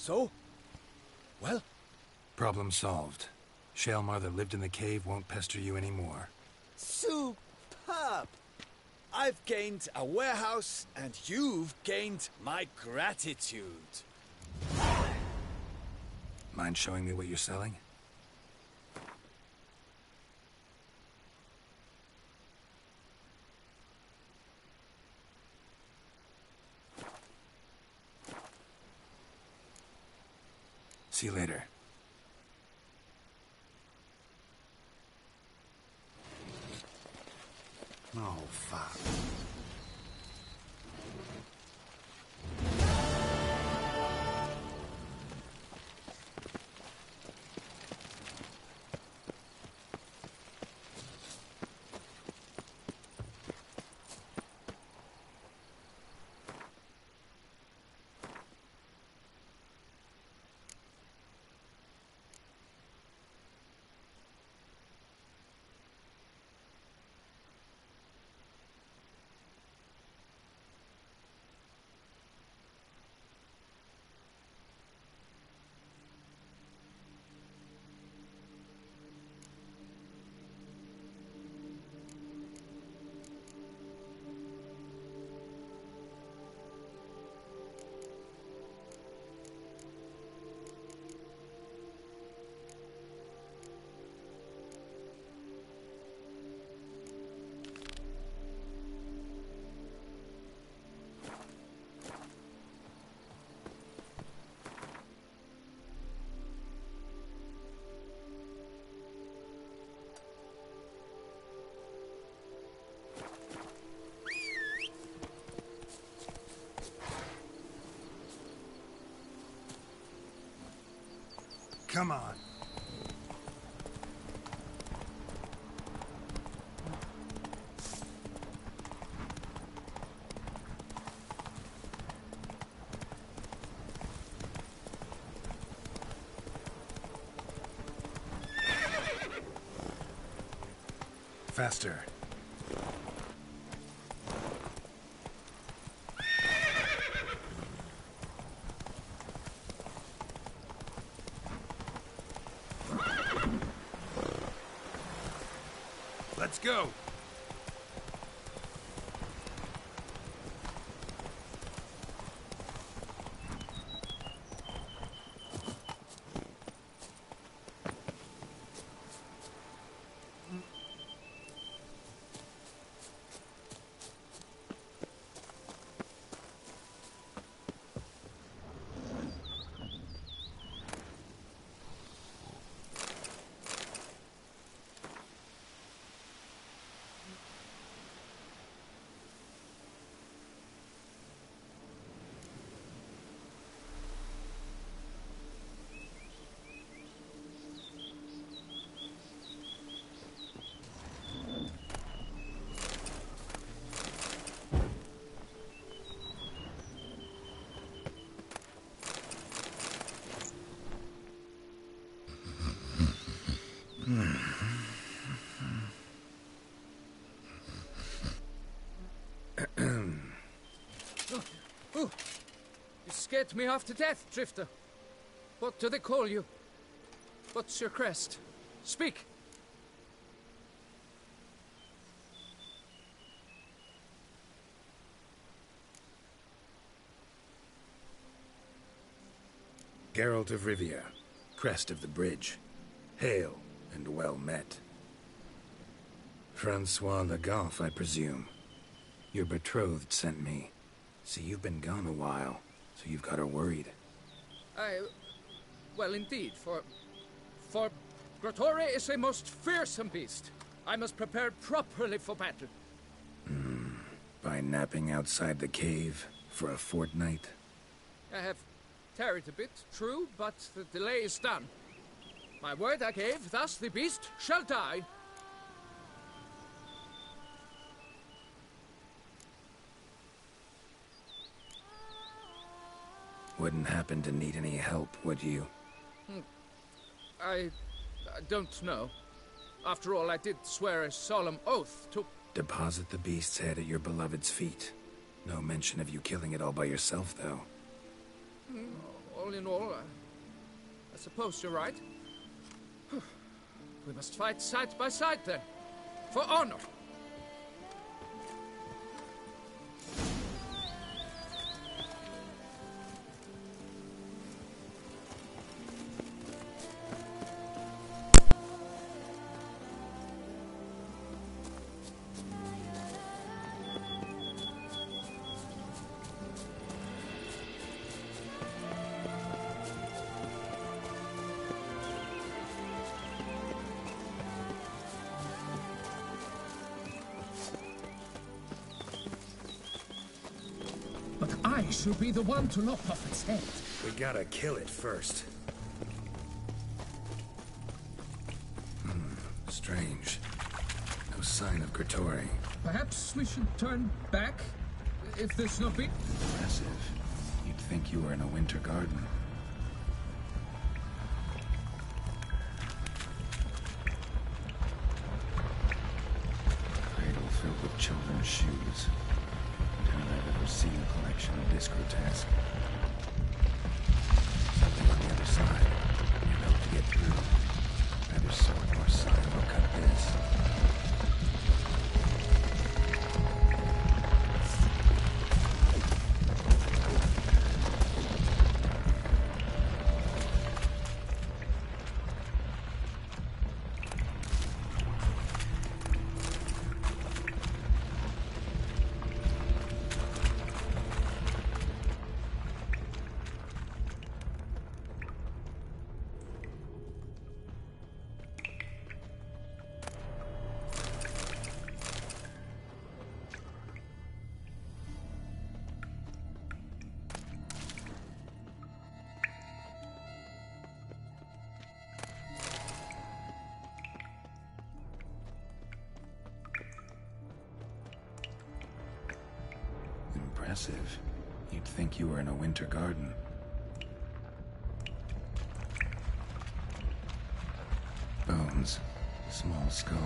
So? Well? Problem solved. Shaelmar that lived in the cave won't pester you anymore. Superb! I've gained a warehouse, and you've gained my gratitude. Mind showing me what you're selling? See you later. Oh, fuck. Come on. Faster. Let's go. Oh, you scared me half to death, Drifter. What do they call you? What's your crest? Speak! Geralt of Rivia, crest of the bridge. Hail, and well met. Francois Le Goff, I presume. Your betrothed sent me. See, you've been gone a while, so you've got her worried. Well, indeed, for Grotore is a most fearsome beast. I must prepare properly for battle. By napping outside the cave for a fortnight? I have tarried a bit, true, but the delay is done. My word I gave, thus the beast shall die. Wouldn't happen to need any help, would you? I don't know. After all, I did swear a solemn oath to... Deposit the beast's head at your beloved's feet. No mention of you killing it all by yourself, though. all in all, I suppose you're right. We must fight side by side then, for honor. But I should be the one to lop off its head. We gotta kill it first. Strange. No sign of Gretori. Perhaps we should turn back, if there's no big... Impressive. You'd think you were in a winter garden. Cradle filled with children's shoes. Doubt I've ever seen a collection this grotesque. Something on the other side. You'd hope to get through. Neither sword nor sign will cut this. Impressive. You'd think you were in a winter garden. Bones. Small skull.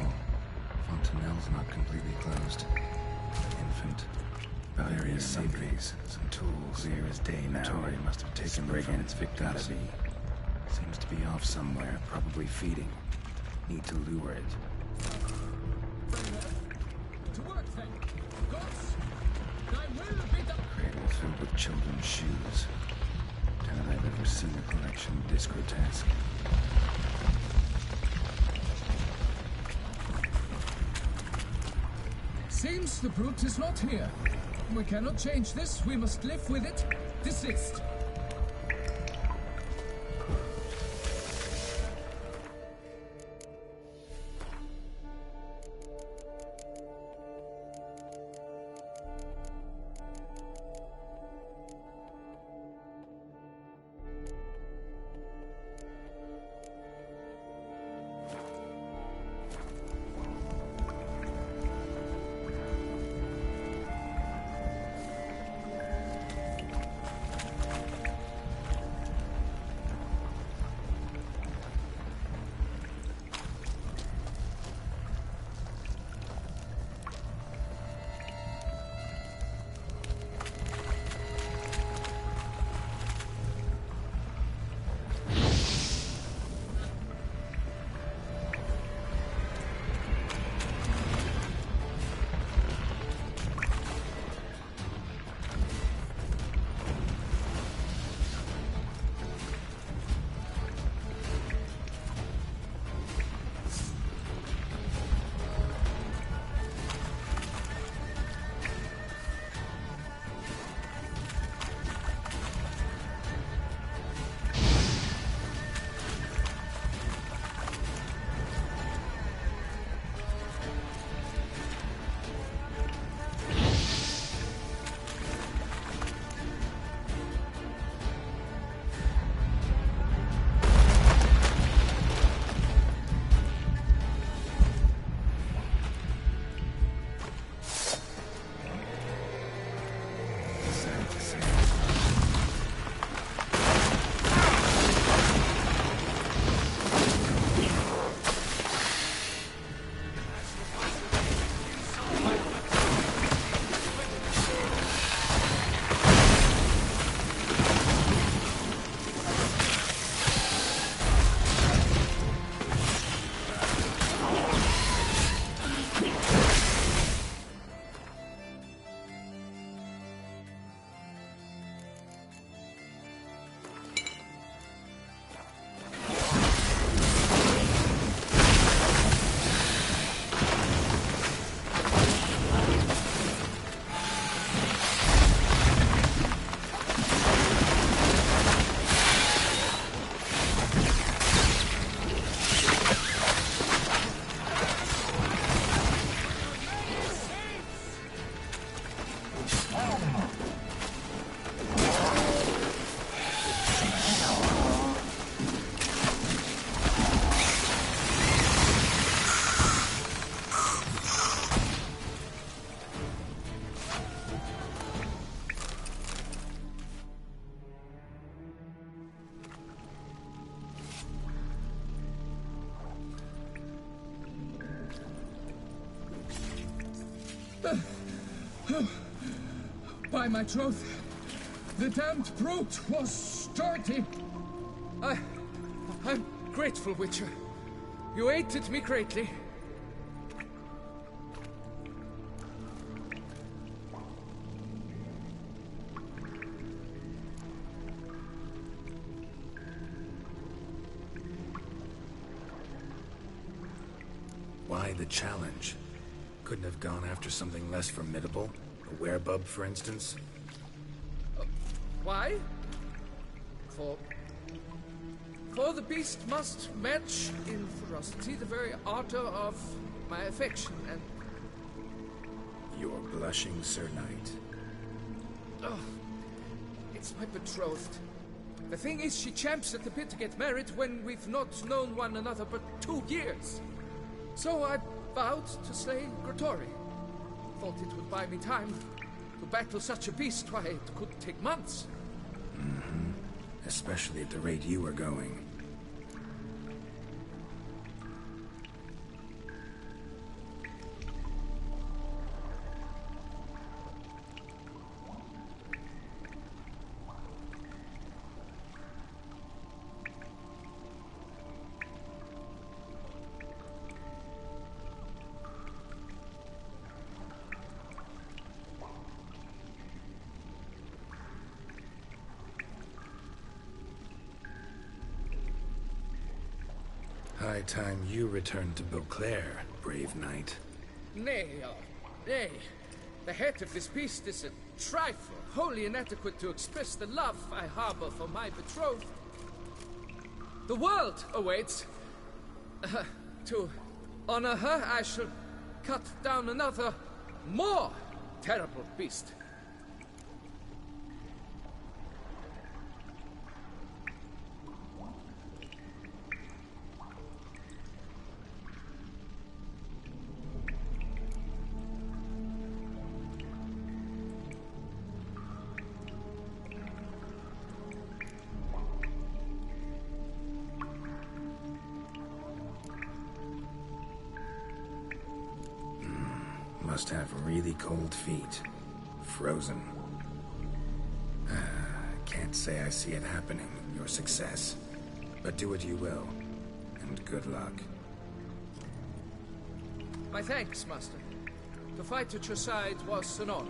Fontanelle's not completely closed. Infant. Various sundries. Some tools. Clear as day now. Tori must have taken them from its victims. Seems to be off somewhere, probably feeding. Need to lure it. To work then. Gods, thy will be done. Cradle filled with children's shoes. Doubt I've ever seen a collection this grotesque. Seems the brute is not here. We cannot change this. We must live with it. Desist. By my troth, the damned brute was sturdy. I'm grateful, Witcher. You aided me greatly. Why the challenge? Couldn't have gone after something less formidable? A werebub, for instance? Why? For the beast must match in ferocity the very ardor of my affection, and... You're blushing, Sir Knight. Oh, it's my betrothed. The thing is, she champs at the bit to get married when we've not known one another but 2 years. So I vowed to slay Grottori. Thought it would buy me time. To battle such a beast, why, it could take months. Mm-hmm. Especially at the rate you were going. High time you returned to Beauclair, brave knight. Nay, nay. The head of this beast is a trifle, wholly inadequate to express the love I harbor for my betrothed. The world awaits. To honor her, I shall cut down another, more terrible beast. Must have really cold feet. Frozen. Can't say I see it happening, your success. But do what you will, and good luck. My thanks, Master. To fight at your side was an honor.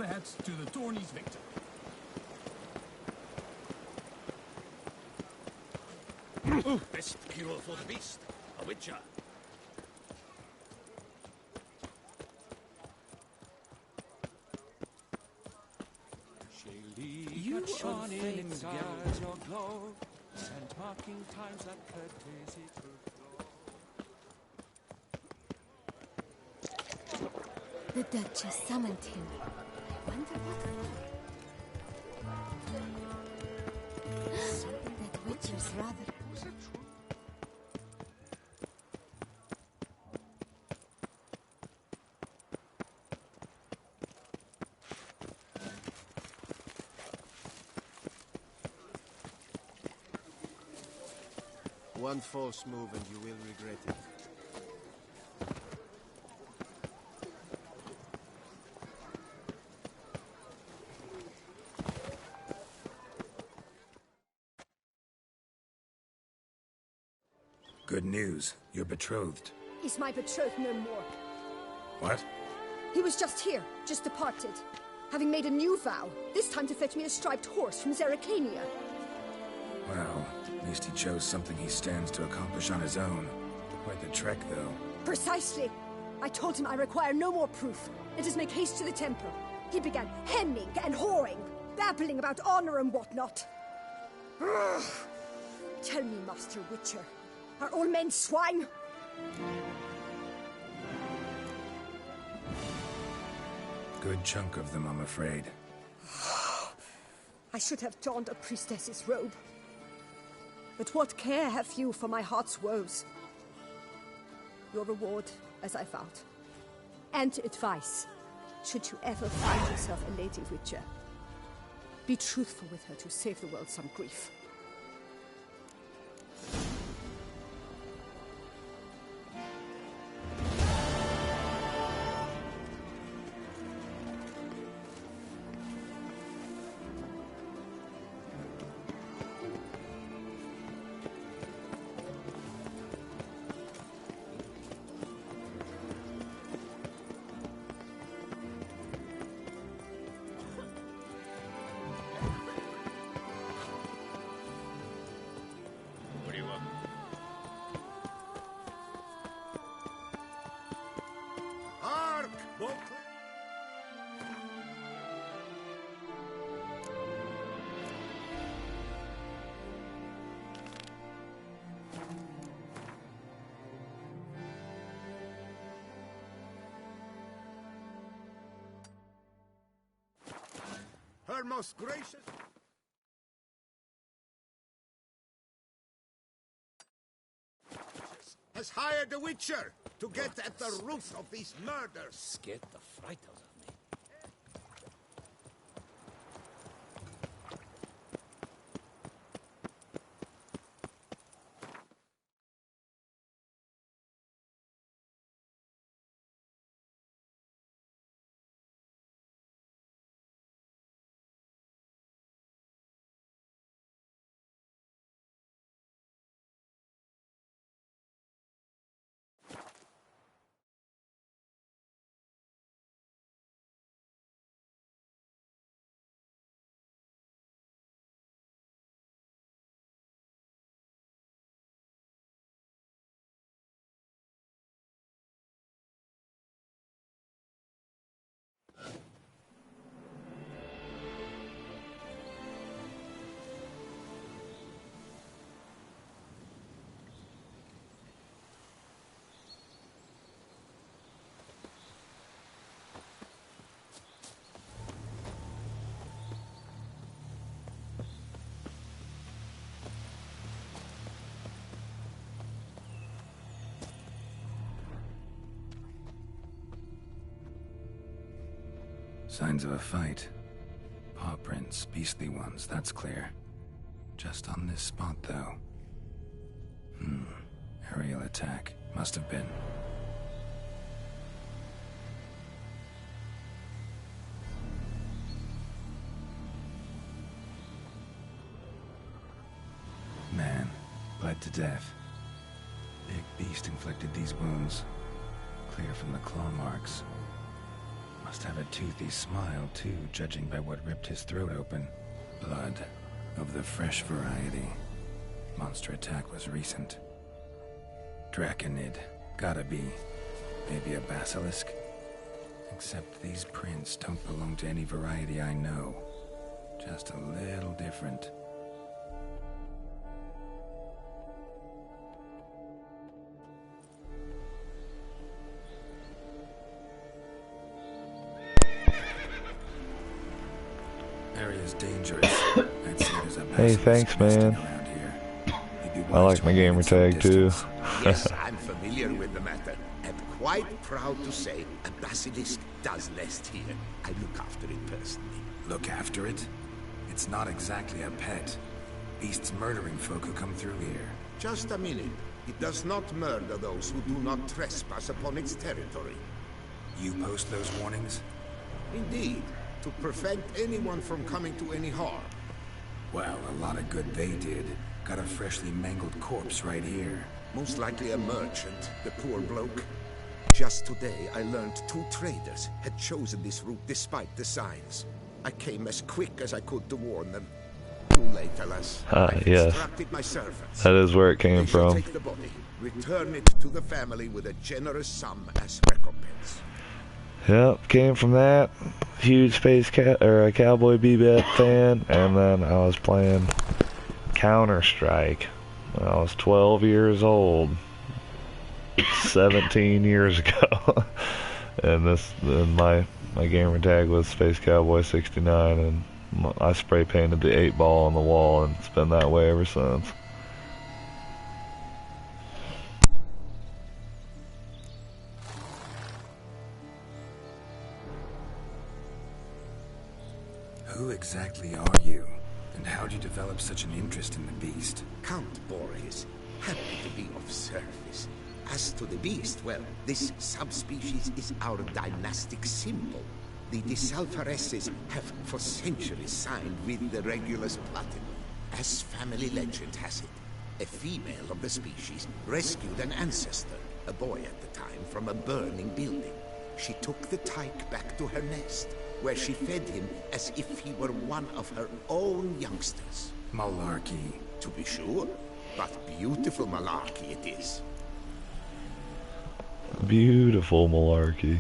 the heads to the tourney's victor. Best cure for the beast. A witcher. You shone in guards your glow, and marking times that courtesy could The Duchess summoned him. I wonder what for. Something that witchers rather. One false move and you will regret it. Good news. You're betrothed. He's my betrothed no more. What? He was just here, just departed. Having made a new vow, this time to fetch me a striped horse from Zeracania. Well, at least he chose something he stands to accomplish on his own. Quite the trek, though. Precisely. I told him I require no more proof. Let us make haste to the temple. He began hemming and hawing, babbling about honor and whatnot. Ugh. Tell me, Master Witcher, are all men swine? Good chunk of them, I'm afraid. I should have donned a priestess's robe. But what care have you for my heart's woes? Your reward, as I found. And advice, should you ever find yourself a lady witcher. Be truthful with her to save the world some grief. What do you want? Hark! Her most gracious... has hired a witcher to get at the root of these murders. Scared the fright out of me. Signs of a fight. Paw prints, beastly ones, that's clear. Just on this spot, though. Aerial attack. Must have been. Man, bled to death. Big beast inflicted these wounds. Clear from the claw marks. Must have a toothy smile, too, judging by what ripped his throat open. Blood of the fresh variety. Monster attack was recent. Draconid. Gotta be. Maybe a basilisk? Except these prints don't belong to any variety I know. Just a little different. Area's dangerous. I'd say there's a Hey, thanks, man. I like my gamer tag too. Yes, I'm familiar with the matter, and quite proud to say a basilisk does nest here. I look after it personally. Look after it? It's not exactly a pet. Beasts murdering folk who come through here. Just a minute. It does not murder those who do not trespass upon its territory. You post those warnings? Indeed, to prevent anyone from coming to any harm. Well, a lot of good they did. Got a freshly mangled corpse right here. Most likely a merchant, the poor bloke. Just today, I learned 2 traders had chosen this route despite the signs. I came as quick as I could to warn them. Too late, alas. I've yes. instructed my servants. That is where it came They shall from. take the body, return it to the family with a generous sum as recompense. Yep, came from that. Huge a Cowboy Bebop fan, and then I was playing Counter-Strike when I was 12 years old, 17 years ago. And my gamer tag was Space Cowboy 69, and I spray painted the 8 ball on the wall, and it's been that way ever since. Who exactly are you? And how'd you develop such an interest in the beast? Count Boris, happy to be of service. As to the beast, well, this subspecies is our dynastic symbol. The Desalfaresses have for centuries signed with the Regulus Platinum. As family legend has it, a female of the species rescued an ancestor, a boy at the time, from a burning building. She took the tyke back to her nest, where she fed him as if he were one of her own youngsters. Malarkey. To be sure, but beautiful malarkey it is. Beautiful malarkey.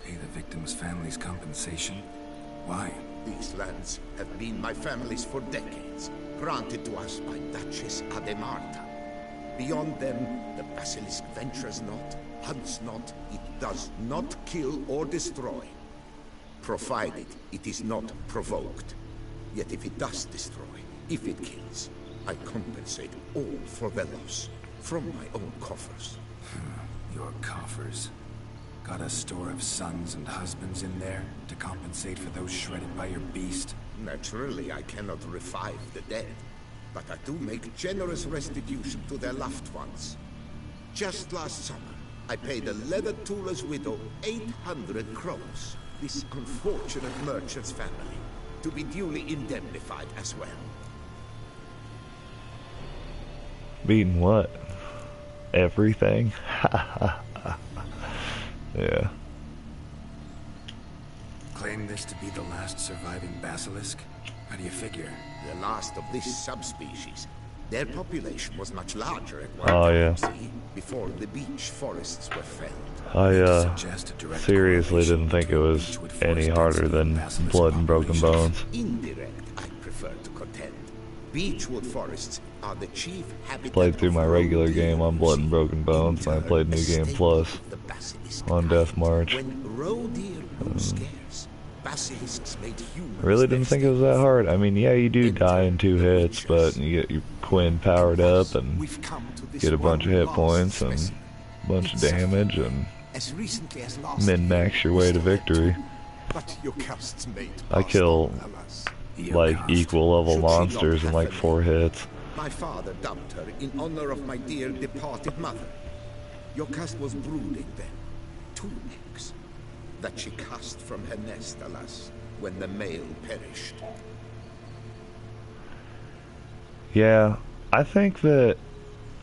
Pay the victim's family's compensation? Why? These lands have been my family's for decades, granted to us by Duchess Ademarta. Beyond them, the basilisk ventures not, hunts not, it does not kill or destroy, provided it is not provoked. Yet if it does destroy, if it kills, I compensate all for the loss, from my own coffers. Your coffers? Got a store of sons and husbands in there to compensate for those shredded by your beast? Naturally, I cannot revive the dead, but I do make generous restitution to their loved ones. Just last summer, I paid a leather tooler's widow 800 crowns, this unfortunate merchant's family, to be duly indemnified as well. Beating what? Everything? Yeah. Claim this to be the last surviving basilisk? How do you figure? The last of this subspecies. Their population was much larger at one time, see, before the beech forests were felled. I seriously didn't think it was any harder than Blood and Broken Bones. Indirect, I prefer to contend. Beechwood forests are the chief habitat. Played through my regular game on Blood and Broken Bones, and I played New Game Plus on Deathmarch. I really didn't think it was that hard. I mean, yeah, you do die in 2 hits, but you get your Quinn powered up and get a bunch of hit points and a bunch of damage and min-max your way to victory. I kill like equal level monsters in like 4 hits. My father dubbed her in honor of my dear departed mother. Your cast was brooding then. 2 eggs that she cast from her nest, alas, when the male perished. Yeah, I think that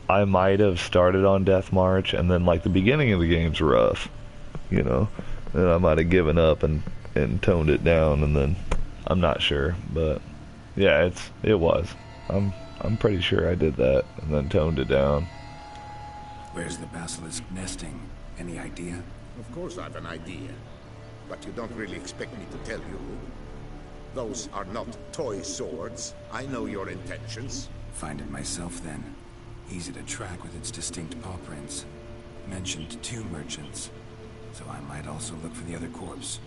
I might have started on Deathmarch, and then like the beginning of the game's rough. you know, and I might have given up and toned it down, and then I'm not sure, but yeah, it was. I'm pretty sure I did that and then toned it down. Where's the basilisk nesting? Any idea? Of course I've an idea, but you don't really expect me to tell you. Those are not toy swords. I know your intentions. Find it myself then. Easy to track with its distinct paw prints. Mentioned 2 merchants, so I might also look for the other corpse.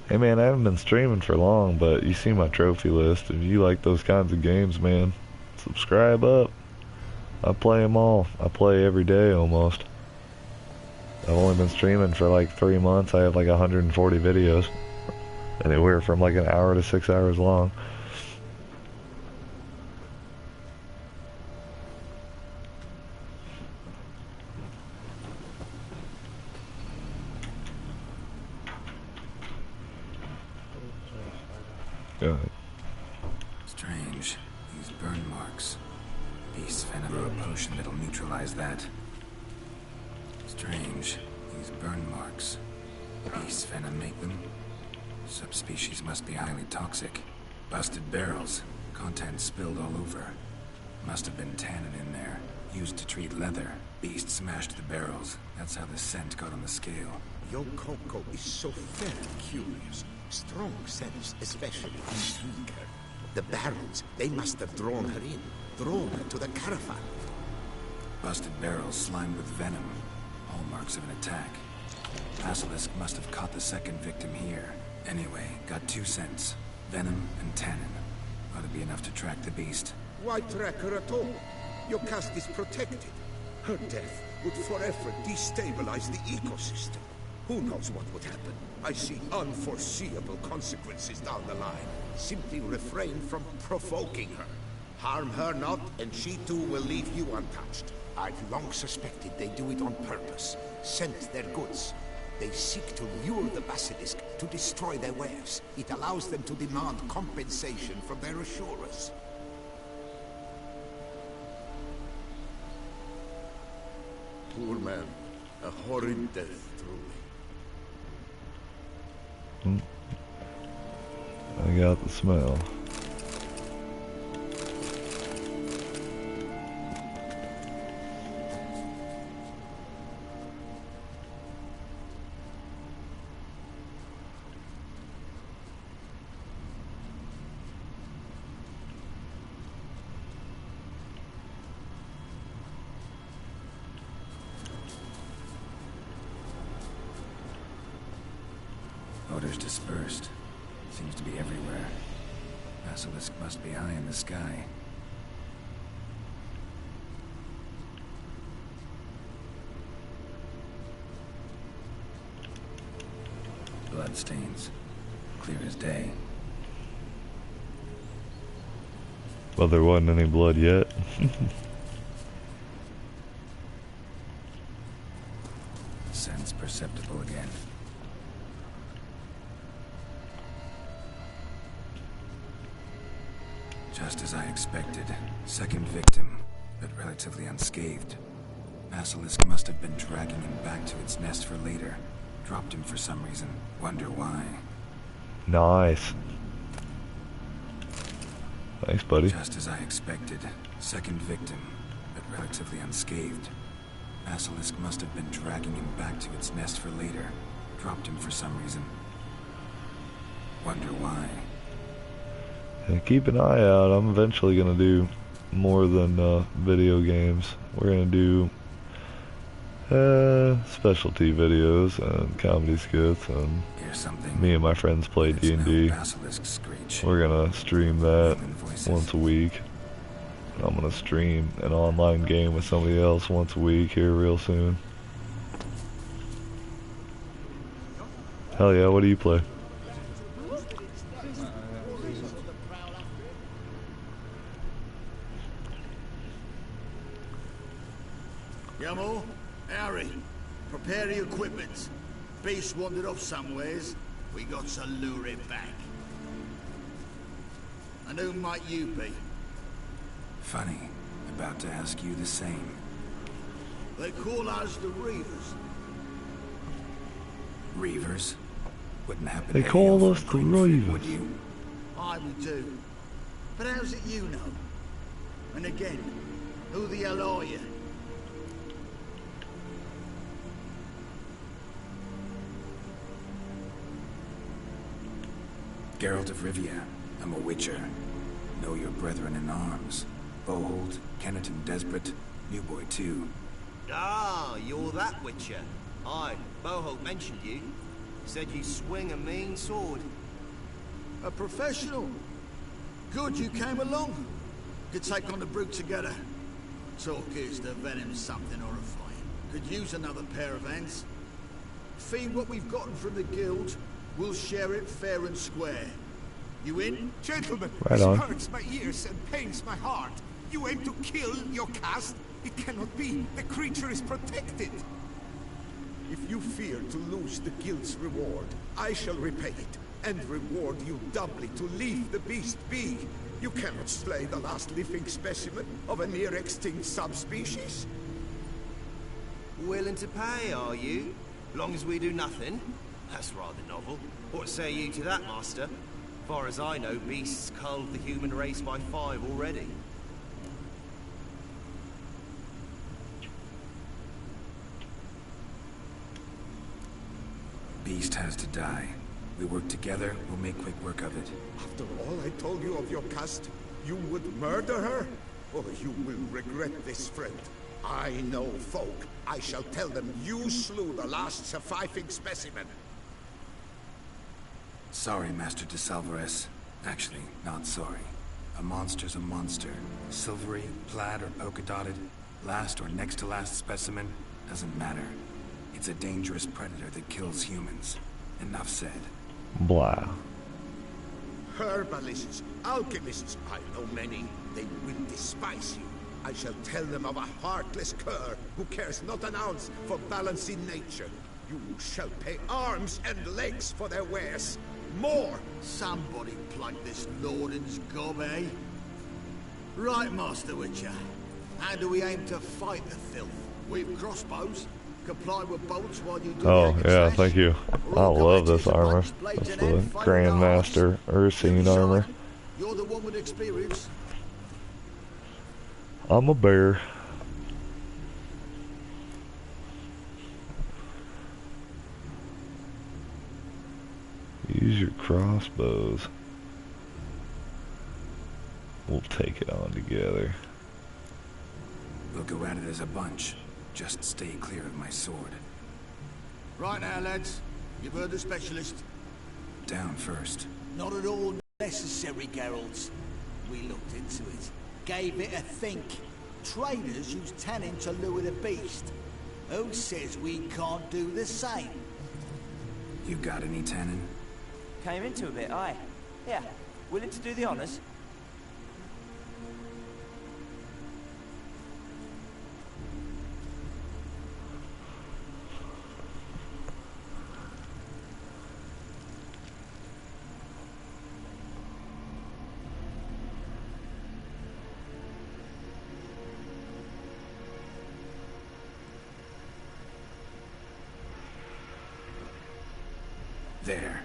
Hey man, I haven't been streaming for long, but you see my trophy list. If you like those kinds of games, man, subscribe up. I play them all. I play every day almost. I've only been streaming for like 3 months. I have like 140 videos. Anywhere from like an hour to 6 hours long. Go ahead. Strange. These burn marks. Beast's venom or a potion that'll neutralize that. Strange. These burn marks. Beast's venom make them? Subspecies must be highly toxic. Busted barrels. Contents spilled all over. Must have been tannin in there. Used to treat leather. Beast smashed the barrels. That's how the scent got on the scale. Your Coco is so very curious. Strong scents especially intrigue her. The barrels, they must have drawn her in. Drawn her to the caravan. Busted barrels slimed with venom. Hallmarks of an attack. Basilisk must have caught the second victim here. Anyway, got 2 scents. Venom and tannin. Ought to be enough to track the beast. Why track her at all? Your caste is protected. Her death would forever destabilize the ecosystem. Who knows what would happen? I see unforeseeable consequences down the line. Simply refrain from provoking her. Harm her not, and she too will leave you untouched. I've long suspected they do it on purpose. Scent their goods. They seek to lure the basilisk to destroy their wares. It allows them to demand compensation from their assurers. Poor man. A horrid death, truly. I got the smell. Odors dispersed. Seems to be everywhere. Basilisk must be high in the sky. Bloodstains. Clear as day. Well, there wasn't any blood yet. Scent's perceptible again. Just as I expected. Second victim, but relatively unscathed. Basilisk must have been dragging him back to its nest for later. Dropped him for some reason. Wonder why. Nice. Thanks, buddy. Just as I expected. Second victim, but relatively unscathed. Basilisk must have been dragging him back to its nest for later. Dropped him for some reason. Wonder why. And keep an eye out. I'm eventually gonna do more than video games. We're gonna do specialty videos and comedy skits, and me and my friends play D&D. We're gonna stream that once a week. I'm gonna stream an online game with somebody else once a week here real soon. Hell yeah, what do you play? Yamo, Harry, prepare the equipment. Beast wandered off somewheres. We got to lure it back. And who might you be? Funny. About to ask you the same. They call us the Reavers. Reavers? Wouldn't happen They to call hail us from the Greenford, Reavers. would you? Aye, we do. But how's it you know? And again, who the hell are you? Geralt of Rivia. I'm a witcher. Know your brethren in arms. Bold, Kenneton Desperate, New Boy too. Ah, you're that witcher. Aye, Boholt mentioned you. Said you swing a mean sword. A professional. Good you came along. Could take on the brute together. Talk is the venom's something horrifying. Could use another pair of hands. Fee what we've gotten from the guild. We'll share it fair and square. You in? Gentlemen, Right on. this hurts my ears and pains my heart. You aim to kill your caste? It cannot be. The creature is protected. If you fear to lose the guild's reward, I shall repay it, and reward you doubly to leave the beast be. You cannot slay the last living specimen of a near-extinct subspecies. Willing to pay, are you? Long as we do nothing? That's rather novel. What say you to that, master? Far as I know, beasts culled the human race by 5 already. Beast has to die. We work together, we'll make quick work of it. After all I told you of your caste, you would murder her? Oh, you will regret this, friend. I know folk. I shall tell them you slew the last surviving specimen. Sorry, Master de Salvarez. Actually, not sorry. A monster's a monster. Silvery, plaid, or polka-dotted, last or next to last specimen, doesn't matter. It's a dangerous predator that kills humans. Enough said. Blah. Herbalists, alchemists, I know many. They will despise you. I shall tell them of a heartless cur who cares not an ounce for balancing nature. You shall pay arms and legs for their wares. More! Somebody plug this Lorden's gob, eh? Right, Master Witcher. How do we aim to fight the filth? We've crossbows. Comply with bolts while you do Oh, the yeah, slash. thank you. I love this armor. That's the Grandmaster Ursine armor. You're the one with experience. I'm a bear. Use your crossbows. We'll take it on together. We'll go at it as a bunch. Just stay clear of my sword. Right now, lads. You've heard the specialist. Down first. Not at all necessary, Geralt. We looked into it. Gave it a think. Traders use tannin to lure the beast. Who says we can't do the same? You got any tannin? Came into a bit, aye. Yeah, willing to do the honours? There.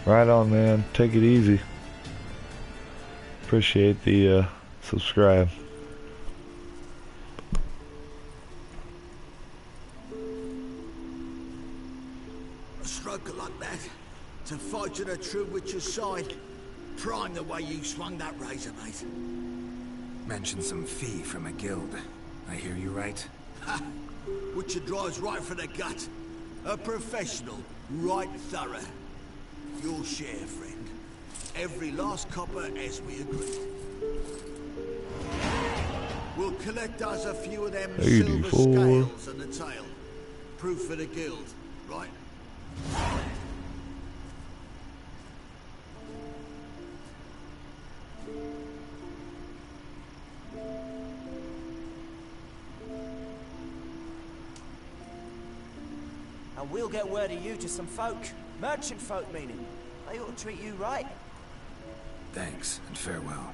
Right on, man. Take it easy. Appreciate the subscribe. A stroker like that, to fight at a true witcher's side, prime the way you swung that razor, mate. Mention some fee from a guild. I hear you right? Ha! Witcher drives right for the gut. A professional, right thorough. Your share, friend. Every last copper as we agreed. We'll collect us a few of them silver scales and the tail. Proof for the guild, right? And we'll get word of you to some folk. Merchant folk, meaning. They ought to treat you right. Thanks, and farewell.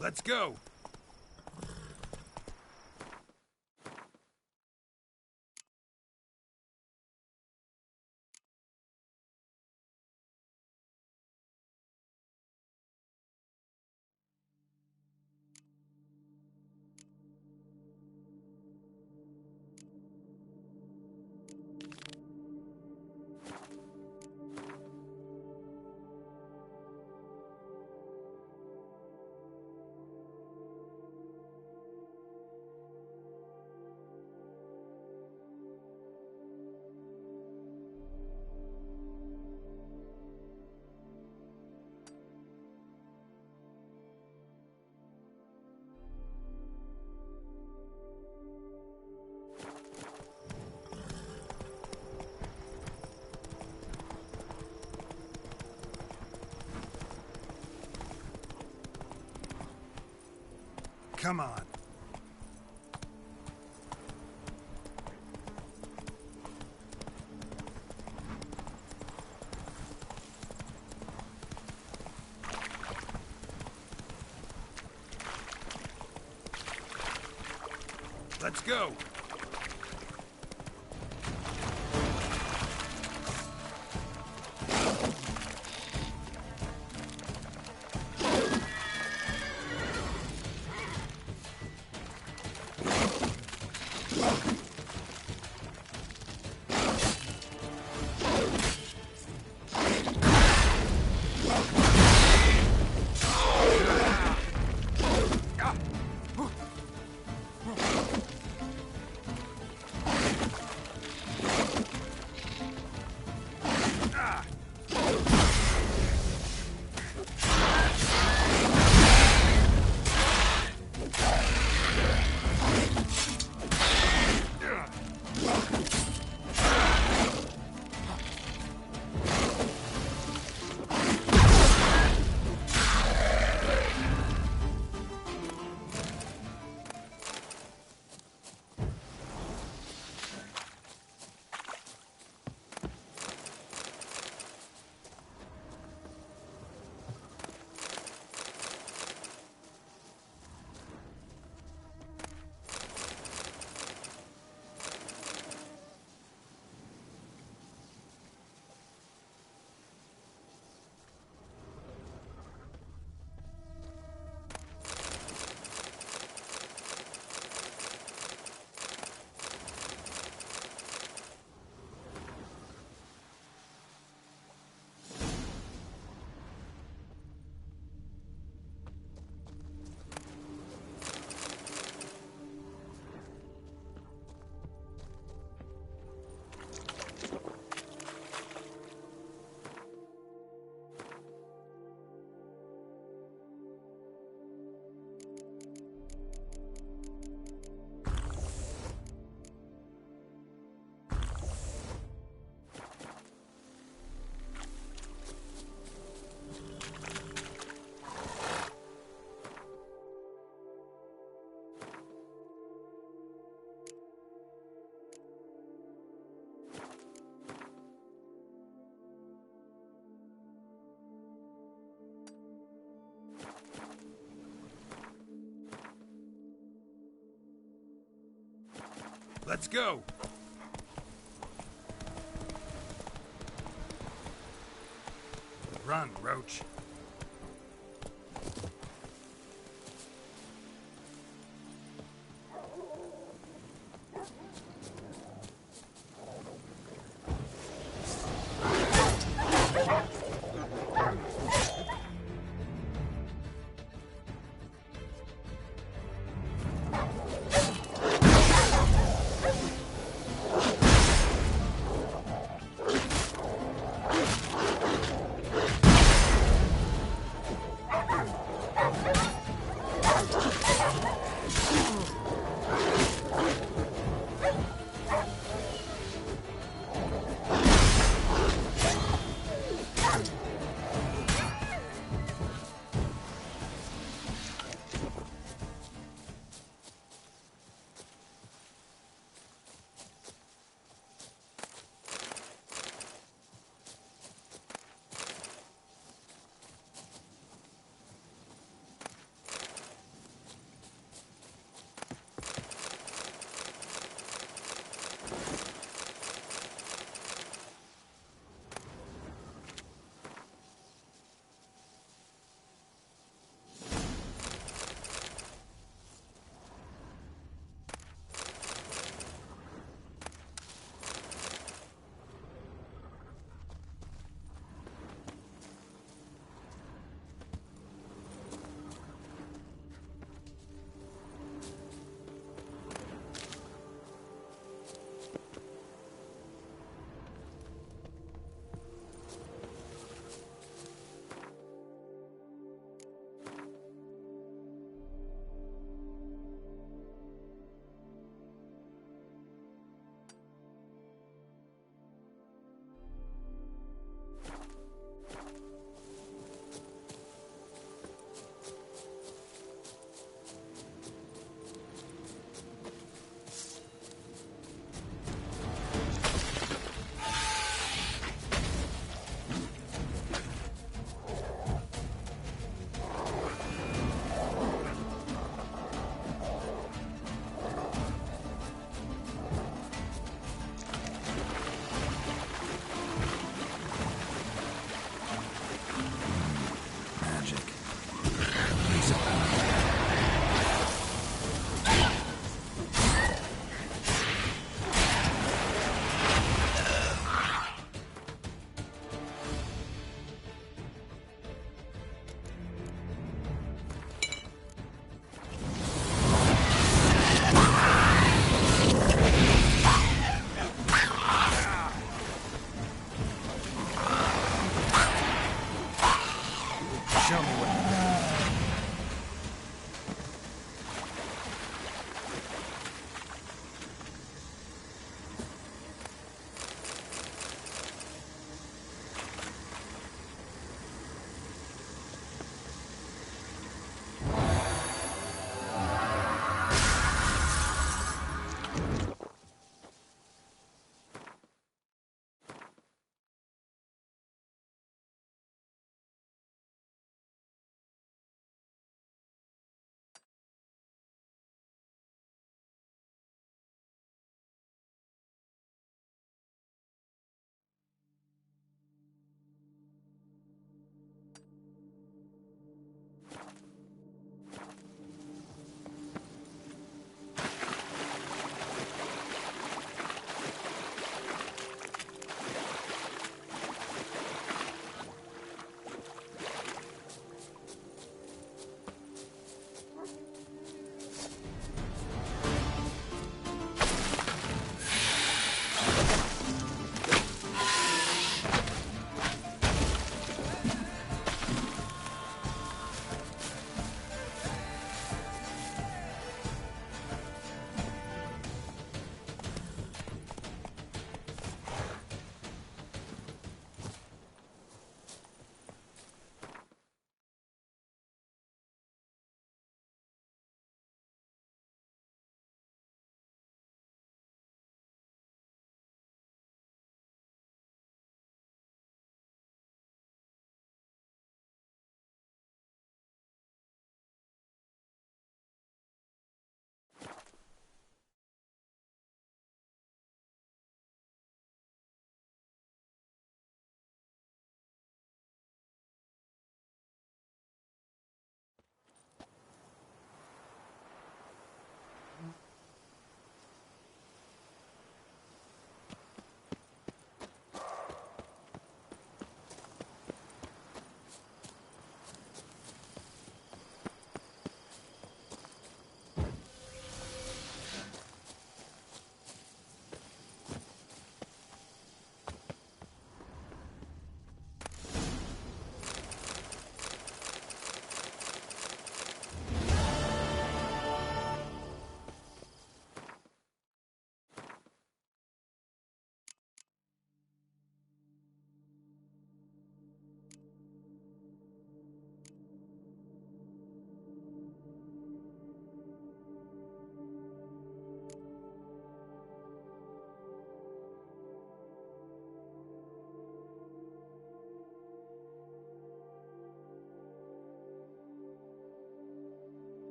Let's go. Come on. Let's go. Let's go! Run, Roach.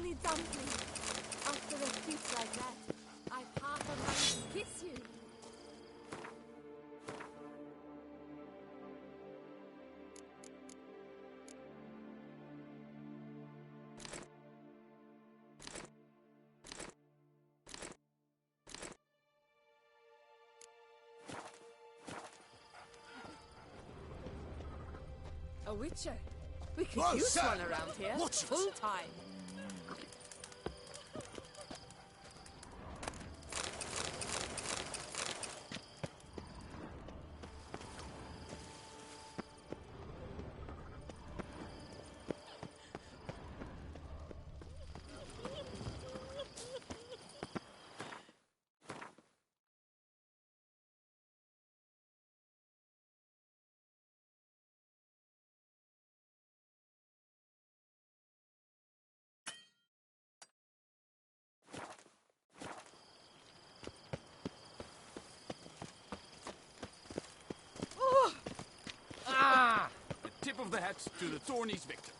honey dumpling. After a feast like that, I've half a mind to kiss you. A witcher. We could Whoa, use sir! one around here. Watch it! Full time. Ah! A tip of the hat to the Thorny's victor.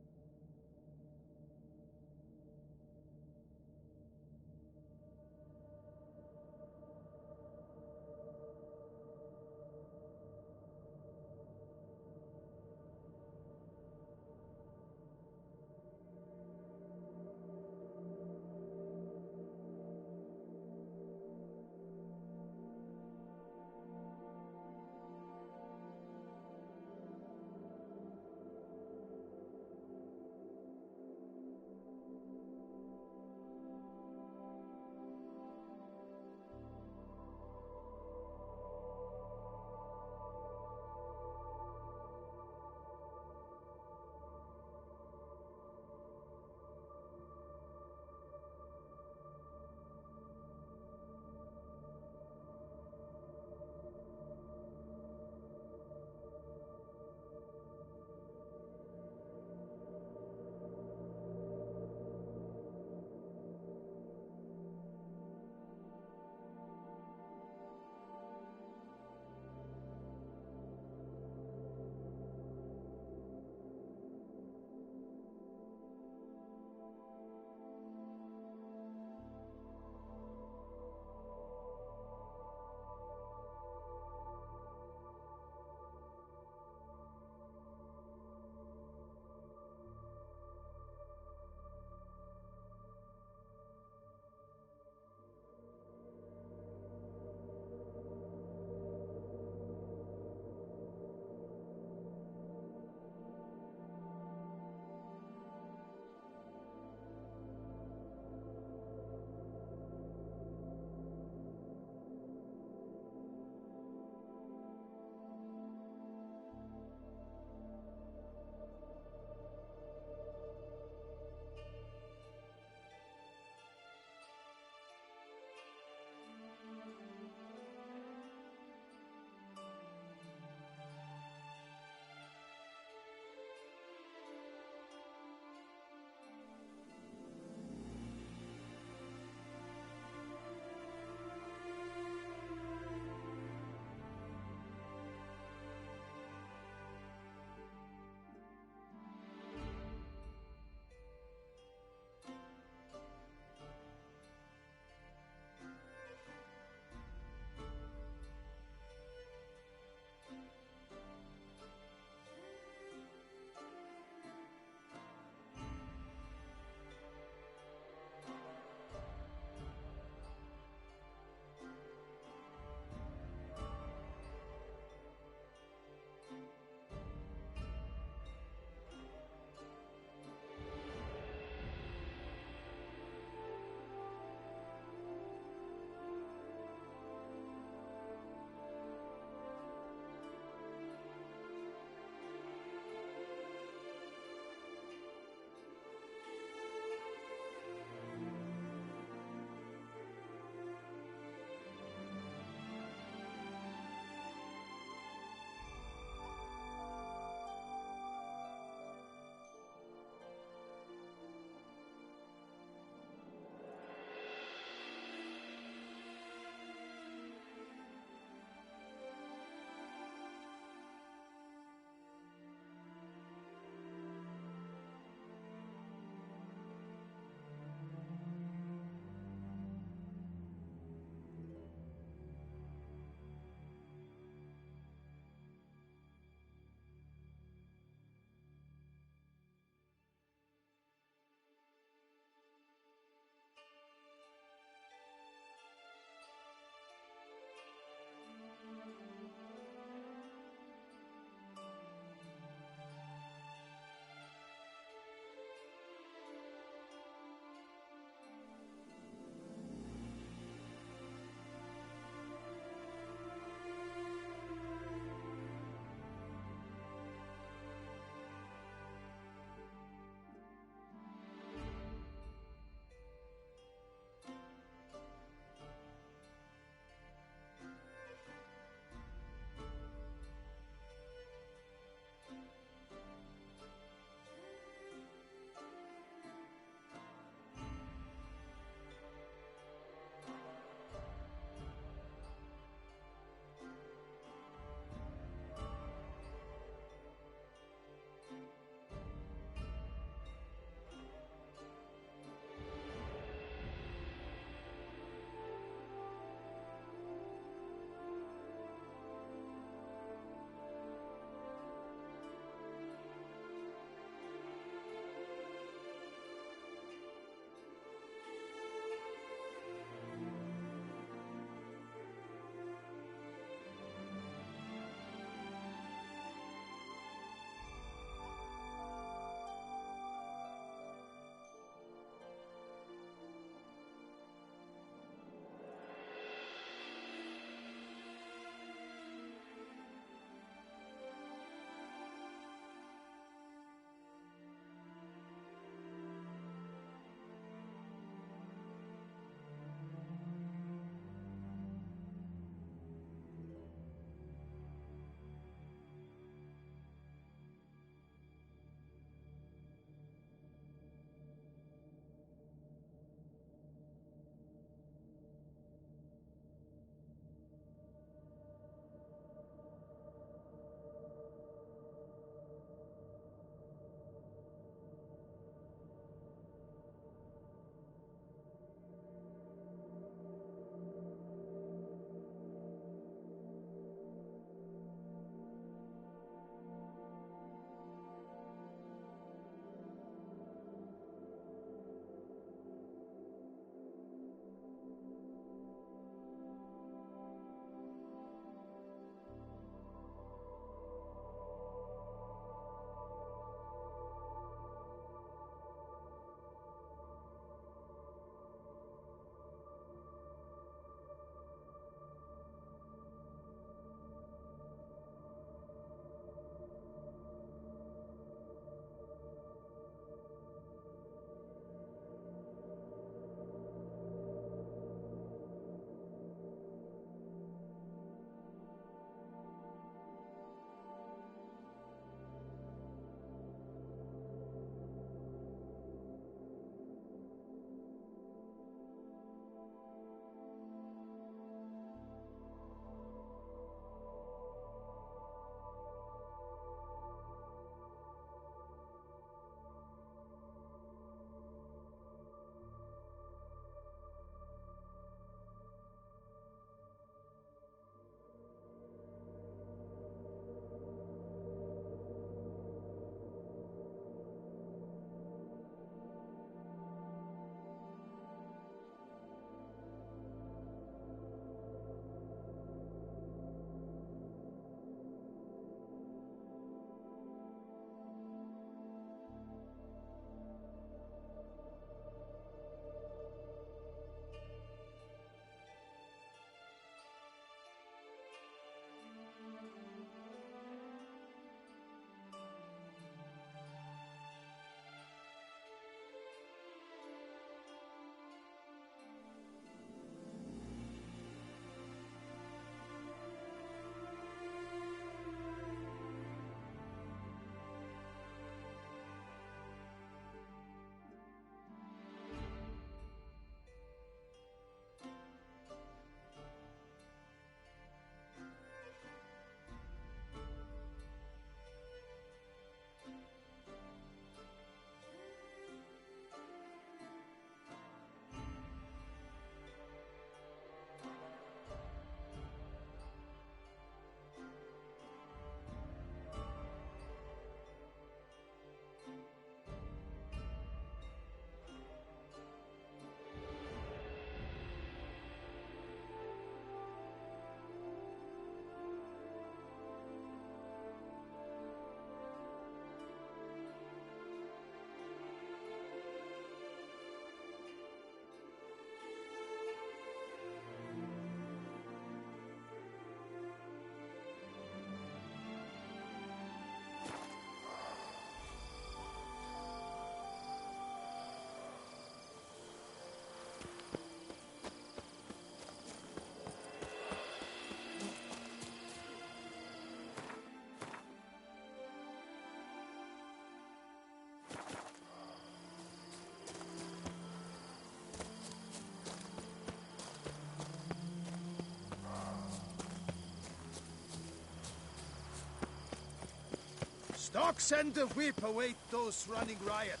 Stocks and the whip await those running riot.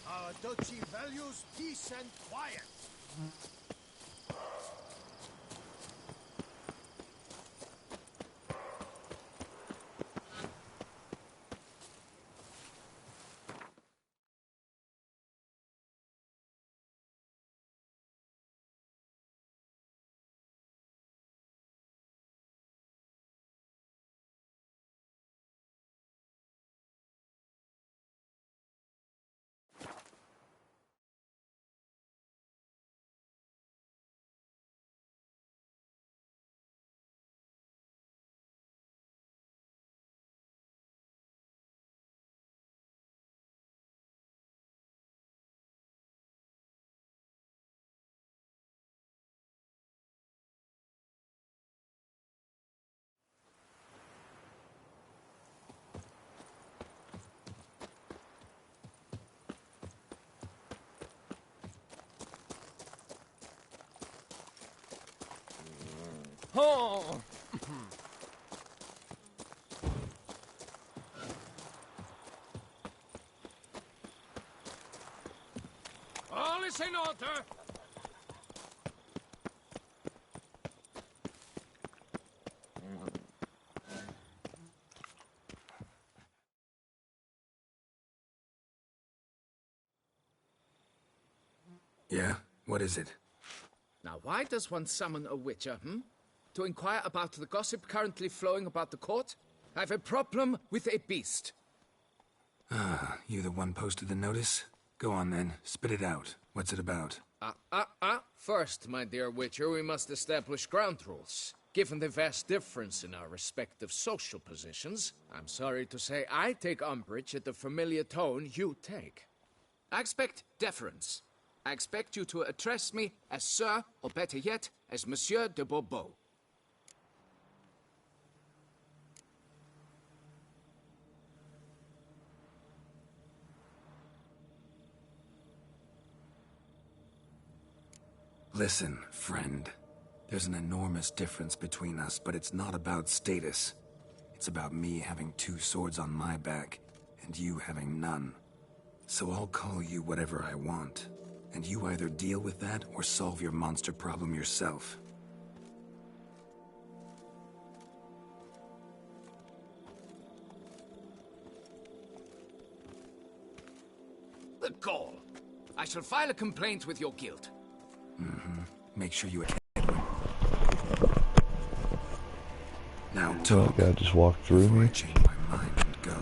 Our duchy values peace and quiet. Oh! All is in order. Yeah? What is it? Now, why does one summon a witcher, To inquire about the gossip currently flowing about the court? I have a problem with a beast. Ah, you the one posted the notice? Go on then, spit it out. What's it about? First, my dear witcher, we must establish ground rules. Given the vast difference in our respective social positions, I'm sorry to say I take umbrage at the familiar tone you take. I expect deference. I expect you to address me as Sir, or better yet, as Monsieur de Bourbeau. Listen, friend. There's an enormous difference between us, but it's not about status. It's about me having 2 swords on my back, and you having none. So I'll call you whatever I want, and you either deal with that or solve your monster problem yourself. The gall! I shall file a complaint with your guild. Make sure you attend. Now talk. That guy just walked through me. I change my mind and go.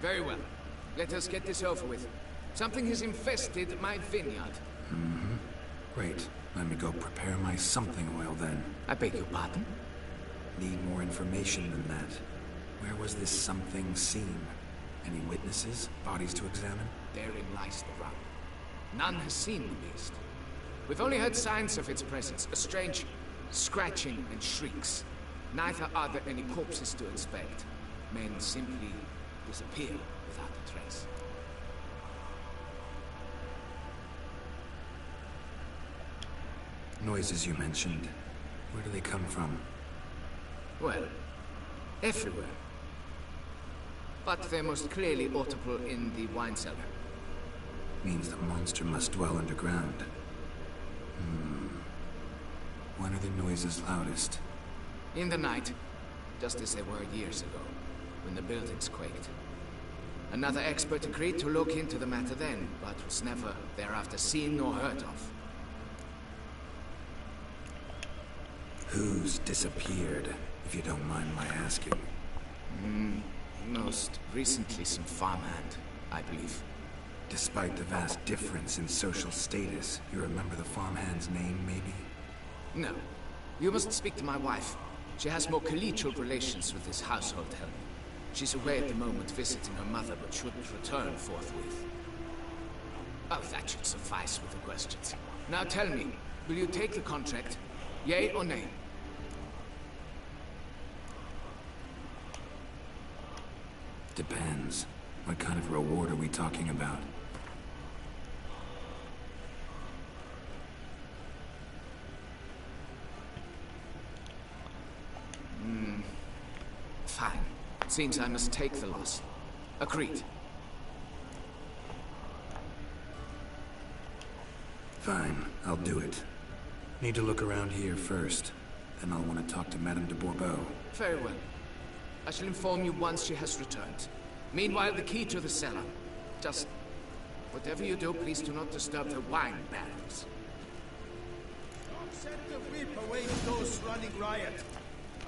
Very well. Let us get this over with. Something has infested my vineyard. Great. Let me go prepare my something oil then. I beg your pardon? Need more information than that. Where was this something seen? Any witnesses? Bodies to examine? Therein lies the rub. None has seen the beast. We've only heard signs of its presence, a strange scratching and shrieks. Neither are there any corpses to inspect. Men simply disappear without a trace. Noises you mentioned. Where do they come from? Well, everywhere. But they're most clearly audible in the wine cellar. Means the monster must dwell underground. When are the noises loudest? In the night, just as they were years ago, when the buildings quaked. Another expert agreed to look into the matter then, but was never thereafter seen nor heard of. Who's disappeared, if you don't mind my asking? Most recently some farmhand, I believe. Despite the vast difference in social status, you remember the farmhand's name, maybe? No. You must speak to my wife. She has more collegial relations with this household help. She's away at the moment visiting her mother, but should return forthwith. Oh, that should suffice with the questions. Now tell me, will you take the contract? Yea or nay? Depends. What kind of reward are we talking about? Fine. It seems I must take the loss. Agreed. Fine, I'll do it. Need to look around here first. Then I'll want to talk to Madame de Bourbeau. Very well. I shall inform you once she has returned. Meanwhile, the key to the cellar. Just... whatever you do, please do not disturb the wine barrels. Don't set the whip away those running riot.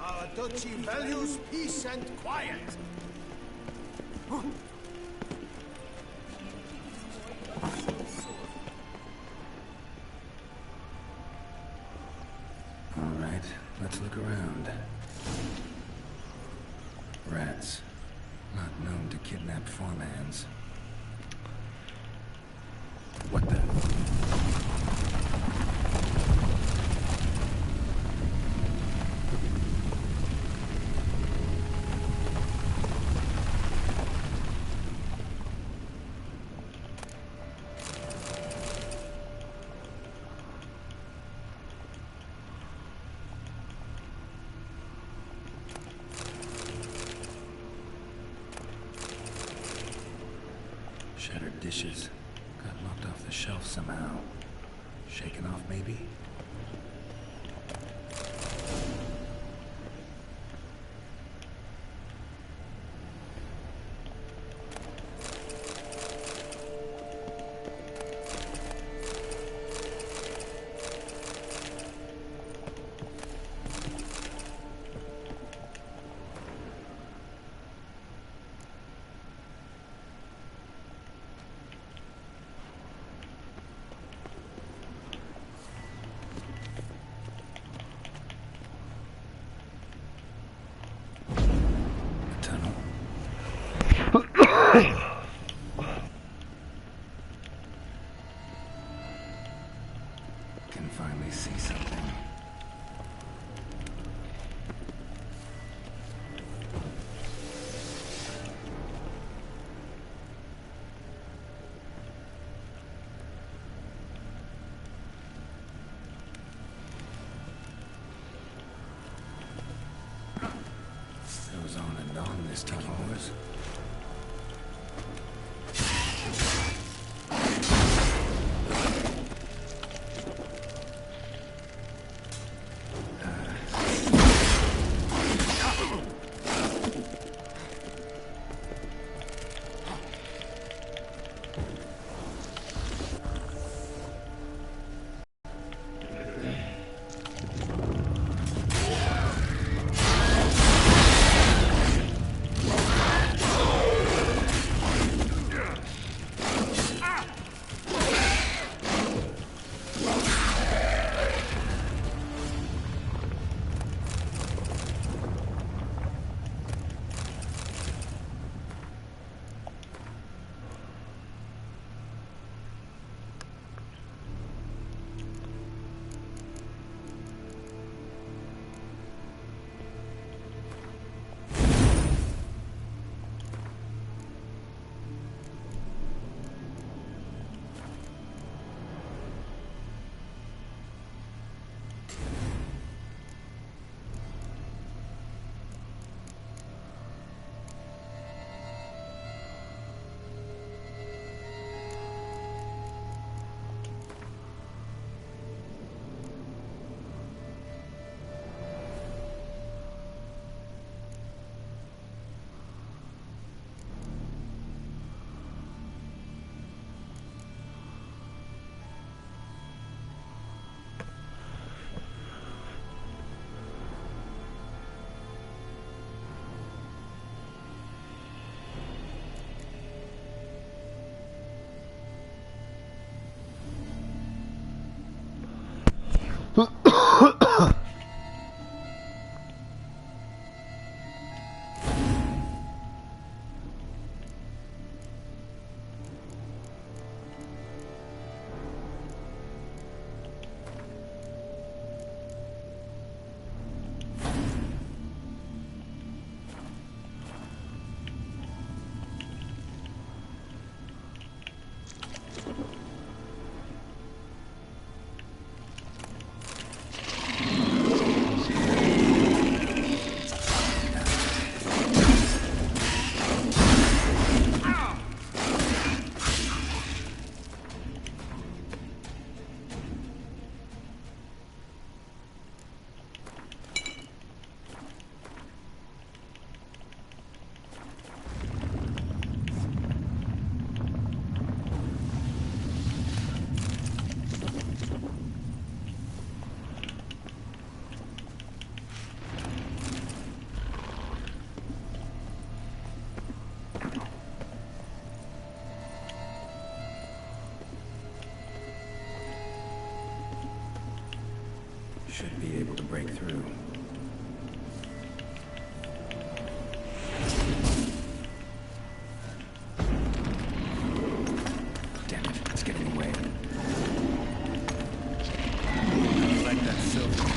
Our duchy values peace and quiet. All right, let's look around. Rats. Not known to kidnap farmhands. What the? Shattered dishes. Got knocked off the shelf somehow. Shaken off, maybe? Can finally see something. Goes on and on, this tunnel, boys. through. Damn it, it's getting away. I like that silver.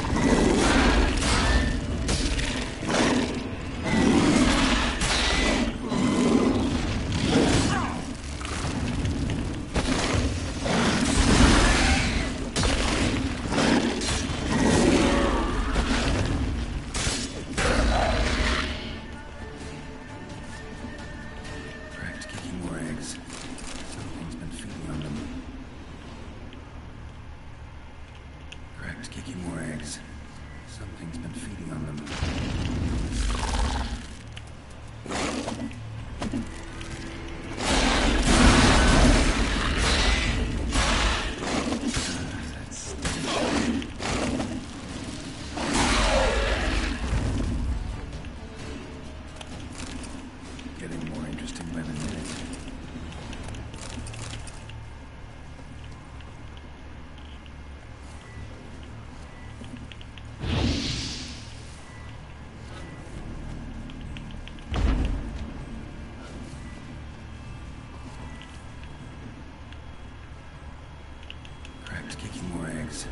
Kicking more eggs.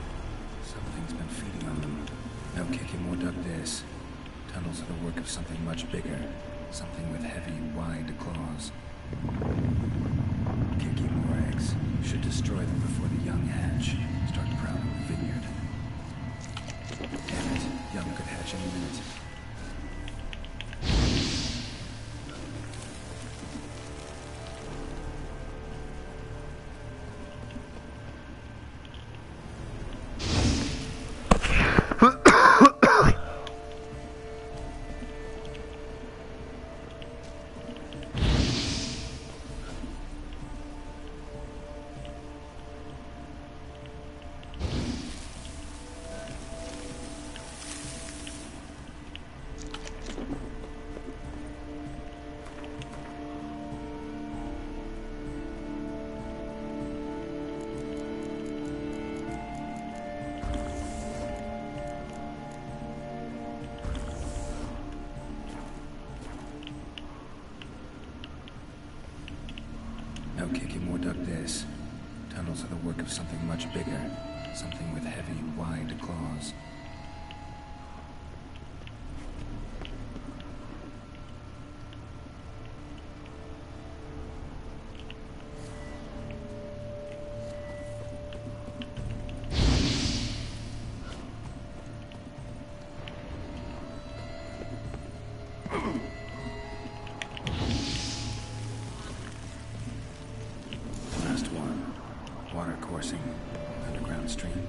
Something's been feeding on them. No kicking more dug this. Tunnels are the work of something much bigger. Something with heavy, wide claws. Kicking more eggs. Should destroy them before the young hatch. Start crowding the vineyard. Damn it. Young could hatch any minute. No kicking more dug this. Tunnels are the work of something much bigger. Something with heavy, wide claws. Last one. Water coursing. Underground stream.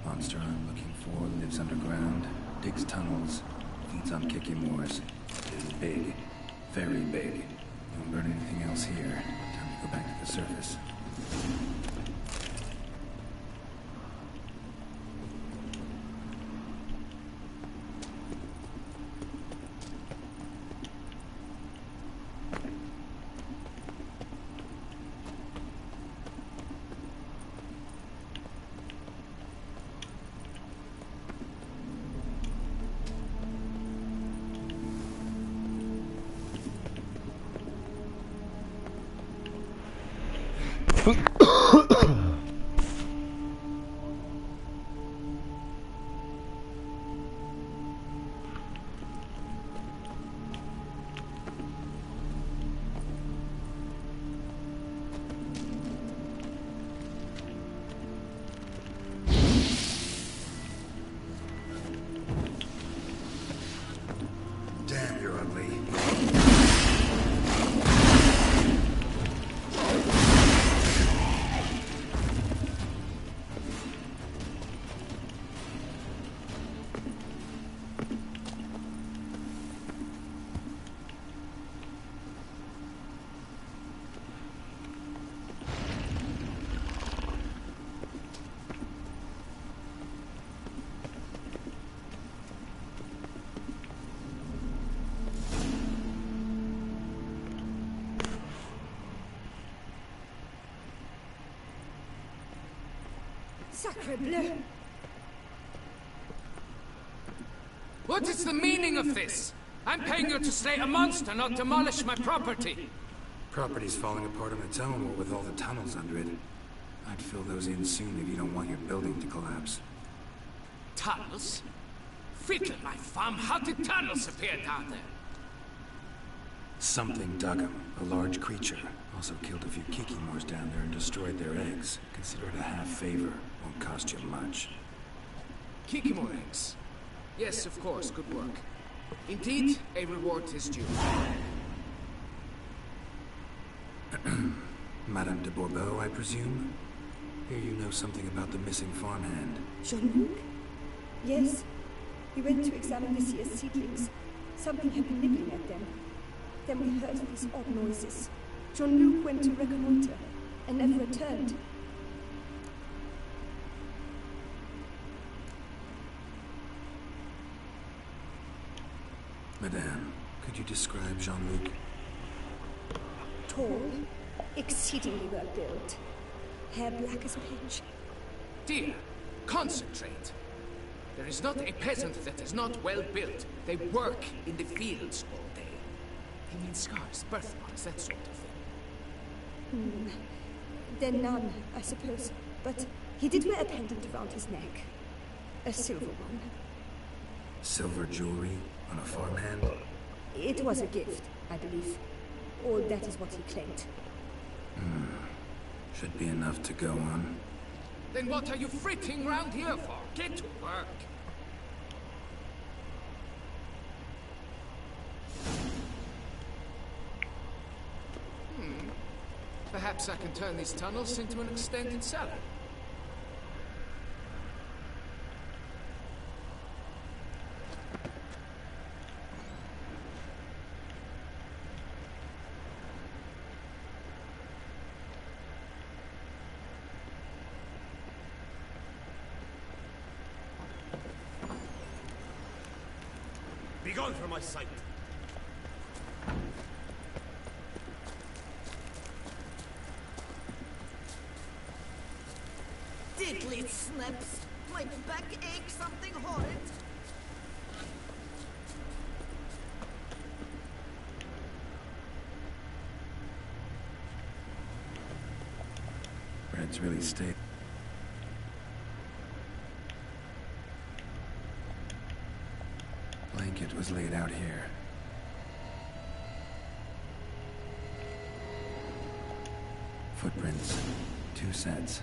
Monster I'm looking for lives underground, digs tunnels, feeds on Kikimores. Is big. Very big. Don't burn anything else here. Time to go back to the surface. Damn, you're ugly. Sacre bleu! What is the meaning of this? I'm paying you to slay a monster, not demolish my property. Property's falling apart on its own, what with all the tunnels under it. I'd fill those in soon if you don't want your building to collapse. Tunnels? Fiddle my farm, how did tunnels appear down there? Something dug them. A large creature. Also killed a few kikimors down there and destroyed their eggs. Consider it a half-favor. Won't cost you much. Kikimor eggs? Yes, of course, good work. Indeed, a reward is due. Madame de Bourbeau, I presume? Here you know something about the missing farmhand. Jean-Luc? Yes. We went to examine this year's seedlings. Something had been nibbling at them. Then we heard these odd noises. Jean-Luc went to reconnoiter and never returned. Madame, could you describe Jean-Luc? Tall, exceedingly well built, hair black as pitch. Dear, concentrate. There is not a peasant that is not well built. They work in the fields all day. They mean scars, birthmarks, that sort of thing. Then none, I suppose. But he did wear a pendant around his neck. A silver one. Silver jewelry on a farmhand? It was a gift, I believe. Or that is what he claimed. Should be enough to go on. Then what are you fritting round here for? Get to work. Perhaps I can turn these tunnels into an extended cellar. Begone from my sight! Diddly snaps! My back aches something horrid! Bread's really stable. Blanket was laid out here. Footprints. 2 sets.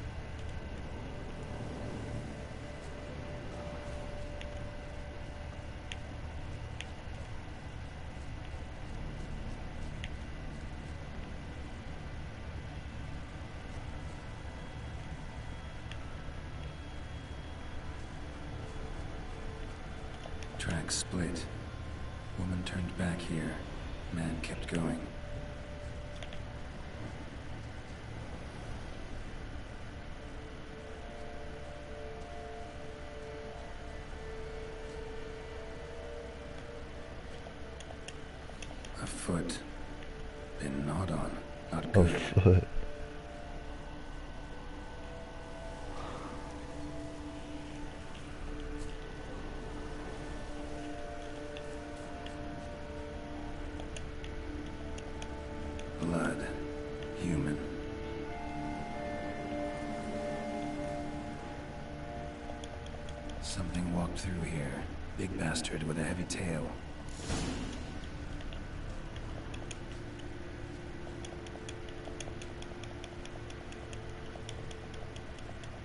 Tracks split. Woman turned back here. Man kept going. A foot. Been gnawed on. Not good. A foot. Blood. Human. Something walked through here. Big bastard with a heavy tail.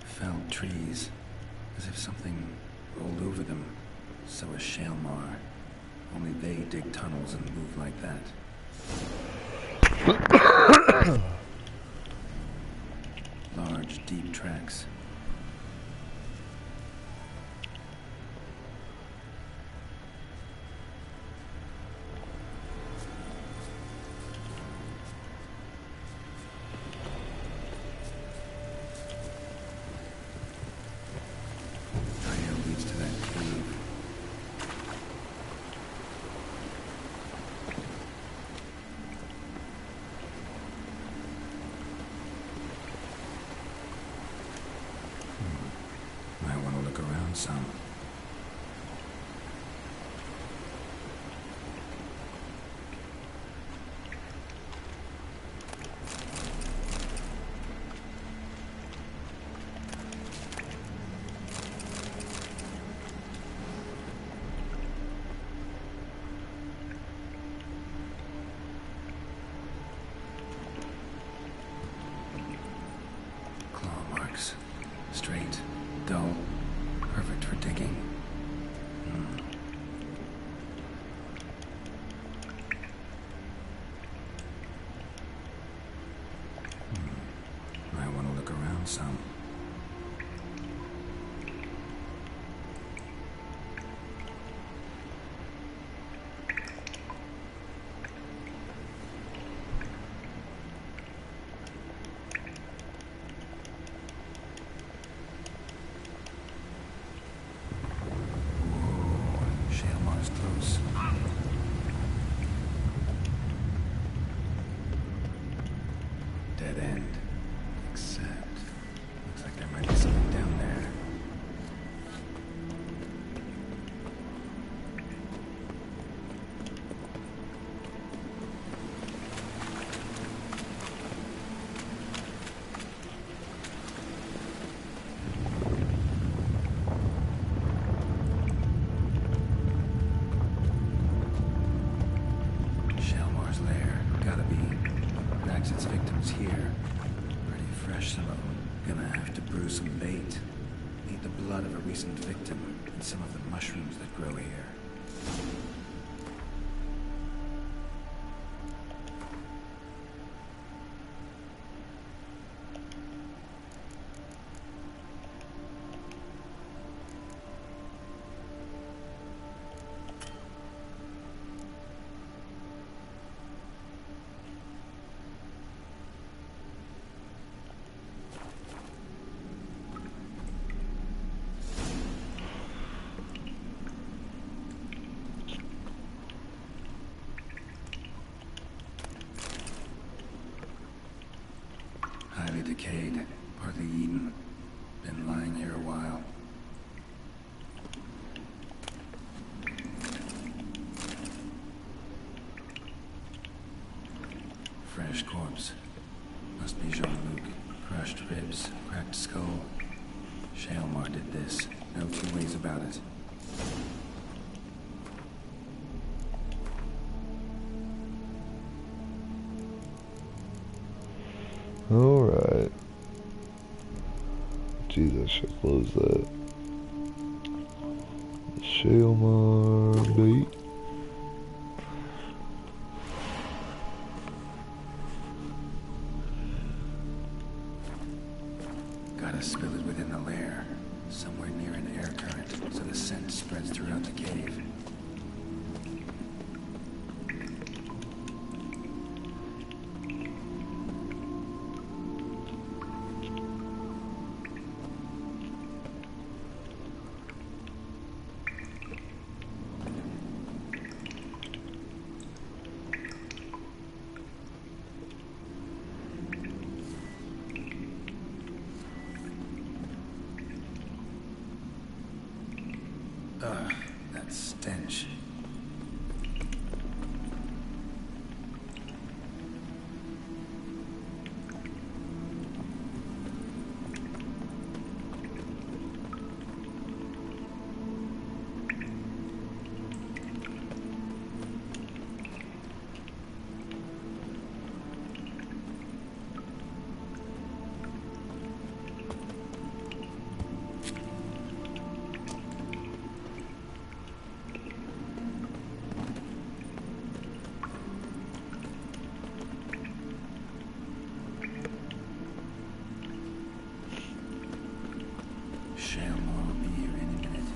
Felled trees. As if something rolled over them. So is Shalmar. Only they dig tunnels and move like that. Large, deep tracks. Trail leads to that cave. Straight, dull, perfect for digging. Might want to look around some. Close. Dead end. Except, looks like there might be something down there. Its victims here. Pretty fresh, some of them. Gonna have to brew some bait. Need the blood of a recent victim and some of the mushrooms that grow here. Highly decayed, partly eaten. Been lying here a while. Fresh corpse. Must be Jean-Luc. Crushed ribs, cracked skull. Shalmar did this. No two ways about it. Alright. Jeez, I should close that. Shalmar bait. Gotta spill it within the lair, somewhere near an air current, so the scent spreads throughout the cave. That stench. Shalmar will be here any minute.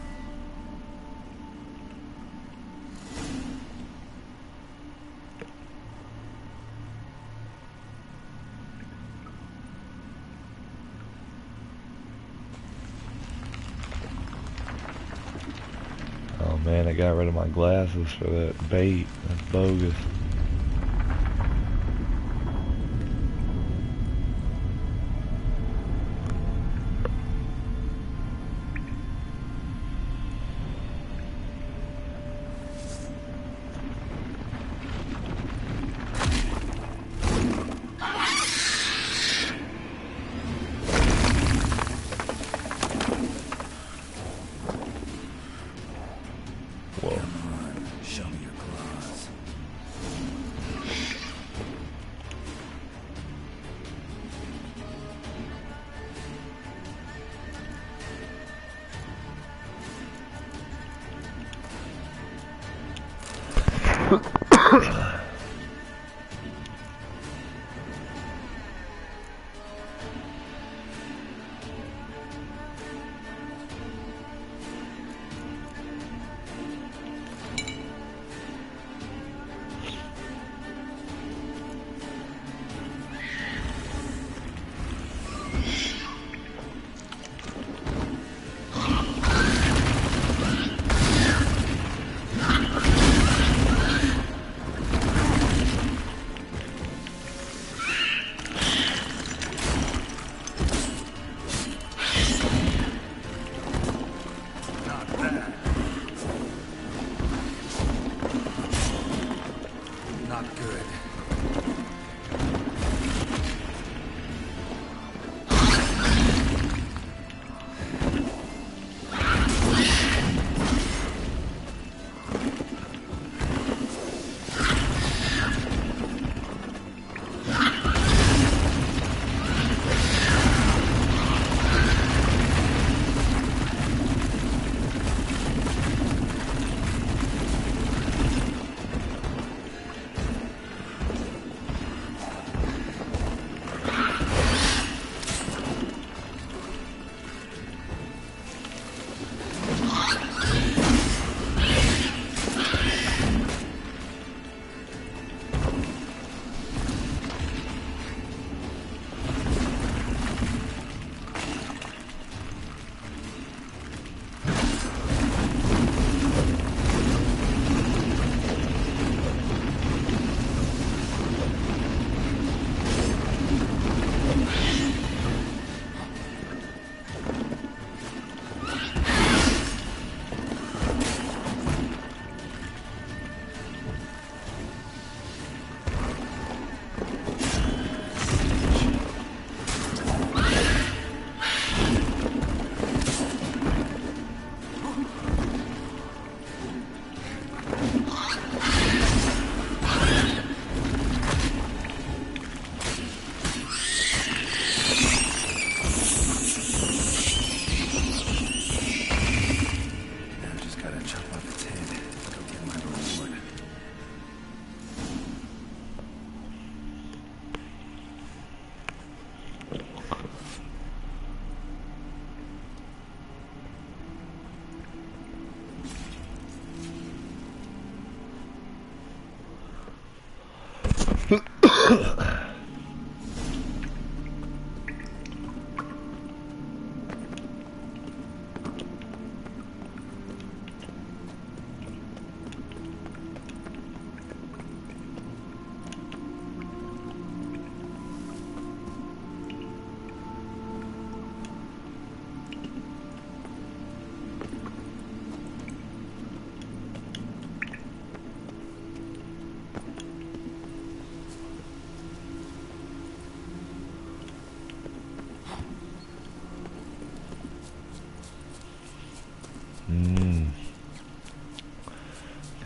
Oh man, I got rid of my glasses for that bait. That's bogus. Come on, show me your claws.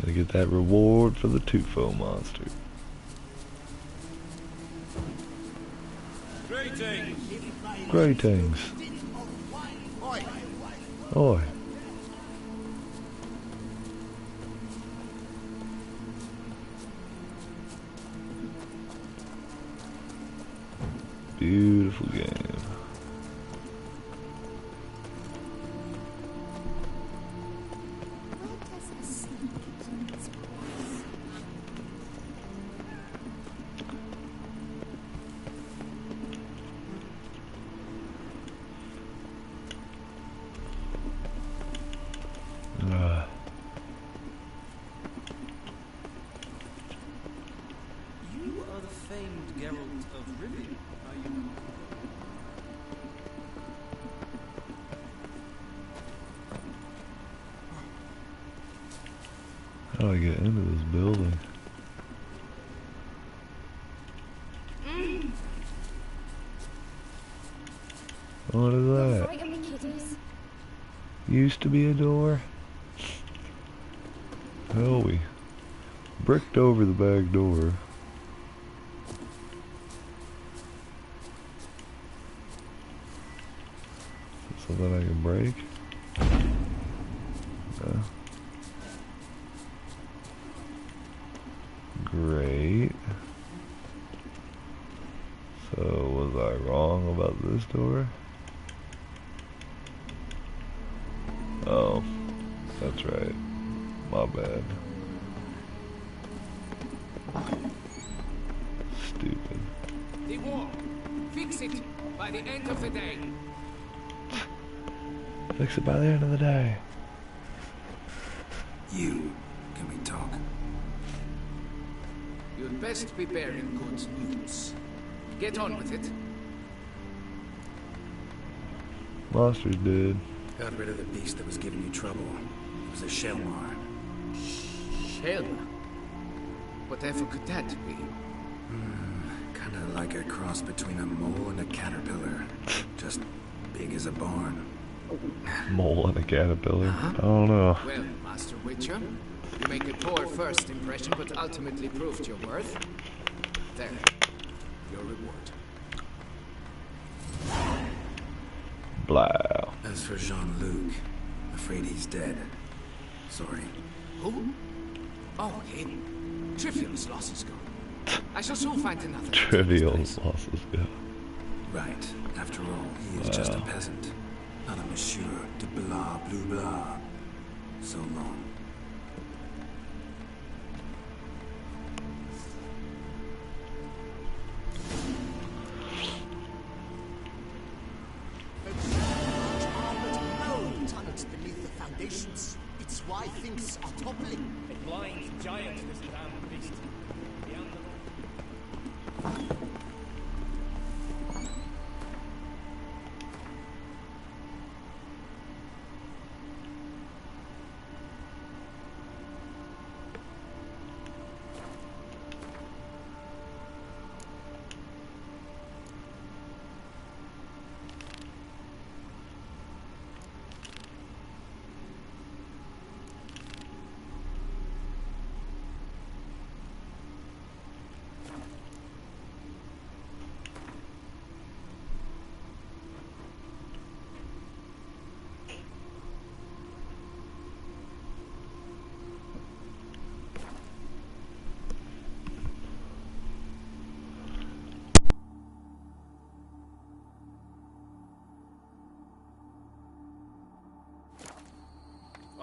Gotta get that reward for the Tufo monster. Greetings. Greetings. Oi. Beautiful game. You are the famed Geralt of Rivia, are you not? How do I get into this building? What is that? Right on me, kiddies. Used to be a door? Hell, we bricked over the back door. Something I can break? No. this door? Oh, that's right. My bad. Stupid. The wall. Fix it by the end of the day. Fix it by the end of the day. You, can we talk? You'd best be bearing good news. Get on with it. Monster's dead. Got rid of the beast that was giving you trouble. It was a Shelmar. Shelma? Whatever could that be? Kinda like a cross between a mole and a caterpillar. Just big as a barn. Mole and a caterpillar? I don't know. Well, Master Witcher, you make a poor first impression, but ultimately proved your worth. There, your reward. Blah. As for Jean-Luc, afraid he's dead. Sorry. Who? Oh, him. Trivial's loss is gone. I shall soon find another. Trivial's loss is gone. Right. After all, he is just a peasant. Not a monsieur de blah, blue blah. So long. Tunnels beneath the foundations. It's why things are toppling. A blind giant, this damn beast. Beyond the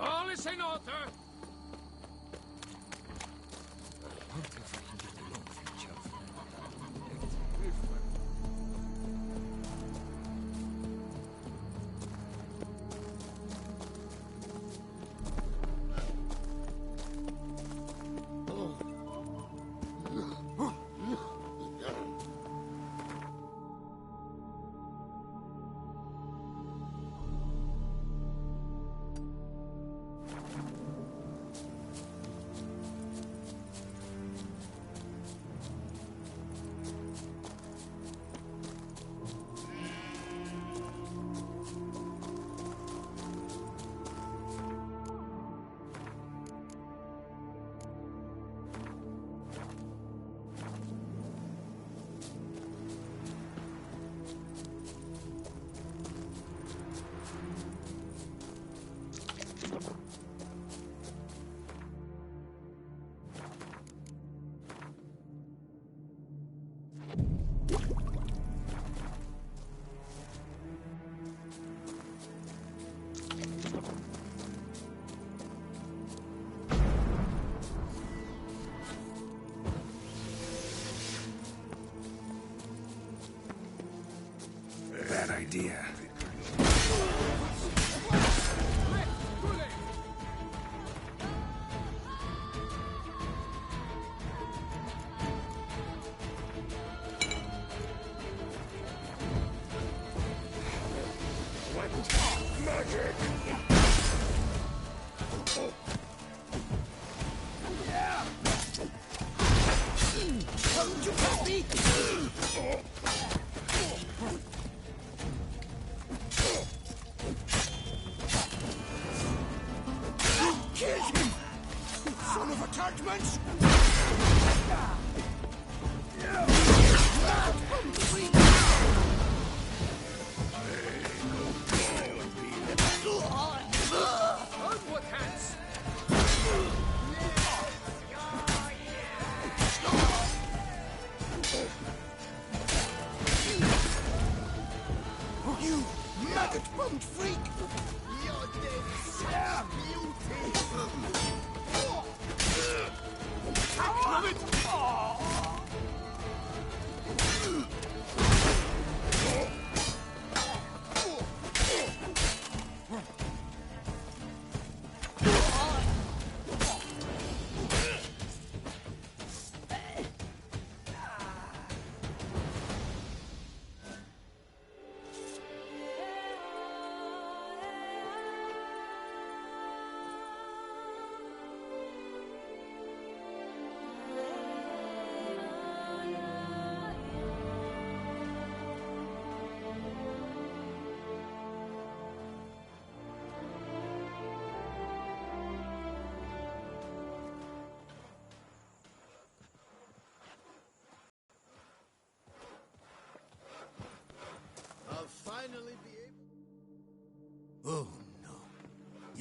All is in order. Bad idea. Magic! Don't you help me! Kill him! Son of attachments! Onward, hands!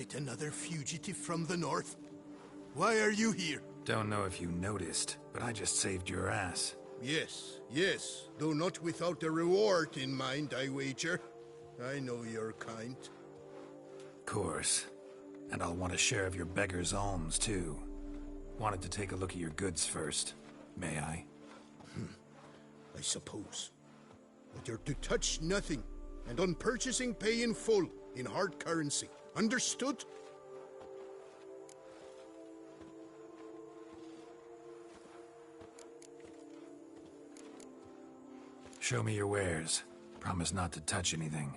Yet another fugitive from the north? Why are you here? Don't know if you noticed, but I just saved your ass. Yes, yes. Though not without a reward in mind, I wager. I know your kind. Of course. And I'll want a share of your beggar's alms, too. Wanted to take a look at your goods first. May I? I suppose. But you're to touch nothing, and on purchasing pay in full, in hard currency. Understood? Show me your wares. Promise not to touch anything.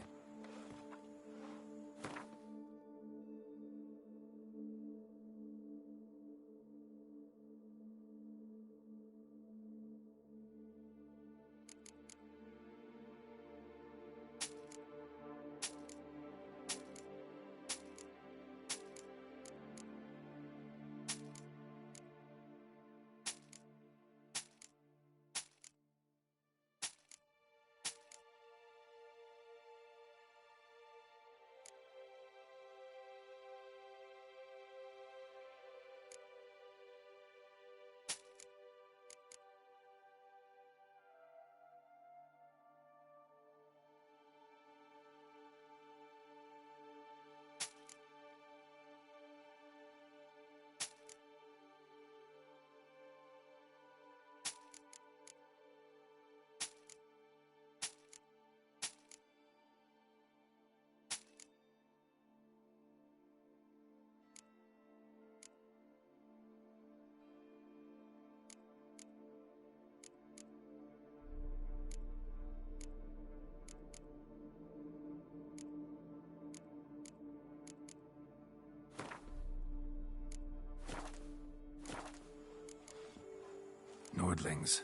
Nordlings.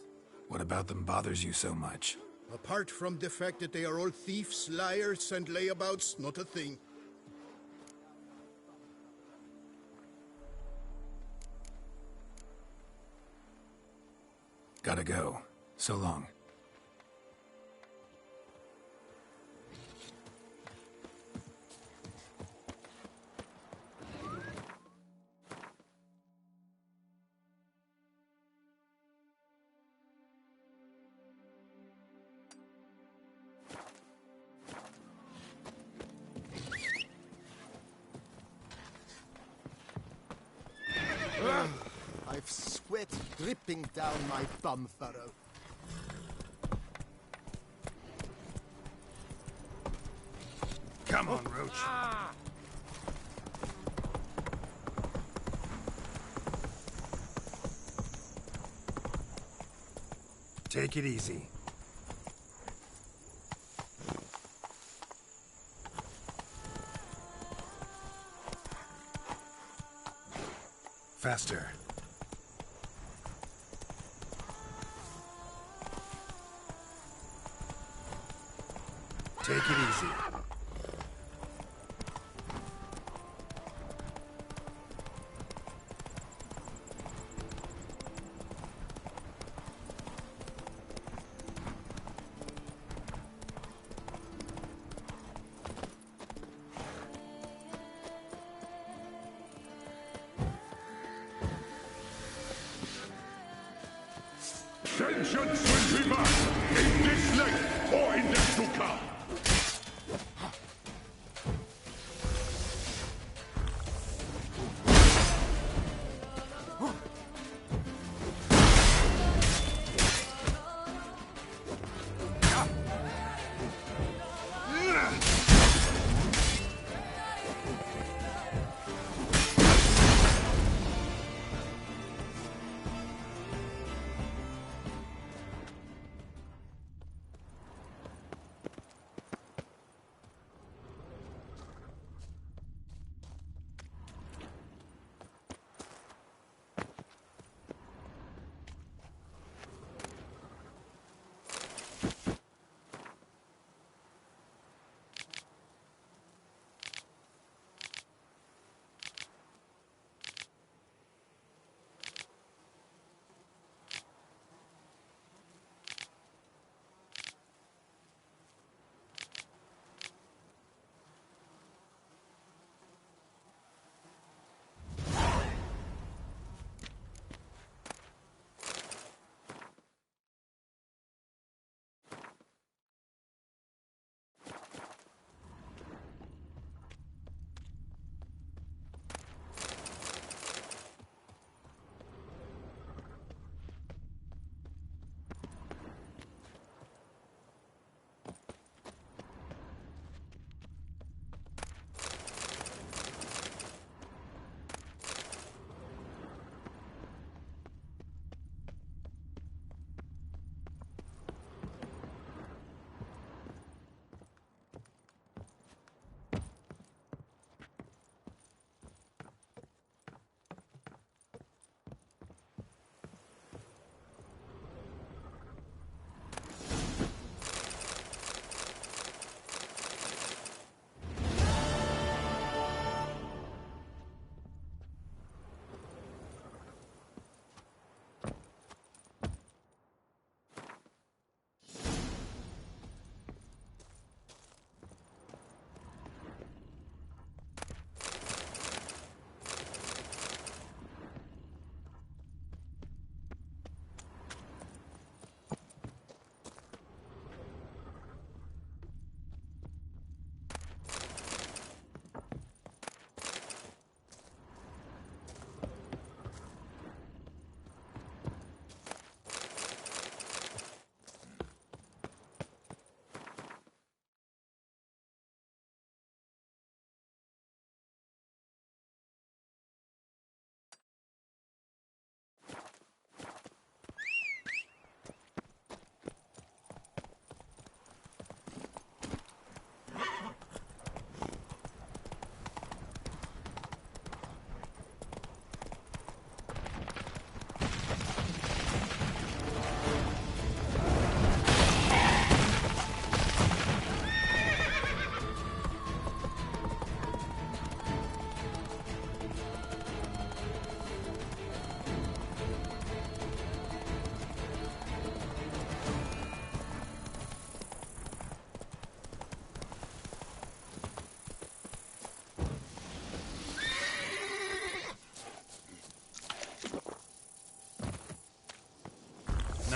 What about them bothers you so much? Apart from the fact that they are all thieves, liars, and layabouts, not a thing. Gotta go. So long. I've sweat dripping down my bum furrow. Come on, Roach. Take it easy. Faster. Take it easy. Vengeance will be mine, in this life or in this to come.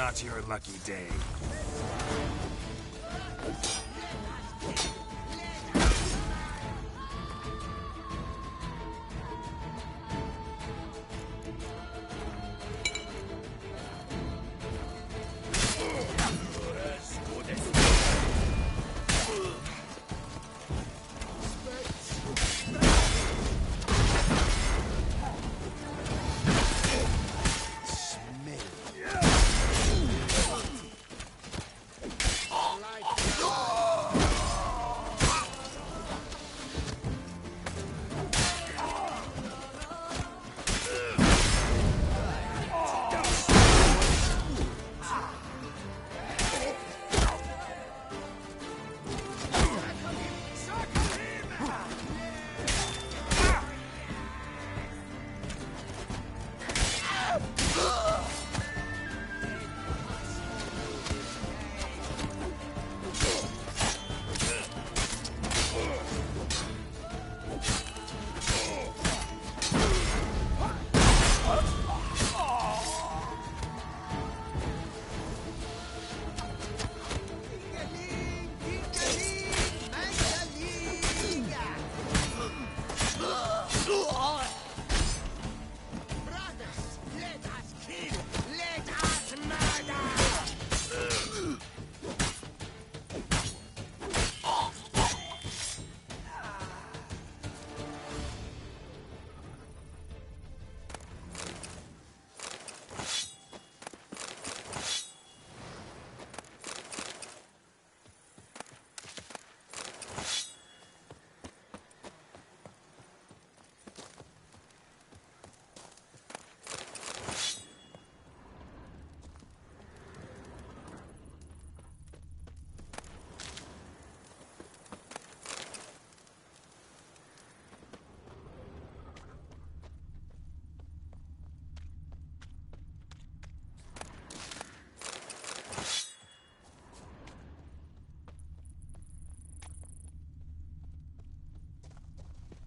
not your lucky day.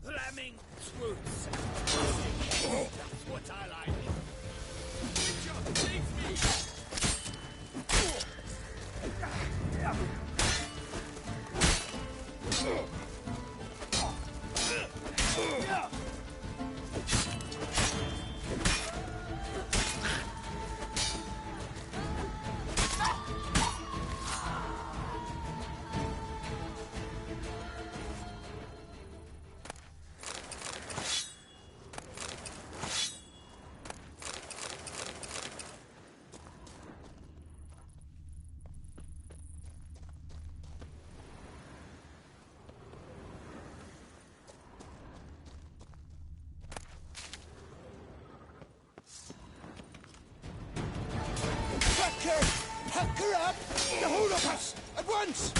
Flaming truths. That's what I like. Witcher, leave me! Pack her up! The whole of us! At once!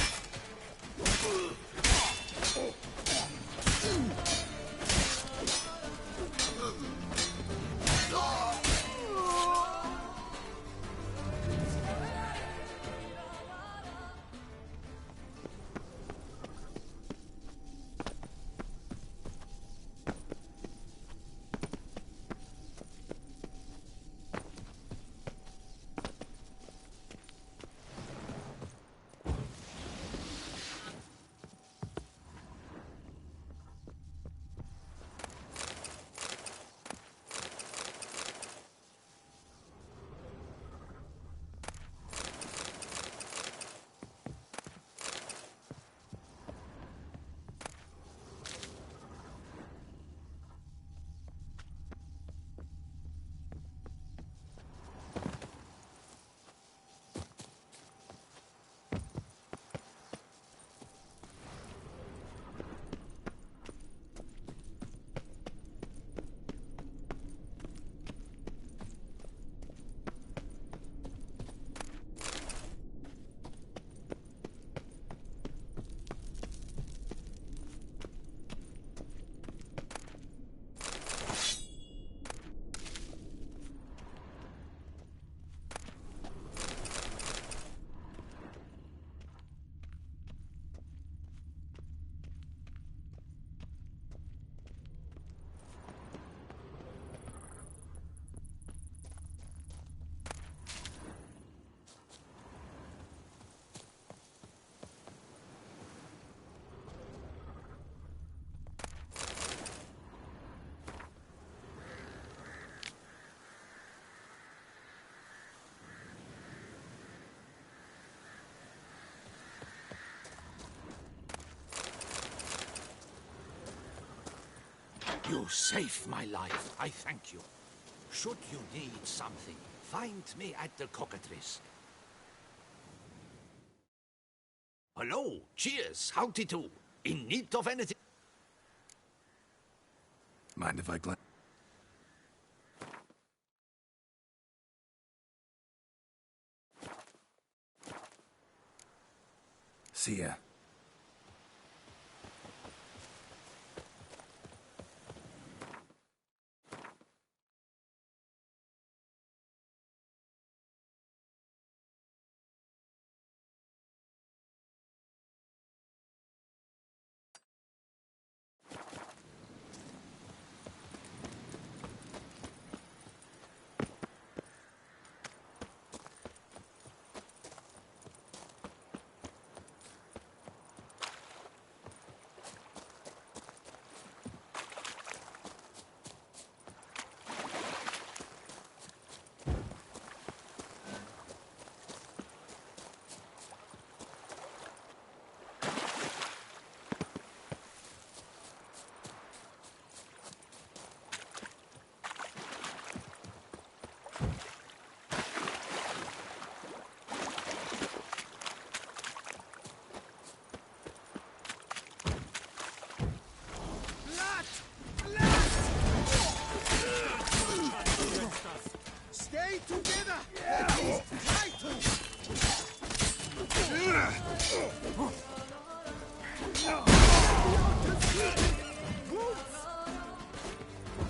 You saved my life. I thank you. Should you need something, find me at the Cockatrice. Hello, cheers, howdy do. In need of anything? Mind if I glance? See ya. Stay together! At least try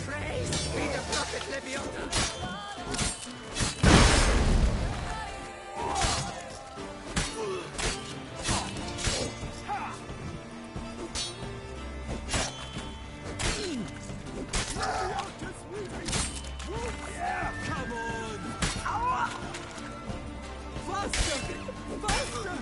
Praise be the prophet Leviathan! Come on! Faster! Faster!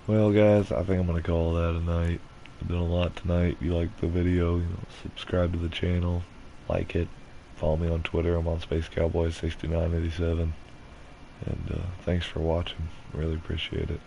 Well, guys, I think I'm gonna call that a night. I've done a lot tonight. If you like the video, you know, subscribe to the channel, like it, follow me on Twitter. I'm on SpaceCowboy6987. And thanks for watching. Really appreciate it.